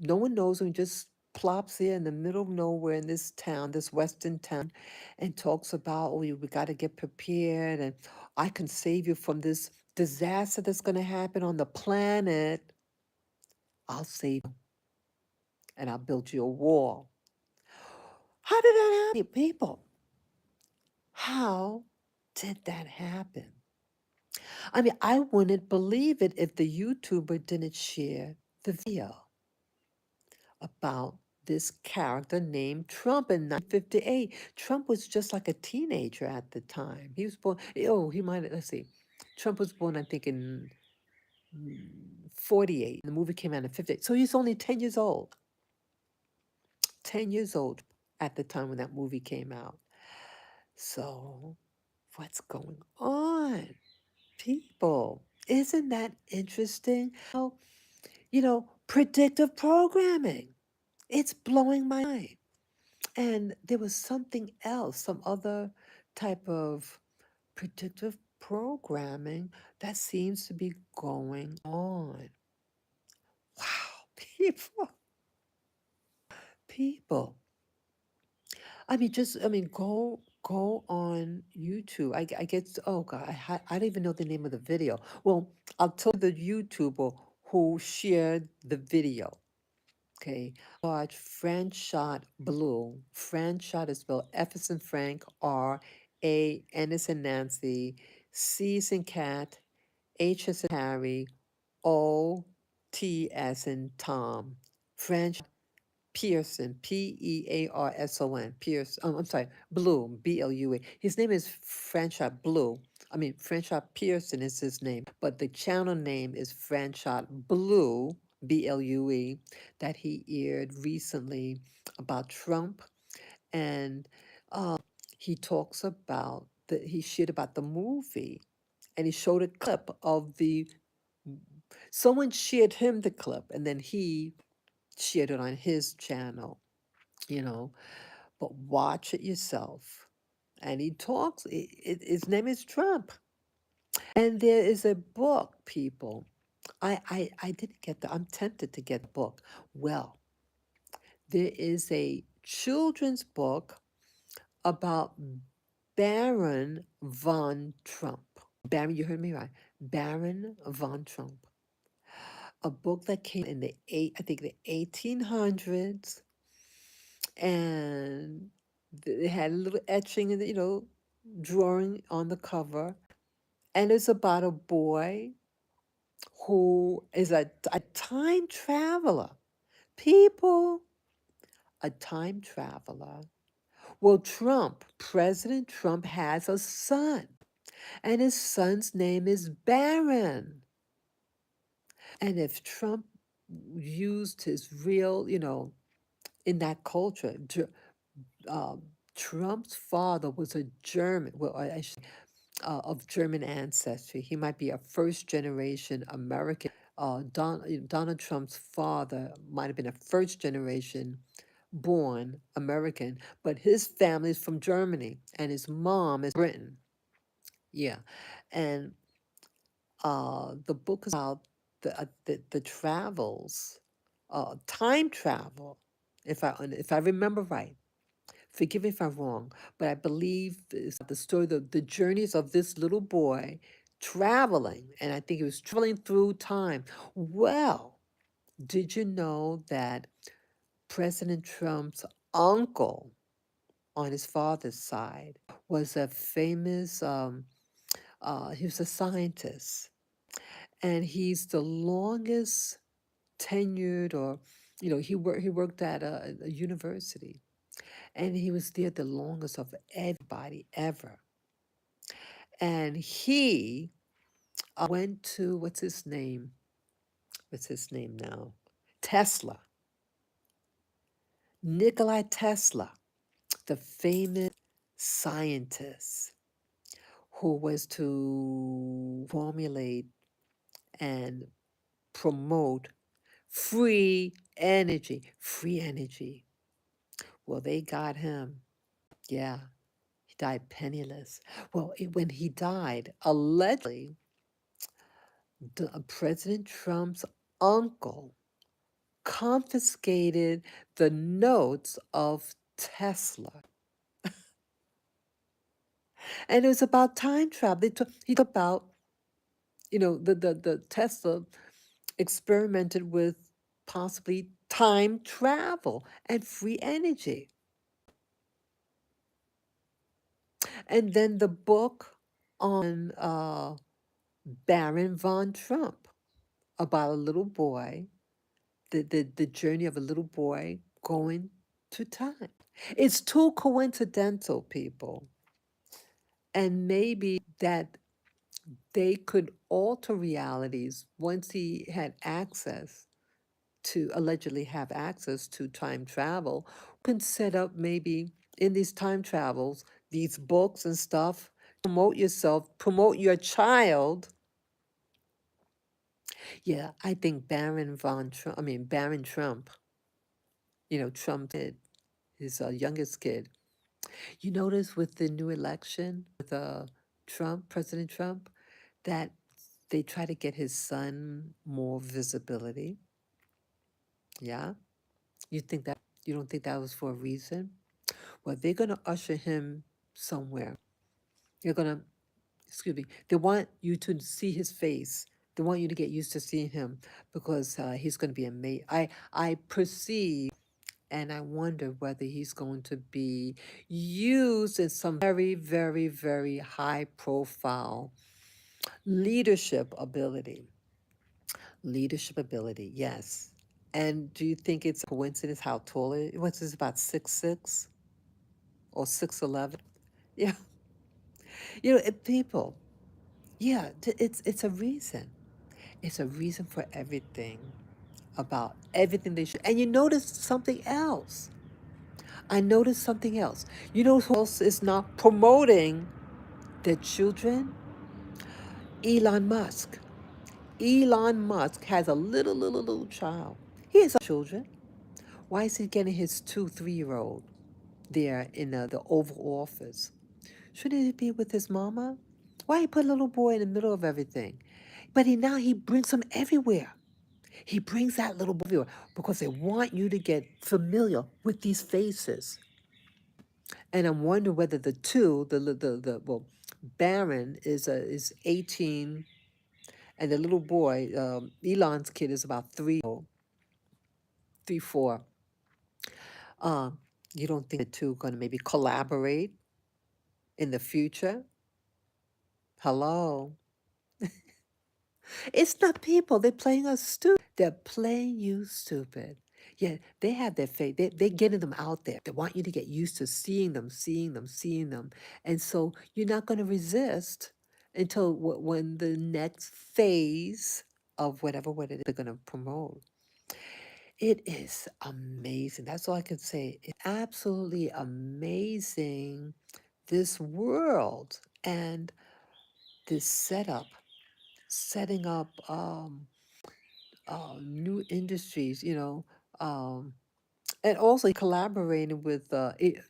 no one knows him, he just plops here in the middle of nowhere in this town, this western town, and talks about, oh, we got to get prepared, and I can save you from this disaster that's going to happen on the planet. I'll save you, and I'll build you a wall. How did that happen, people? How did that happen? I mean, I wouldn't believe it if the YouTuber didn't share the video about this character named Trump in 1958. Trump was just like a teenager at the time. He was born, let's see. Trump was born, I think, in 48. The movie came out in 58. So he's only 10 years old. 10 years old at the time when that movie came out. So, what's going on? People, isn't that interesting? How, predictive programming. It's blowing my mind. And there was something else, some other type of predictive programming that seems to be going on. Wow, people. Go on YouTube. I get, oh God, I don't even know the name of the video. Well, I'll tell you the YouTuber who shared the video. Okay. Watch French Shot Blue. French Shot is spelled F as in Frank, R, A, N as in Nancy, C as in cat, H as in Harry, O T as in Tom, French Pearson, Pearson, Pierce. I'm sorry, Blue, Blue. His name is Franchot Blue. I mean, Franchot Pearson is his name, but the channel name is Franchot Blue, Blue, that he aired recently about Trump, and he talks about he shared about the movie, and he showed a clip of the. Someone shared him the clip, and then he shared it on his channel. You know, but watch it yourself. And he talks, his name is Trump. And there is a book, people. I didn't get the, I'm tempted to get the book. Well, there is a children's book about Baron von Trump. Baron, you heard me right. Baron von Trump. A book that came in I think the 1800s, and they had a little etching and drawing on the cover, and it's about a boy who is a time traveler. People, a time traveler. Well, President Trump has a son, and his son's name is Barron. And if Trump used his real, in that culture, um, Trump's father was a German, well, of German ancestry. He might be a first generation American. Donald Trump's father might have been a first generation born American, but his family is from Germany and his mom is Britain. Yeah. And the book is about the travels, time travel, if I remember right. Forgive me if I'm wrong, but I believe it's the story, the journeys of this little boy traveling, and I think he was traveling through time. Well, did you know that President Trump's uncle on his father's side was a famous, he was a scientist, and he's the longest tenured, or, he worked at a university, and he was there the longest of everybody ever. And he went to, what's his name? What's his name now? Tesla. Nikola Tesla, the famous scientist who was to formulate and promote free energy. Free energy. Well, they got him. Yeah, he died penniless. Well, when he died, allegedly, President Trump's uncle confiscated the notes of Tesla. And it was about time travel. He talked about, the Tesla experimented with possibly time travel and free energy. And then the book on Baron von Trump, about a little boy, the journey of a little boy going to time. It's too coincidental, people. And maybe that they could alter realities once he had access to, allegedly have access to time travel. Can set up maybe in these time travels, these books and stuff, promote yourself, promote your child. Yeah, I think Baron Trump, Trump did, his youngest kid. You notice with the new election with President Trump, that they try to get his son more visibility. Yeah, you don't think that was for a reason? Well, they're gonna usher him somewhere. They're gonna, excuse me. They want you to see his face. They want you to get used to seeing him, because he's going to be amazing. I perceive, and I wonder whether he's going to be used in some very, very, very high profile leadership ability. Leadership ability, yes. And do you think it's a coincidence how tall it is? What's this, about 6'6" or 6'11"? Yeah, people. Yeah, it's a reason. It's a reason for everything, about everything they should. And you notice something else. I noticed something else. You know who else is not promoting their children? Elon Musk. Elon Musk has a little child. He has children. Why is he getting his 2, 3-year-old there in the Oval Office? Shouldn't he be with his mama? Why he put a little boy in the middle of everything? But he brings him everywhere. He brings that little boy everywhere because they want you to get familiar with these faces. And I'm wondering whether the two, well, Baron is 18, and the little boy, Elon's kid, is about 3, 4. Um, you don't think the two are going to maybe collaborate in the future? Hello. It's not people. They're playing us stupid. They're playing you stupid. Yeah, they have their faith. They're getting them out there. They want you to get used to seeing them, seeing them, seeing them. And so you're not going to resist until when the next phase of what it is they're going to promote. It is amazing. That's all I can say. It's absolutely amazing, this world and this setting up new industries, and also collaborating with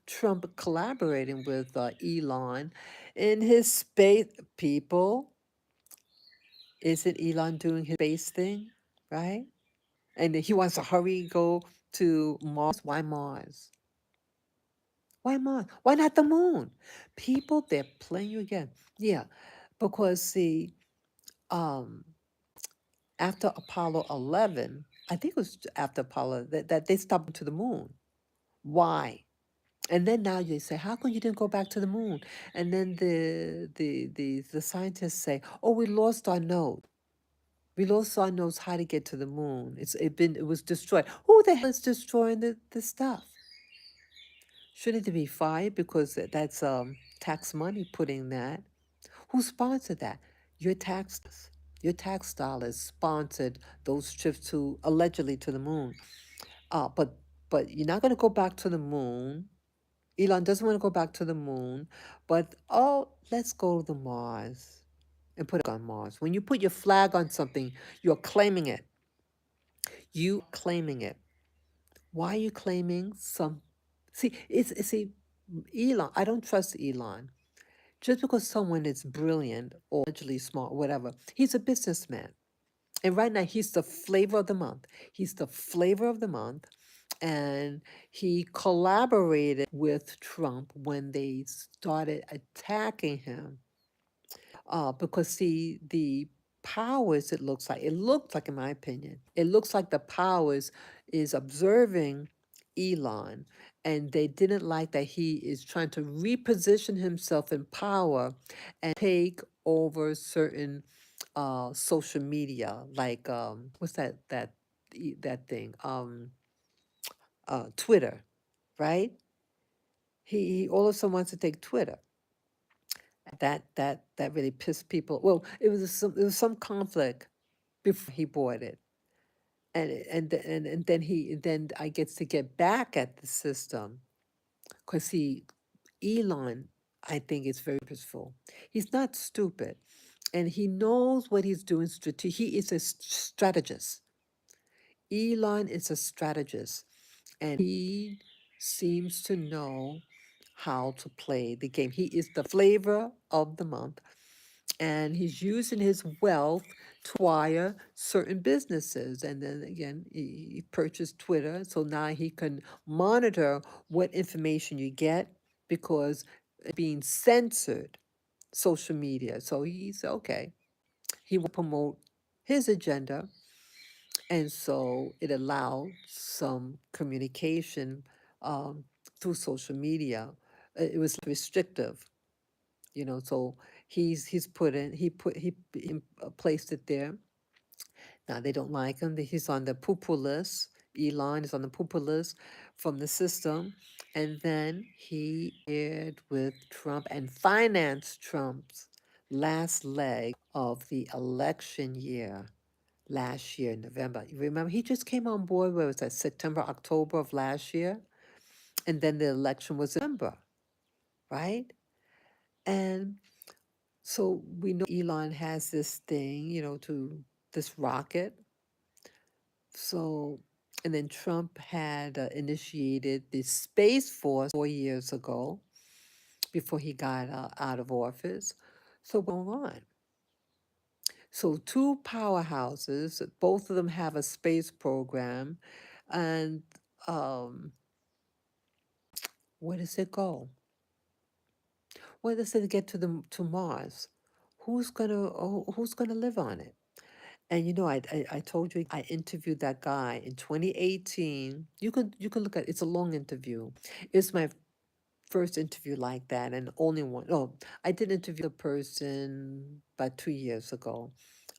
Trump collaborating with Elon in his space. People, isn't Elon doing his space thing, right? And he wants to hurry go to Mars. Why Mars? Why Mars? Why not the moon? People, they're playing you again. Yeah, because see, um, after Apollo 11, I think it was after Apollo that they stopped to the moon. Why? And then now you say, how come you didn't go back to the moon? And then the scientists say, oh, we lost our nose. We lost our nose how to get to the moon. It was destroyed. Who the hell is destroying the stuff? Shouldn't it be fired because that's tax money putting that? Who sponsored that? Your tax your tax dollars sponsored those trips to allegedly to the moon. But you're not going to go back to the moon. Elon doesn't want to go back to the moon, but oh, let's go to the Mars and put it on Mars. When you put your flag on something, you're claiming it. You claiming it. Why are you claiming some? See, Elon. I don't trust Elon. Just because someone is brilliant or allegedly smart, whatever, he's a businessman. And right now, he's the flavor of the month. He's the flavor of the month. And he collaborated with Trump when they started attacking him. Because, see, the powers, it looks like, in my opinion, it looks like the powers is observing Elon, and they didn't like that he is trying to reposition himself in power and take over certain social media, like what's that thing? Twitter, right? He all of a sudden wants to take Twitter. That really pissed people. Well, it was some conflict before he bought it, and then I gets to get back at the system because Elon, I think, is very purposeful. He's not stupid, and he knows what he's doing. He is a strategist. Elon is a strategist, and he seems to know how to play the game. He is the flavor of the month, and he's using his wealth to acquire certain businesses. And then again, he purchased Twitter, so now he can monitor what information you get because it's being censored, social media. So he's okay. He will promote his agenda, and so it allowed some communication um, through social media. It was restrictive, so he's put in he placed it there, Now they don't like him. He's on the poo-poo list. Elon is on the poo-poo list from the system. And then he paired with Trump and financed Trump's last leg of the election year last year in November. You remember he just came on board, where was that, September, October of last year? And then the election was in November, right? And so we know Elon has this thing, to this rocket. So, and then Trump had initiated the Space Force 4 years ago before he got out of office. So, what's going on? So, two powerhouses, both of them have a space program. And um, where does it go? Where does it get to Mars? Who's gonna live on it? And I told you I interviewed that guy in 2018. You can look at, it's a long interview. It's my first interview like that and only one. Oh, I did interview the person about 2 years ago.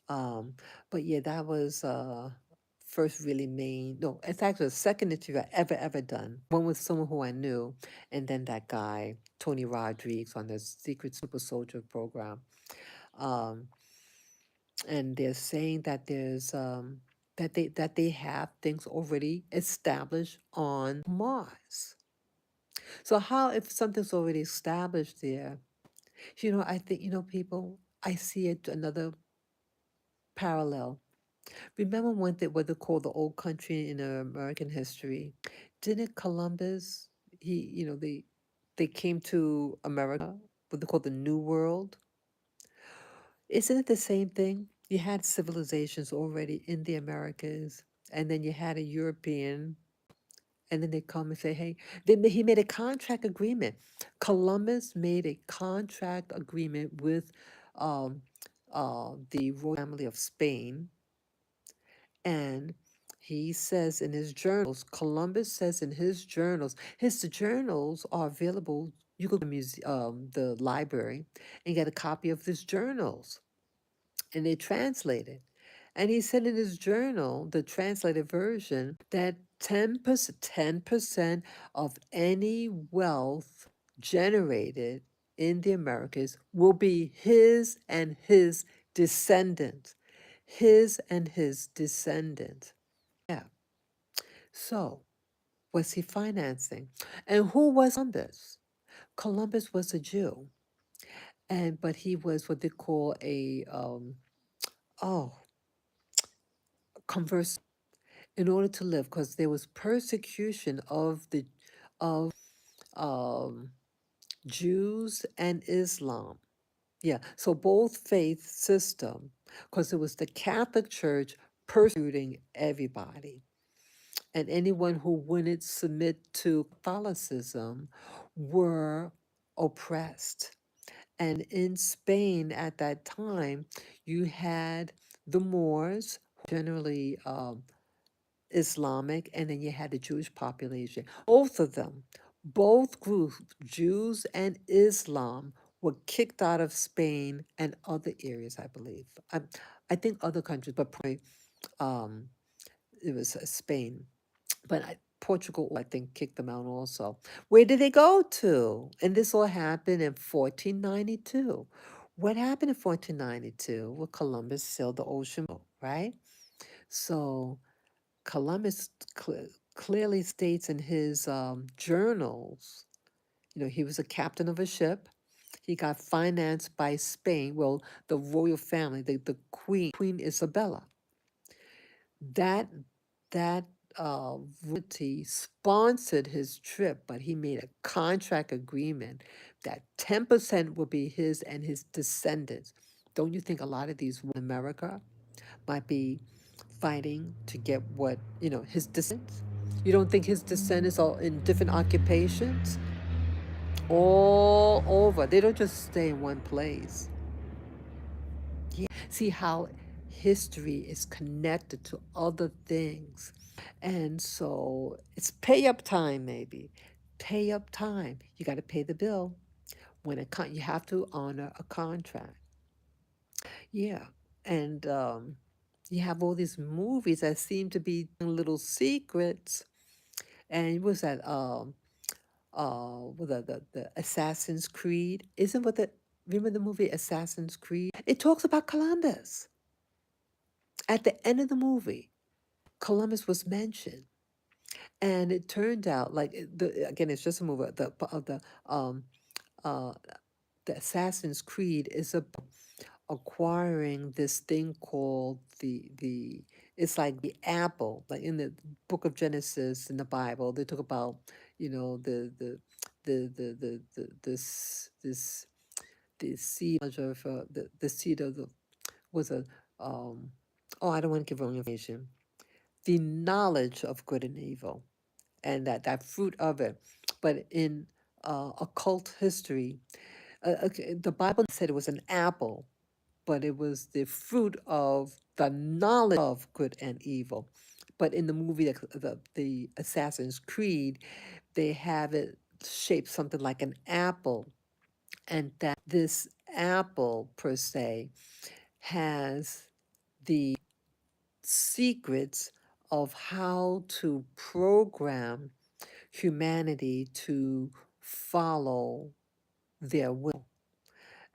Um, but yeah, that was first really main. No, it's actually the second interview I ever done. One with someone who I knew, and then that guy Tony Rodriguez on the Secret Super Soldier program. Um, and they're saying that they have things already established on Mars. So how, if something's already established there? I think, people, I see it another parallel. Remember what they call the old country in American history? Didn't Columbus, they came to America, what they call the New World? Isn't it the same thing? You had civilizations already in the Americas, and then you had a European, and then they come and say, hey, he made a contract agreement. Columbus made a contract agreement with um, the royal family of Spain, and he says in his journals, Columbus says in his journals are available. You go to the library, and get a copy of his journals, and they translate it. And he said in his journal, the translated version, that 10% of any wealth generated in the Americas will be his and his descendants. His and his descendants. Yeah. So, was he financing? And who was Columbus? Columbus was a Jew, but he was what they call a oh converse in order to live, because there was persecution of um, Jews and Islam. Yeah, so both faith system, because it was the Catholic Church persecuting everybody, and anyone who wouldn't submit to Catholicism were oppressed. And in Spain at that time, you had the Moors, generally Islamic, and then you had the Jewish population. Both of them, both groups, Jews and Islam, were kicked out of Spain and other areas, I believe. I think other countries, but probably um, it was Spain. But Portugal, I think, kicked them out also. Where did they go to? And this all happened in 1492. What happened in 1492? Well, Columbus sailed the ocean, right? So Columbus clearly states in his journals, he was a captain of a ship. He got financed by Spain. Well, the royal family, the Queen Isabella. That that royalty sponsored his trip, but he made a contract agreement that 10% will be his and his descendants. Don't you think a lot of these in America might be fighting to get what, his descendants? You don't think his descendants are in different occupations? All over. They don't just stay in one place. Yeah. See how history is connected to other things. And so it's pay up time, maybe. Pay up time. You got to pay the bill. You have to honor a contract. Yeah. And you have all these movies that seem to be little secrets. And what was that? What the Assassin's Creed? Isn't what the remember the movie Assassin's Creed? It talks about Columbus at the end of the movie. Columbus was mentioned, and it turned out like again, it's just a movie. Um uh the Assassin's Creed is about acquiring this thing called the it's like the apple, like in the book of Genesis in the Bible they talk about, this the seed of the seed of the was a um oh, I don't want to give wrong information, the knowledge of good and evil, and that fruit of it. But in occult history, okay, the Bible said it was an apple, but it was the fruit of the knowledge of good and evil. But in the movie, the Assassin's Creed, they have it shaped something like an apple, and that this apple per se has the secrets of how to program humanity to follow their will.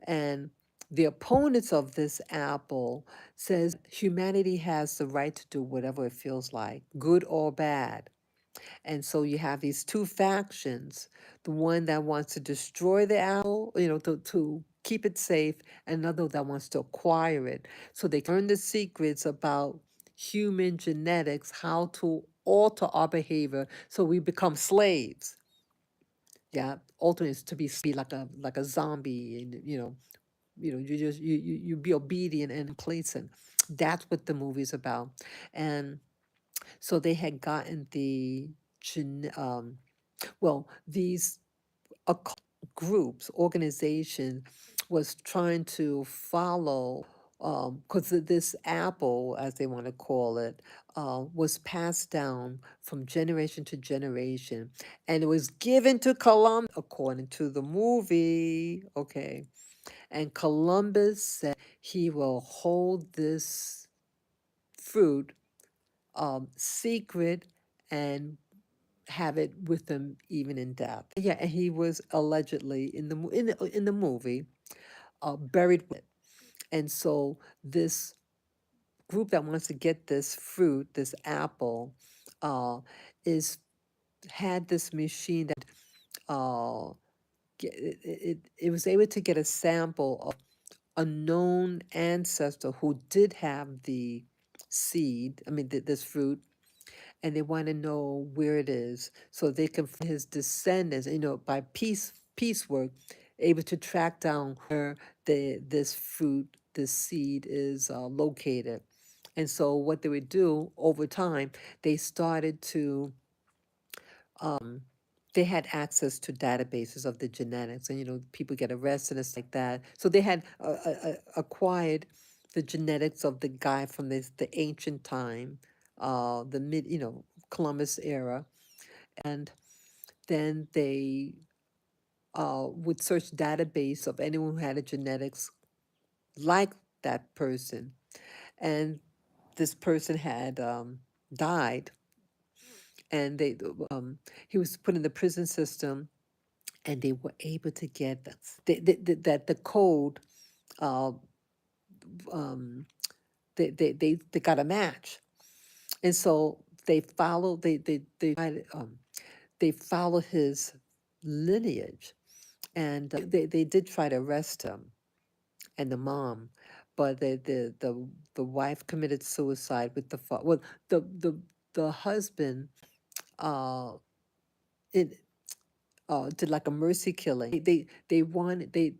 And the opponents of this apple says humanity has the right to do whatever it feels like, good or bad. And so you have these two factions, the one that wants to destroy the apple, to keep it safe, and another that wants to acquire it. So they learn the secrets about human genetics, how to alter our behavior so we become slaves. Yeah, ultimately is to be like a zombie, and you just you be obedient and complacent. That's what the movie's about. And so they had gotten these occult groups, organization was trying to follow, because this apple, as they want to call it, was passed down from generation to generation, and it was given to Columbus according to the movie. Okay, and Columbus said he will hold this fruit secret and have it with him even in death. Yeah, and he was allegedly in the movie buried with it. And so this group that wants to get this fruit, this apple, is had this machine that uh, it was able to get a sample of a known ancestor who did have the seed, I mean, this fruit, and they want to know where it is so they can find his descendants, by piecework, able to track down where this fruit, this seed is located. And so what they would do over time, they started to they had access to databases of the genetics, and people get arrested and stuff like that. So they had acquired the genetics of the guy from the ancient time, the mid Columbus era, and then they would search database of anyone who had a genetics like that person, and this person had died, and he was put in the prison system, and they were able to get that the code, uh, um, they got a match, and so they followed they followed his lineage, and they did try to arrest him and the mom, but the wife committed suicide with well, the husband uh it did like a mercy killing. They wanted they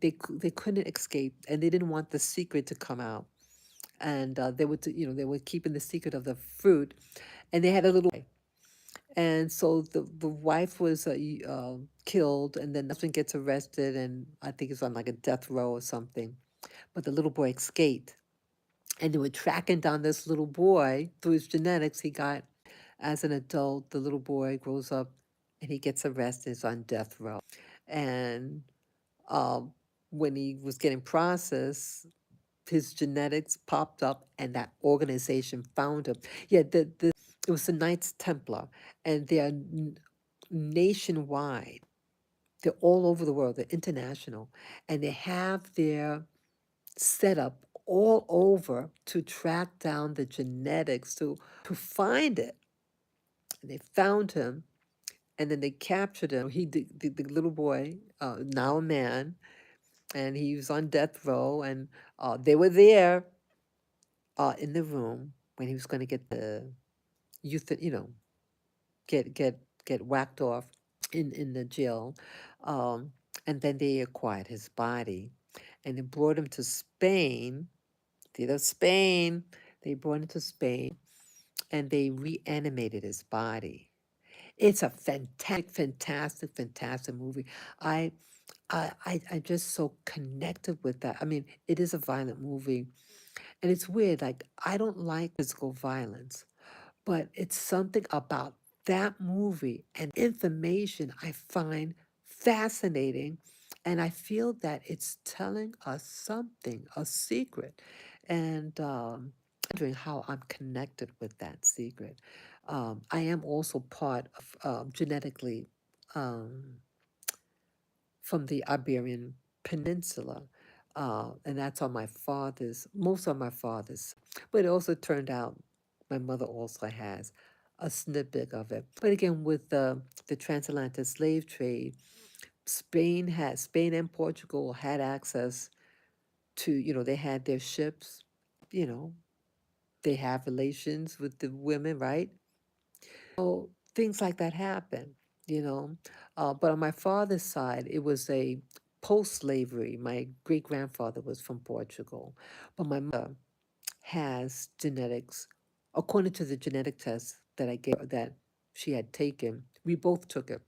couldn't escape, and they didn't want the secret to come out, and they were keeping the secret of the fruit, and they had a little, and so the wife was killed, and then the husband gets arrested, and I think it's on like a death row or something, but the little boy escaped, and they were tracking down this little boy through his genetics. He got, as an adult, the little boy grows up, and he gets arrested, is on death row, and um, when he was getting processed, his genetics popped up, and that organization found him. Yeah, the it was the Knights Templar, and they are nationwide. They're all over the world. They're international, and they have their setup all over to track down the genetics to find it. And they found him, and then they captured him. The little boy, now a man, and he was on death row, and they were there in the room when he was going to get the youth, get whacked off in the jail, um, and then they acquired his body, and they brought him to Spain. Spain. They brought him to Spain, and they reanimated his body. It's a fantastic movie. I I just so connected with that. I mean, it is a violent movie, and it's weird. Like I don't like physical violence, but it's something about that movie and information I find fascinating. And I feel that it's telling us something, a secret. And wondering how I'm connected with that secret. I am also part of genetically um, from the Iberian Peninsula. And that's on my father's, most on my father's. But it also turned out my mother also has a snippet of it. But again, with the transatlantic slave trade, Spain and Portugal had access to, they had their ships, you know, they have relations with the women, right? So things like that happen, you know. But on my father's side, it was a post-slavery. My great grandfather was from Portugal, but my mother has genetics, according to the genetic test that I gave that she had taken. We both took it.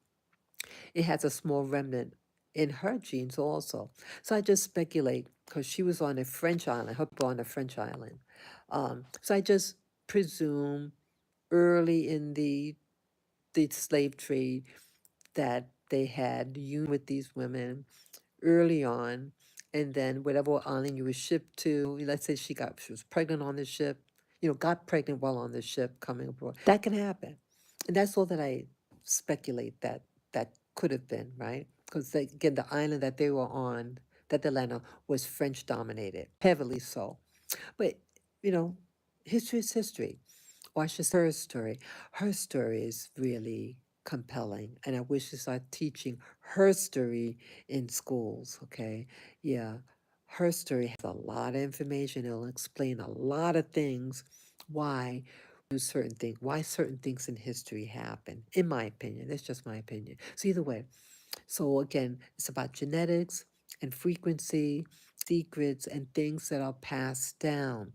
It has a small remnant in her genes also. So I just speculate because she was on a French island, her people on a French island. So I just presume early in the slave trade that they had union with these women early on, and then whatever island you were shipped to, let's say she was pregnant on the ship, got pregnant while on the ship coming aboard. That can happen, and that's all that I speculate that could have been, right? Because again, the island that they were on, that they landed on, was French dominated, heavily so. But you know, history is history. Or I should say her story. Her story is really compelling, and I wish to start teaching her story in schools. Okay, yeah, her story has a lot of information. It'll explain a lot of things. Why do certain things? Why certain things in history happen? In my opinion, that's just my opinion. So either way, so again, it's about genetics and frequency, secrets, and things that are passed down.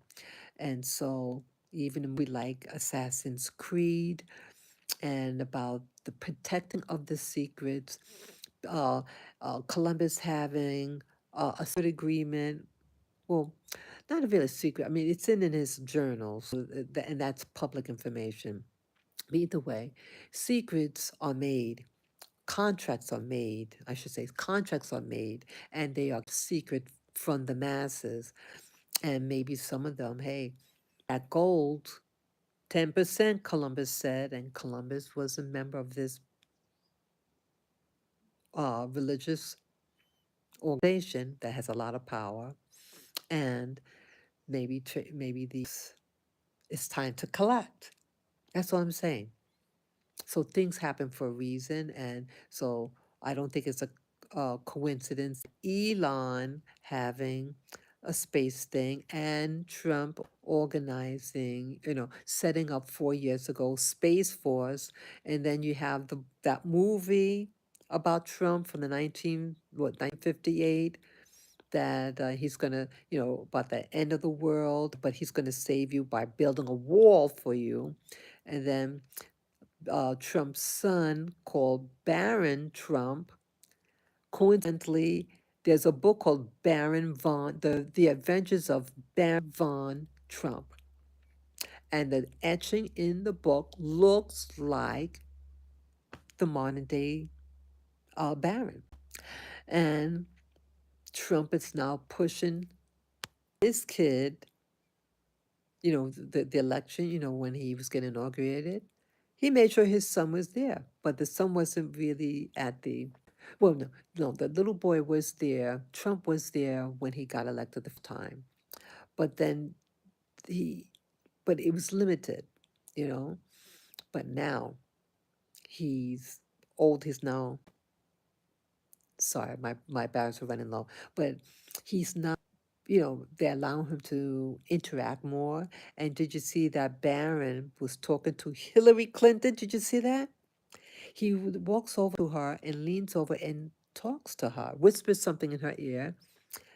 And so even a movie like Assassin's Creed and about the protecting of the secrets, uh, Columbus having a secret agreement. Well, not a really secret. I mean, it's in his journal, so and that's public information. But either way, secrets are made, contracts are made, I should say, contracts are made, and they are secret from the masses. And maybe some of them, hey, that gold, 10%, Columbus said, and Columbus was a member of this religious organization that has a lot of power, and maybe these it's time to collect. That's all I'm saying. So things happen for a reason, and so I don't think it's a coincidence. Elon having a space thing and Trump organizing, setting up 4 years ago Space Force, and then you have that movie about Trump from the 1958 that he's gonna, about the end of the world, but he's gonna save you by building a wall for you, and then Trump's son called Baron Trump. Coincidentally, there's a book called The Adventures of Baron von Trump. And the etching in the book looks like the modern day Baron. And Trump is now pushing His kid, the election, when he was getting inaugurated, he made sure his son was there, but the son wasn't really at the, well, no, no, the little boy was there. Trump was there when he got elected the first time, but then he, but it was limited, you know. But now he's old. He's now, sorry, my batteries are running low, but he's now, they allow him to interact more. And did you see that Barron was talking to Hillary Clinton? Did you see that? He walks over to her and leans over and talks to her, whispers something in her ear,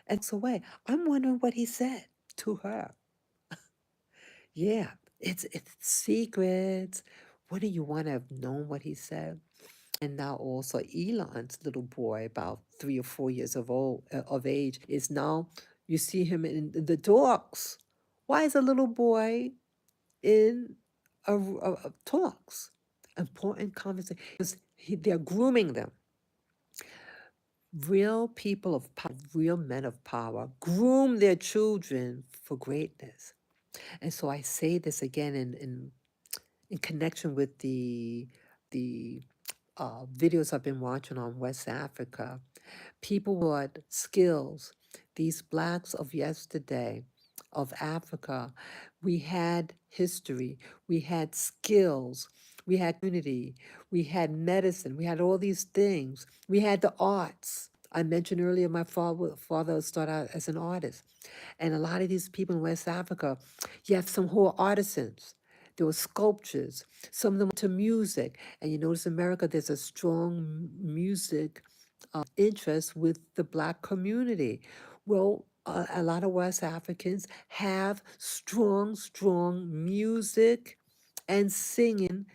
and walks away. I'm wondering what he said to her. Yeah, it's secrets. Wouldn't you want to have known what he said? And now also Elon's little boy, about 3 or 4 years of age, is now, you see him in the talks. Why is a little boy in a talks? Important conversation. Because they're grooming them. Real people of power, real men of power, groom their children for greatness. And so I say this again in connection with the videos I've been watching on West Africa. People brought skills. These blacks of yesterday, of Africa, we had history, we had skills, we had community, we had medicine, we had all these things. We had the arts. I mentioned earlier my father started out as an artist. And a lot of these people in West Africa, you have some who are artisans. There were sculptures. Some of them to music. And you notice in America, there's a strong music interest with the Black community. Well, a lot of West Africans have strong, strong music and singing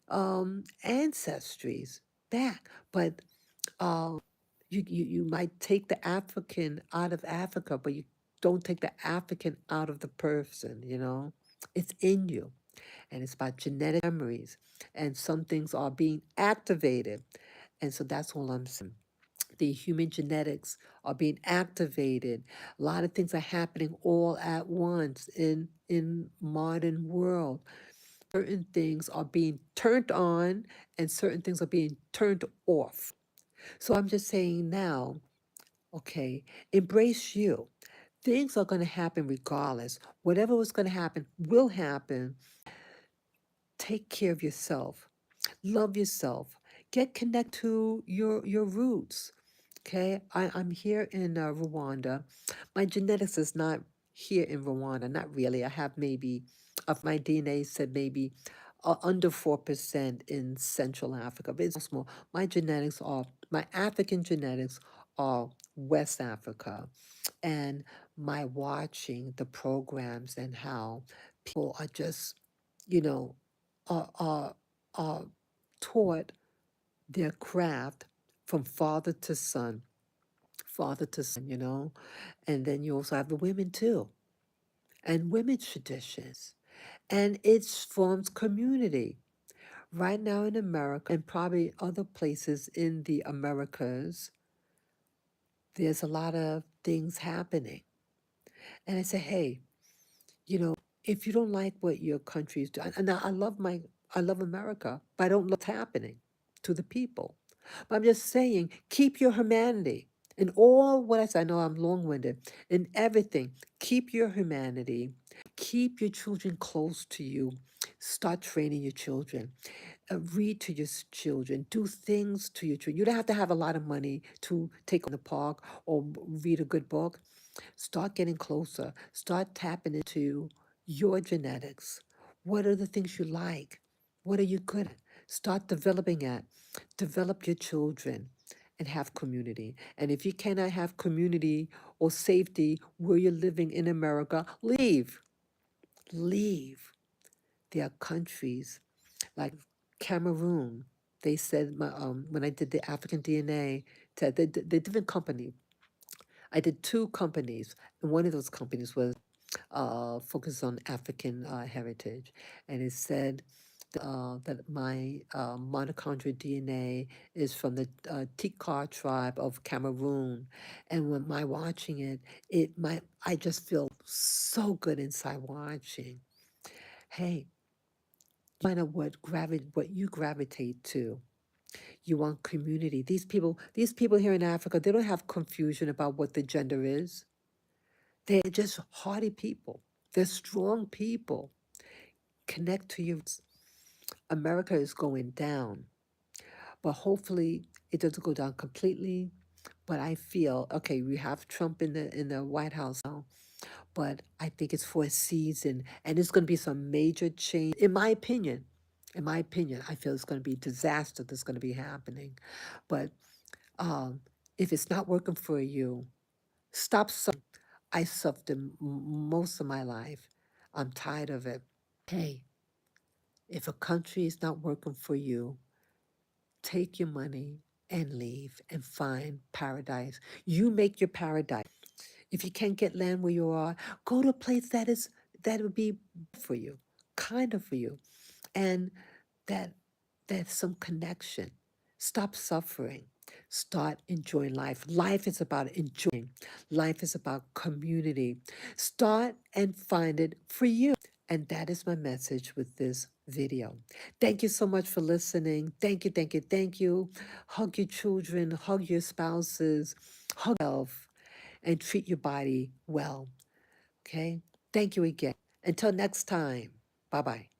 ancestries back. But you might take the African out of Africa, but you don't take the African out of the person. It's in you. And it's about genetic memories. And some things are being activated. And so that's all I'm saying. The human genetics are being activated. A lot of things are happening all at once in modern world. Certain things are being turned on and certain things are being turned off. So I'm just saying now, okay, embrace you. Things are going to happen regardless. Whatever was going to happen will happen. Take care of yourself. Love yourself. Get connected to your roots. Okay, I'm here in Rwanda. My genetics is not here in Rwanda, not really. I have maybe, of my DNA said maybe under 4% in Central Africa, but it's small. My African genetics are West Africa. And my watching the programs and how people are just, you know, are taught their craft from father to son. And then you also have the women too, and women's traditions. And it forms community. Right now in America, and probably other places in the Americas, there's a lot of things happening. And I say, hey, if you don't like what your country is doing, and I love America, but I don't love what's happening to the people. But I'm just saying, keep your humanity in all what I say. I know I'm long-winded in everything. Keep your humanity. Keep your children close to you. Start training your children. Read to your children. Do things to your children. You don't have to have a lot of money to take on the park or read a good book. Start getting closer. Start tapping into your genetics. What are the things you like? What are you good at? Start developing at. Develop your children and have community. And if you cannot have community or safety where you're living in America, leave. Leave. There are countries like Cameroon. They said when I did the African DNA, the different company. I did two companies, and one of those companies was focused on African heritage, and it said that my mitochondrial DNA is from the Tikar tribe of Cameroon, and when my watching it, I just feel so good inside watching. Hey, find out what you gravitate to. You want community. These people here in Africa, they don't have confusion about what the gender is. They're just hardy people. They're strong people. Connect to your. America is going down, but hopefully it doesn't go down completely. But I feel okay. We have Trump in the White House now, but I think it's for a season, and it's going to be some major change. In my opinion, I feel it's going to be disaster that's going to be happening. But um, if it's not working for you, stop suffering. I suffered most of my life. I'm tired of it. Hey, if a country is not working for you, take your money and leave and find paradise. You make your paradise. If you can't get land where you are, go to a place that would be for you, kind of for you, and that there's some connection. Stop suffering. Start enjoying life. Life is about enjoying. Life is about community. Start and find it for you. And that is my message with this video. Thank you so much for listening. Thank you, thank you, thank you. Hug your children, hug your spouses, hug yourself, and treat your body well. Okay? Thank you again. Until next time. Bye bye.